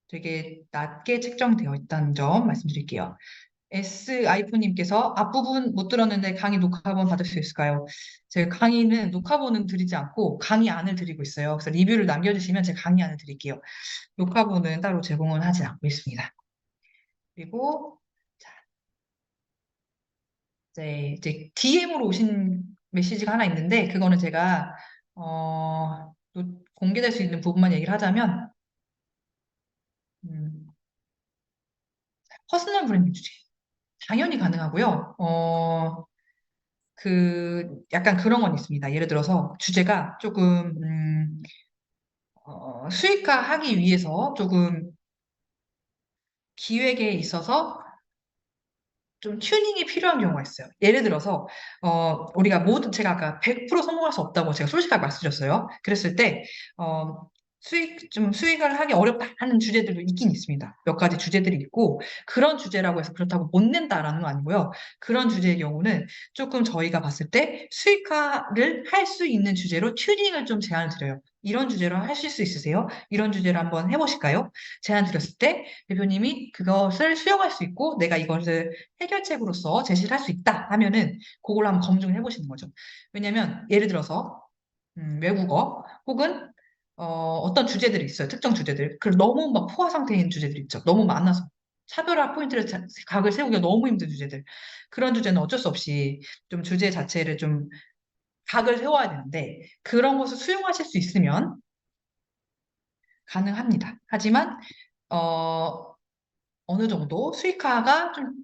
Speaker 1: 되게 낮게 책정되어 있다는 점 말씀드릴게요. 아이프님께서 앞부분 못 들었는데 강의 녹화본 받을 수 있을까요? 제가 강의는 녹화본은 드리지 않고 강의안을 드리고 있어요. 그래서 리뷰를 남겨주시면 제가 강의안을 드릴게요. 녹화본은 따로 제공은 하지 않고 있습니다. 그리고 이제 DM으로 오신 메시지가 하나 있는데 그거는 제가 공개될 수 있는 부분만 얘기를 하자면 퍼스널 브랜딩 주제 당연히 가능하고요. 약간 그런 건 있습니다. 예를 들어서 주제가 조금 수익화하기 위해서 조금 기획에 있어서 좀 튜닝이 필요한 경우가 있어요. 예를 들어서 우리가 제가 아까 100% 성공할 수 없다고 제가 솔직하게 말씀드렸어요. 그랬을 때 수익을 하기 어렵다 하는 주제들도 있긴 있습니다. 몇 가지 주제들이 있고 그런 주제라고 해서 그렇다고 못 낸다라는 건 아니고요. 그런 주제의 경우는 조금 저희가 봤을 때 수익화를 할 수 있는 주제로 튜닝을 좀 제안을 드려요. 이런 주제로 하실 수 있으세요? 이런 주제로 한번 해보실까요? 제안 드렸을 때 대표님이 그것을 수용할 수 있고 내가 이것을 해결책으로서 제시를 할 수 있다 하면은 그걸로 한번 검증을 해보시는 거죠. 왜냐면 예를 들어서 외국어 혹은 어떤 주제들이 있어요. 특정 주제들. 그 너무 막 포화 상태인 주제들이 있죠. 너무 많아서. 차별화 포인트를 각을 세우기가 너무 힘든 주제들. 그런 주제는 어쩔 수 없이 좀 주제 자체를 좀 각을 세워야 되는데 그런 것을 수용하실 수 있으면 가능합니다. 하지만 어느 정도 수익화가 좀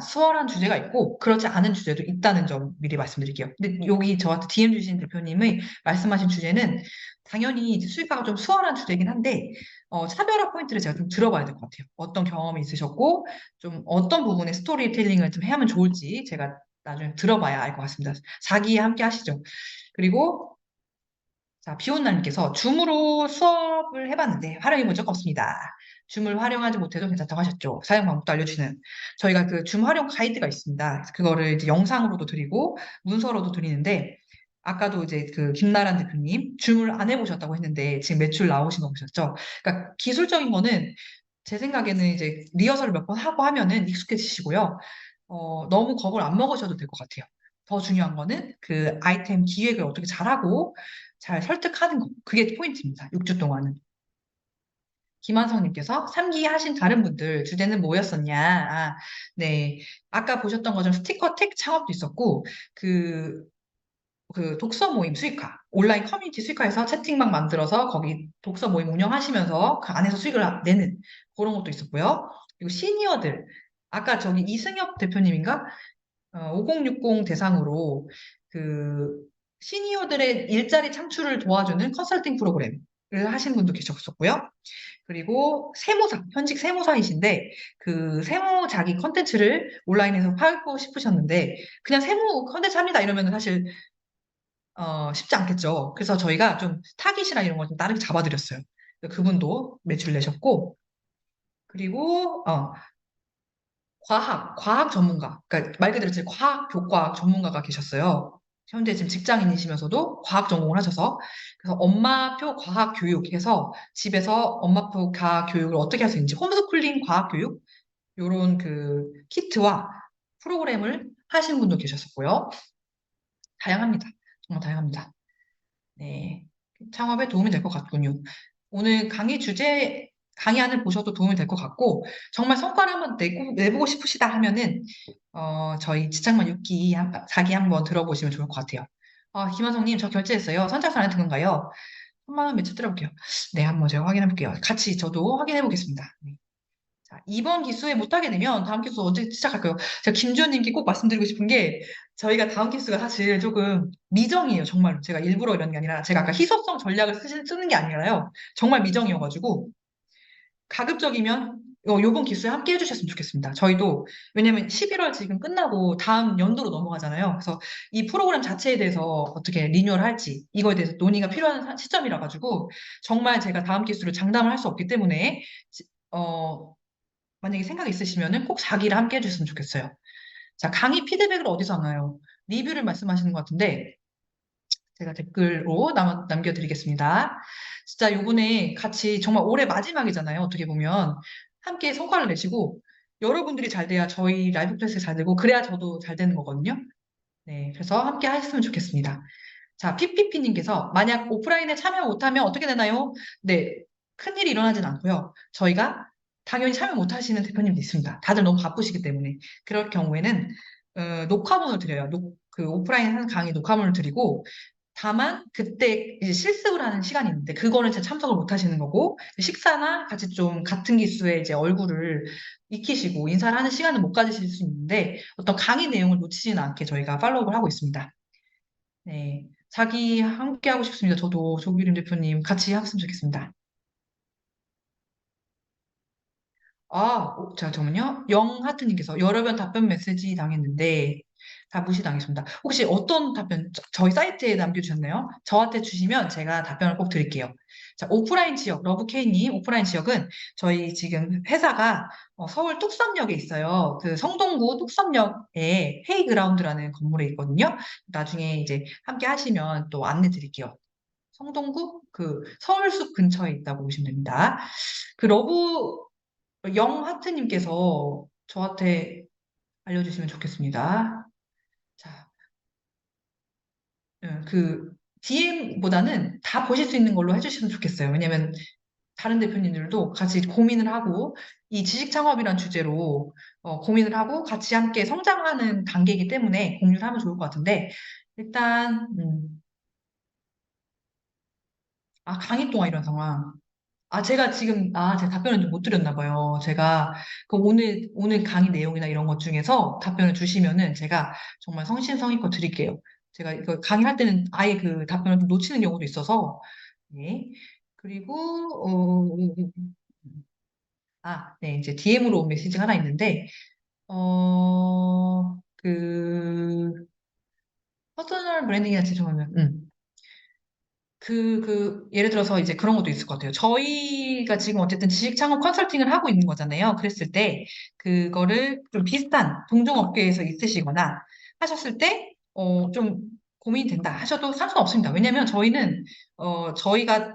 Speaker 1: 수월한 주제가 있고 그렇지 않은 주제도 있다는 점 미리 말씀드릴게요. 근데 여기 저한테 DM 주신 대표님의 말씀하신 주제는 당연히 이제 수익화가 좀 수월한 주제이긴 한데 차별화 포인트를 제가 좀 들어봐야 될 것 같아요. 어떤 경험이 있으셨고 좀 어떤 부분에 스토리텔링을 좀 하면 좋을지 제가 나중에 들어봐야 알 것 같습니다. 4기에 함께 하시죠. 그리고 자, 비온날님께서 줌으로 수업을 해봤는데 활용해 본 적 없습니다. 줌을 활용하지 못해도 괜찮다고 하셨죠. 사용 방법도 알려주는. 저희가 그 줌 활용 가이드가 있습니다. 그거를 이제 영상으로도 드리고 문서로도 드리는데 아까도 이제 그 김나란 대표님 줌을 안 해보셨다고 했는데 지금 매출 나오신 거 보셨죠? 그러니까 기술적인 거는 제 생각에는 이제 리허설을 몇 번 하고 하면은 익숙해지시고요. 너무 겁을 안 먹으셔도 될 것 같아요. 더 중요한 거는 그 아이템 기획을 어떻게 잘하고 잘 설득하는 거. 그게 포인트입니다. 6주 동안은. 김한성님께서 3기 하신 다른 분들 주제는 뭐였었냐? 네. 아까 보셨던 것처럼 스티커 택 창업도 있었고, 그, 그 독서 모임 수익화, 온라인 커뮤니티 수익화해서 채팅방 만들어서 거기 독서 모임 운영하시면서 그 안에서 수익을 내는 그런 것도 있었고요. 그리고 시니어들, 아까 저기 이승엽 대표님인가? 5060 대상으로 그 시니어들의 일자리 창출을 도와주는 컨설팅 프로그램을 하신 분도 계셨었고요. 그리고 세무사, 현직 세무사이신데 그 세무 자기 컨텐츠를 온라인에서 팔고 싶으셨는데 그냥 세무 컨텐츠 합니다 이러면 사실 쉽지 않겠죠. 그래서 저희가 좀 타깃이나 이런 걸 좀 다르게 잡아드렸어요. 그분도 매출 내셨고 그리고 과학 전문가, 그러니까 말 그대로 제 과학 교과학 전문가가 계셨어요. 현재 지금 직장인이시면서도 과학 전공을 하셔서 그래서 엄마표 과학 교육해서 집에서 엄마표 과학 교육을 어떻게 할 수 있는지 홈스쿨링 과학 교육 요런 그 키트와 프로그램을 하신 분도 계셨었고요. 다양합니다. 정말 다양합니다. 네. 창업에 도움이 될 것 같군요. 오늘 강의안을 보셔도 도움이 될 것 같고, 정말 성과를 한번 내보고 싶으시다 하면은, 저희 직장만 6기, 4기 한번 들어보시면 좋을 것 같아요. 김한성님, 저 결제했어요. 선착순 안에 든 건가요? 3만 원 매출 들어볼게요. 네, 한번 제가 확인해 볼게요. 같이 저도 확인해 보겠습니다. 네. 자, 이번 기수에 못하게 되면 다음 기수 언제 시작할까요? 제가 김주현님께 꼭 말씀드리고 싶은 게 저희가 다음 기수가 사실 조금 미정이에요. 정말로. 제가 일부러 이런 게 아니라 제가 아까 희소성 전략을 쓰는 게 아니라요. 정말 미정이어가지고 가급적이면 요번 기수에 함께 해주셨으면 좋겠습니다. 저희도 왜냐면 11월 지금 끝나고 다음 연도로 넘어가잖아요. 그래서 이 프로그램 자체에 대해서 어떻게 리뉴얼 할지 이거에 대해서 논의가 필요한 시점이라 가지고 정말 제가 다음 기수를 장담을 할 수 없기 때문에 어, 만약에 생각 있으시면은 꼭 4기를 함께 해주셨으면 좋겠어요. 자, 강의 피드백을 어디서 하나요? 리뷰를 말씀하시는 것 같은데, 제가 댓글로 남겨드리겠습니다. 진짜 요번에 같이 정말 올해 마지막이잖아요. 어떻게 보면. 함께 성과를 내시고, 여러분들이 잘 돼야 저희 라이브 클래스 잘 되고, 그래야 저도 잘 되는 거거든요. 네, 그래서 함께 하셨으면 좋겠습니다. 자, 피피피님께서 만약 오프라인에 참여 못하면 어떻게 되나요? 네, 큰일이 일어나진 않고요. 저희가 당연히 참여 못하시는 대표님도 있습니다. 다들 너무 바쁘시기 때문에. 그럴 경우에는 녹화본을 드려요. 그 오프라인 하는 강의 녹화본을 드리고 다만 그때 이제 실습을 하는 시간이 있는데 그거는 제가 참석을 못 하시는 거고 식사나 같이 좀 같은 기수의 이제 얼굴을 익히시고 인사를 하는 시간을 못 가지실 수 있는데 어떤 강의 내용을 놓치지는 않게 저희가 팔로우를 하고 있습니다. 네. 자기 함께 하고 싶습니다. 저도 조규림 대표님 같이 했으면 좋겠습니다. 잠깐만요. 영하트님께서 여러 번 답변 메시지 당했는데 다 무시당했습니다. 혹시 어떤 답변 저희 사이트에 남겨주셨나요? 저한테 주시면 제가 답변을 꼭 드릴게요. 자, 오프라인 지역, 러브케이님 오프라인 지역은 저희 지금 회사가 서울 뚝섬역에 있어요. 그 성동구 뚝섬역에 헤이그라운드라는 건물에 있거든요. 나중에 이제 함께 하시면 또 안내 드릴게요. 성동구 그 서울숲 근처에 있다고 보시면 됩니다. 그 영하트님께서 저한테 알려주시면 좋겠습니다. 자, 그 DM보다는 다 보실 수 있는 걸로 해주시면 좋겠어요. 왜냐면 다른 대표님들도 같이 고민을 하고 이 지식 창업이란 주제로 고민을 하고 같이 함께 성장하는 단계이기 때문에 공유를 하면 좋을 것 같은데 일단 강의 동안 이런 상황. 제가 지금, 제가 답변을 좀 못 드렸나 봐요. 제가, 그 오늘 강의 내용이나 이런 것 중에서 답변을 주시면은 제가 정말 성심성의껏 드릴게요. 제가 이거 강의할 때는 아예 그 답변을 좀 놓치는 경우도 있어서, 네. 그리고, 네, 이제 DM으로 온 메시지가 하나 있는데, 퍼스널 브랜딩이나 죄송하면, 예를 들어서 이제 그런 것도 있을 것 같아요. 저희가 지금 어쨌든 지식 창업 컨설팅을 하고 있는 거잖아요. 그랬을 때, 그거를 좀 비슷한 동종업계에서 있으시거나 하셨을 때, 좀 고민이 된다 하셔도 상관없습니다. 왜냐면 저희는, 저희가,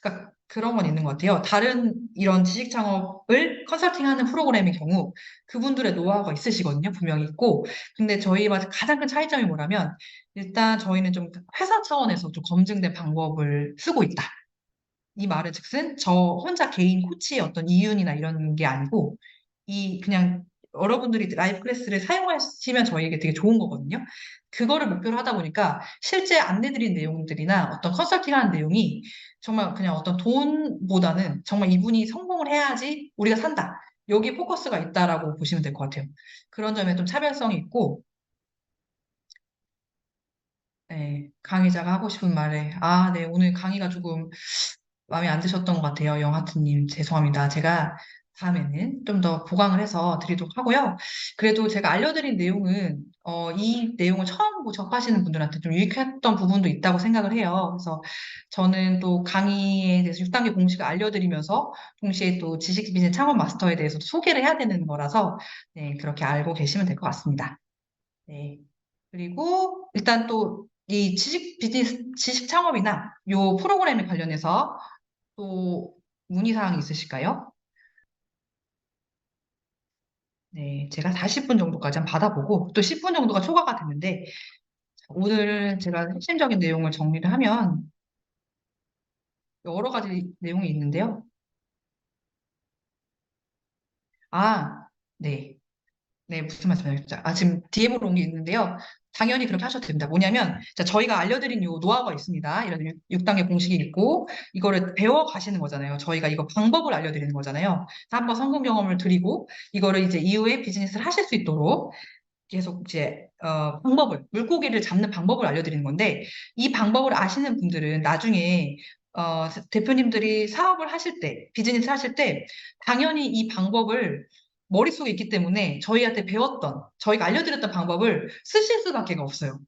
Speaker 1: 그러니까 그런 건 있는 것 같아요. 다른 이런 지식 창업을 컨설팅하는 프로그램의 경우, 그분들의 노하우가 있으시거든요. 분명히 있고. 근데 저희와 가장 큰 차이점이 뭐라면, 일단 저희는 좀 회사 차원에서 좀 검증된 방법을 쓰고 있다. 이 말은 즉슨 저 혼자 개인 코치의 어떤 이윤이나 이런 게 아니고 그냥 여러분들이 라이브 클래스를 사용하시면 저희에게 되게 좋은 거거든요. 그거를 목표로 하다 보니까 실제 안내드린 내용들이나 어떤 컨설팅하는 내용이 정말 그냥 어떤 돈보다는 정말 이분이 성공을 해야지 우리가 산다. 여기에 포커스가 있다라고 보시면 될 것 같아요. 그런 점에 좀 차별성이 있고, 네, 강의자가 하고 싶은 말에, 네, 오늘 강의가 조금 마음에 안 드셨던 것 같아요. 영하트님, 죄송합니다. 제가 다음에는 좀 더 보강을 해서 드리도록 하고요. 그래도 제가 알려드린 내용은, 이 내용을 처음 접하시는 분들한테 좀 유익했던 부분도 있다고 생각을 해요. 그래서 저는 또 강의에 대해서 6단계 공식을 알려드리면서 동시에 또 지식 비즈니스 창업 마스터에 대해서도 소개를 해야 되는 거라서, 네, 그렇게 알고 계시면 될 것 같습니다. 네. 그리고 일단 또 이 지식 비즈니스, 지식 창업이나 요 프로그램에 관련해서 또 문의사항이 있으실까요? 네, 제가 40분 정도까지 한번 받아보고 또 10분 정도가 초과가 됐는데 오늘 제가 핵심적인 내용을 정리를 하면 여러 가지 내용이 있는데요. 아, 네. 네, 무슨 말씀이셨죠? 지금 DM으로 온 게 있는데요. 당연히 그렇게 하셔도 됩니다. 뭐냐면, 자, 저희가 알려드린 요 노하우가 있습니다. 이런 6단계 공식이 있고, 이거를 배워 가시는 거잖아요. 저희가 이거 방법을 알려드리는 거잖아요. 한번 성공 경험을 드리고, 이거를 이제 이후에 비즈니스를 하실 수 있도록 계속 이제, 물고기를 잡는 방법을 알려드리는 건데, 이 방법을 아시는 분들은 나중에, 대표님들이 사업을 하실 때, 비즈니스 하실 때, 당연히 이 방법을 머릿속에 있기 때문에 저희한테 저희가 알려드렸던 방법을 쓰실 수밖에 없어요.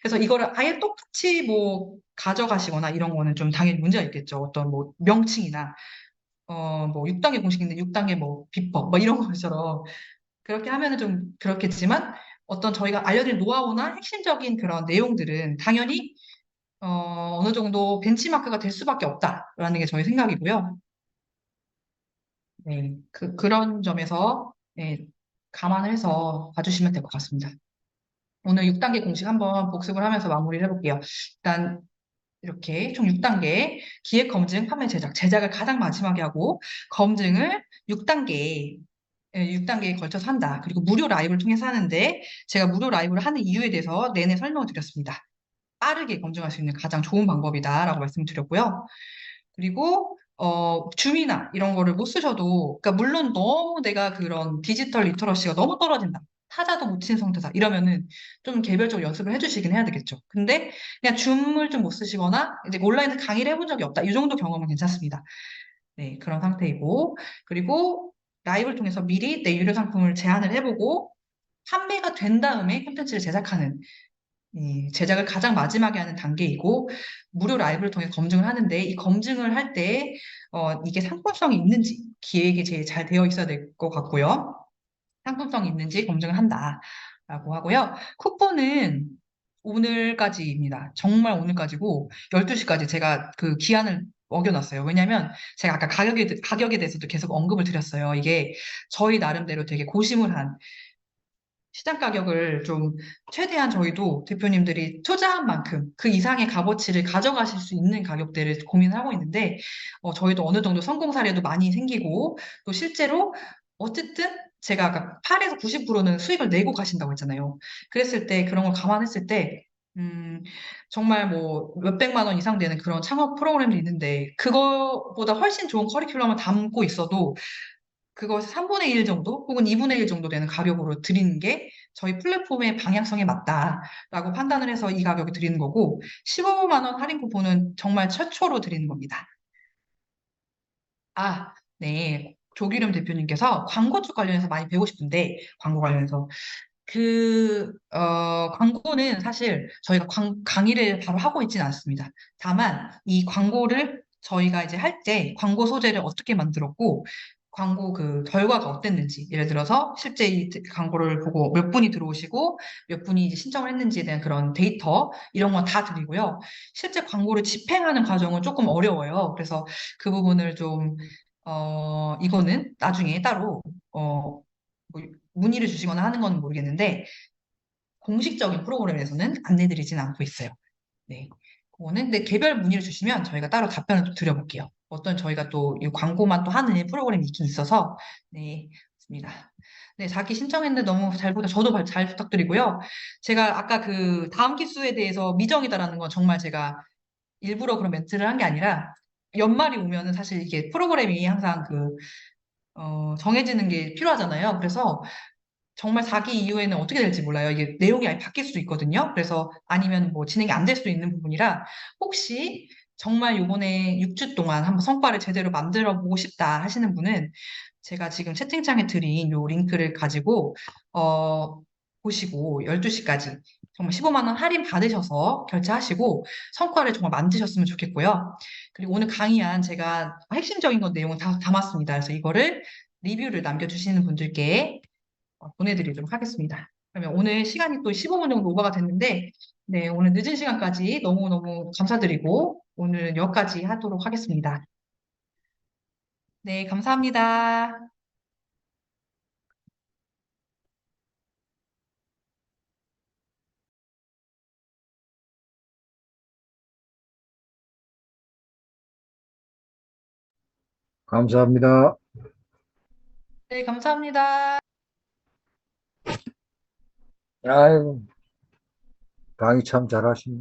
Speaker 1: 그래서 이거를 아예 똑같이 뭐 가져가시거나 이런 거는 좀 당연히 문제가 있겠죠. 어떤 뭐 명칭이나, 뭐 6단계 공식인데 6단계 뭐 비법, 뭐 이런 것처럼 그렇게 하면은 좀 그렇겠지만 어떤 저희가 알려드린 노하우나 핵심적인 그런 내용들은 당연히 어느 정도 벤치마크가 될 수밖에 없다라는 게 저희 생각이고요. 네, 그런 점에서 네, 감안을 해서 봐주시면 될 것 같습니다. 오늘 6단계 공식 한번 복습을 하면서 마무리를 해볼게요. 일단 이렇게 총 6단계 기획, 검증, 판매, 제작을 가장 마지막에 하고 검증을 6단계에 걸쳐서 한다. 그리고 무료 라이브를 통해서 하는데 제가 무료 라이브를 하는 이유에 대해서 내내 설명을 드렸습니다. 빠르게 검증할 수 있는 가장 좋은 방법이다라고 말씀을 드렸고요. 그리고 줌이나 이런 거를 못 쓰셔도, 그러니까 물론 너무 내가 그런 디지털 리터러시가 너무 떨어진다. 타자도 못 치는 상태다. 이러면은 좀 개별적으로 연습을 해주시긴 해야 되겠죠. 근데 그냥 줌을 좀 못 쓰시거나 이제 온라인에서 강의를 해본 적이 없다. 이 정도 경험은 괜찮습니다. 네, 그런 상태이고. 그리고 라이브를 통해서 미리 내 유료 상품을 제안을 해보고 판매가 된 다음에 콘텐츠를 제작하는 제작을 가장 마지막에 하는 단계이고, 무료 라이브를 통해 검증을 하는데, 이 검증을 할 때, 이게 상품성이 있는지, 기획이 제일 잘 되어 있어야 될 것 같고요. 상품성이 있는지 검증을 한다라고 하고요. 쿠폰은 오늘까지입니다. 정말 오늘까지고, 12시까지 제가 그 기한을 어겨놨어요. 왜냐면 제가 아까 가격에 대해서도 계속 언급을 드렸어요. 이게 저희 나름대로 되게 고심을 한 시장 가격을 좀 최대한 저희도 대표님들이 투자한 만큼 그 이상의 값어치를 가져가실 수 있는 가격대를 고민을 하고 있는데 저희도 어느 정도 성공 사례도 많이 생기고 또 실제로 어쨌든 제가 아까 8에서 90%는 수익을 내고 가신다고 했잖아요. 그랬을 때 그런 걸 감안했을 때 정말 뭐 몇백만 원 이상 되는 그런 창업 프로그램도 있는데 그거보다 훨씬 좋은 커리큘럼을 담고 있어도 그것의 3분의 1 정도 혹은 2분의 1 정도 되는 가격으로 드리는 게 저희 플랫폼의 방향성에 맞다라고 판단을 해서 이 가격에 드리는 거고 15만 원 할인 쿠폰은 정말 최초로 드리는 겁니다. 네. 조기름 대표님께서 광고 쪽 관련해서 많이 배우고 싶은데 광고 관련해서 광고는 사실 저희가 강의를 바로 하고 있지는 않습니다. 다만 이 광고를 저희가 이제 할 때 광고 소재를 어떻게 만들었고 광고 그 결과가 어땠는지 예를 들어서 실제 이 광고를 보고 몇 분이 들어오시고 몇 분이 이제 신청을 했는지에 대한 그런 데이터 이런 건 다 드리고요. 실제 광고를 집행하는 과정은 조금 어려워요. 그래서 그 부분을 좀 이거는 나중에 따로 뭐 문의를 주시거나 하는 건 모르겠는데 공식적인 프로그램에서는 안내드리진 않고 있어요. 네. 그거는 근데 개별 문의를 주시면 저희가 따로 답변을 또 드려볼게요. 어떤 저희가 또 이 광고만 또 하는 프로그램이 있긴 있어서 네, 맞습니다. 네, 자기 신청했는데 너무 잘 부탁, 저도 잘 부탁드리고요. 제가 아까 그 다음 기수에 대해서 미정이다라는 건 정말 제가 일부러 그런 멘트를 한 게 아니라 연말이 오면은 사실 이게 프로그램이 항상 정해지는 게 필요하잖아요. 그래서 정말 4기 이후에는 어떻게 될지 몰라요. 이게 내용이 아예 바뀔 수도 있거든요. 그래서 아니면 뭐 진행이 안 될 수도 있는 부분이라 혹시 정말 요번에 6주 동안 한번 성과를 제대로 만들어 보고 싶다 하시는 분은 제가 지금 채팅창에 드린 요 링크를 가지고 어, 보시고 12시까지 정말 15만 원 할인 받으셔서 결제하시고 성과를 정말 만드셨으면 좋겠고요. 그리고 오늘 강의한 제가 핵심적인 건 내용을 다 담았습니다. 그래서 이거를 리뷰를 남겨주시는 분들께 보내드리도록 하겠습니다. 그러면 오늘 시간이 또 15분 정도 오버가 됐는데, 네, 오늘 늦은 시간까지 너무너무 감사드리고, 오늘 여기까지 하도록 하겠습니다. 네, 감사합니다.
Speaker 5: 감사합니다.
Speaker 1: 네, 감사합니다.
Speaker 5: 아이고, 강의 참 잘하시네.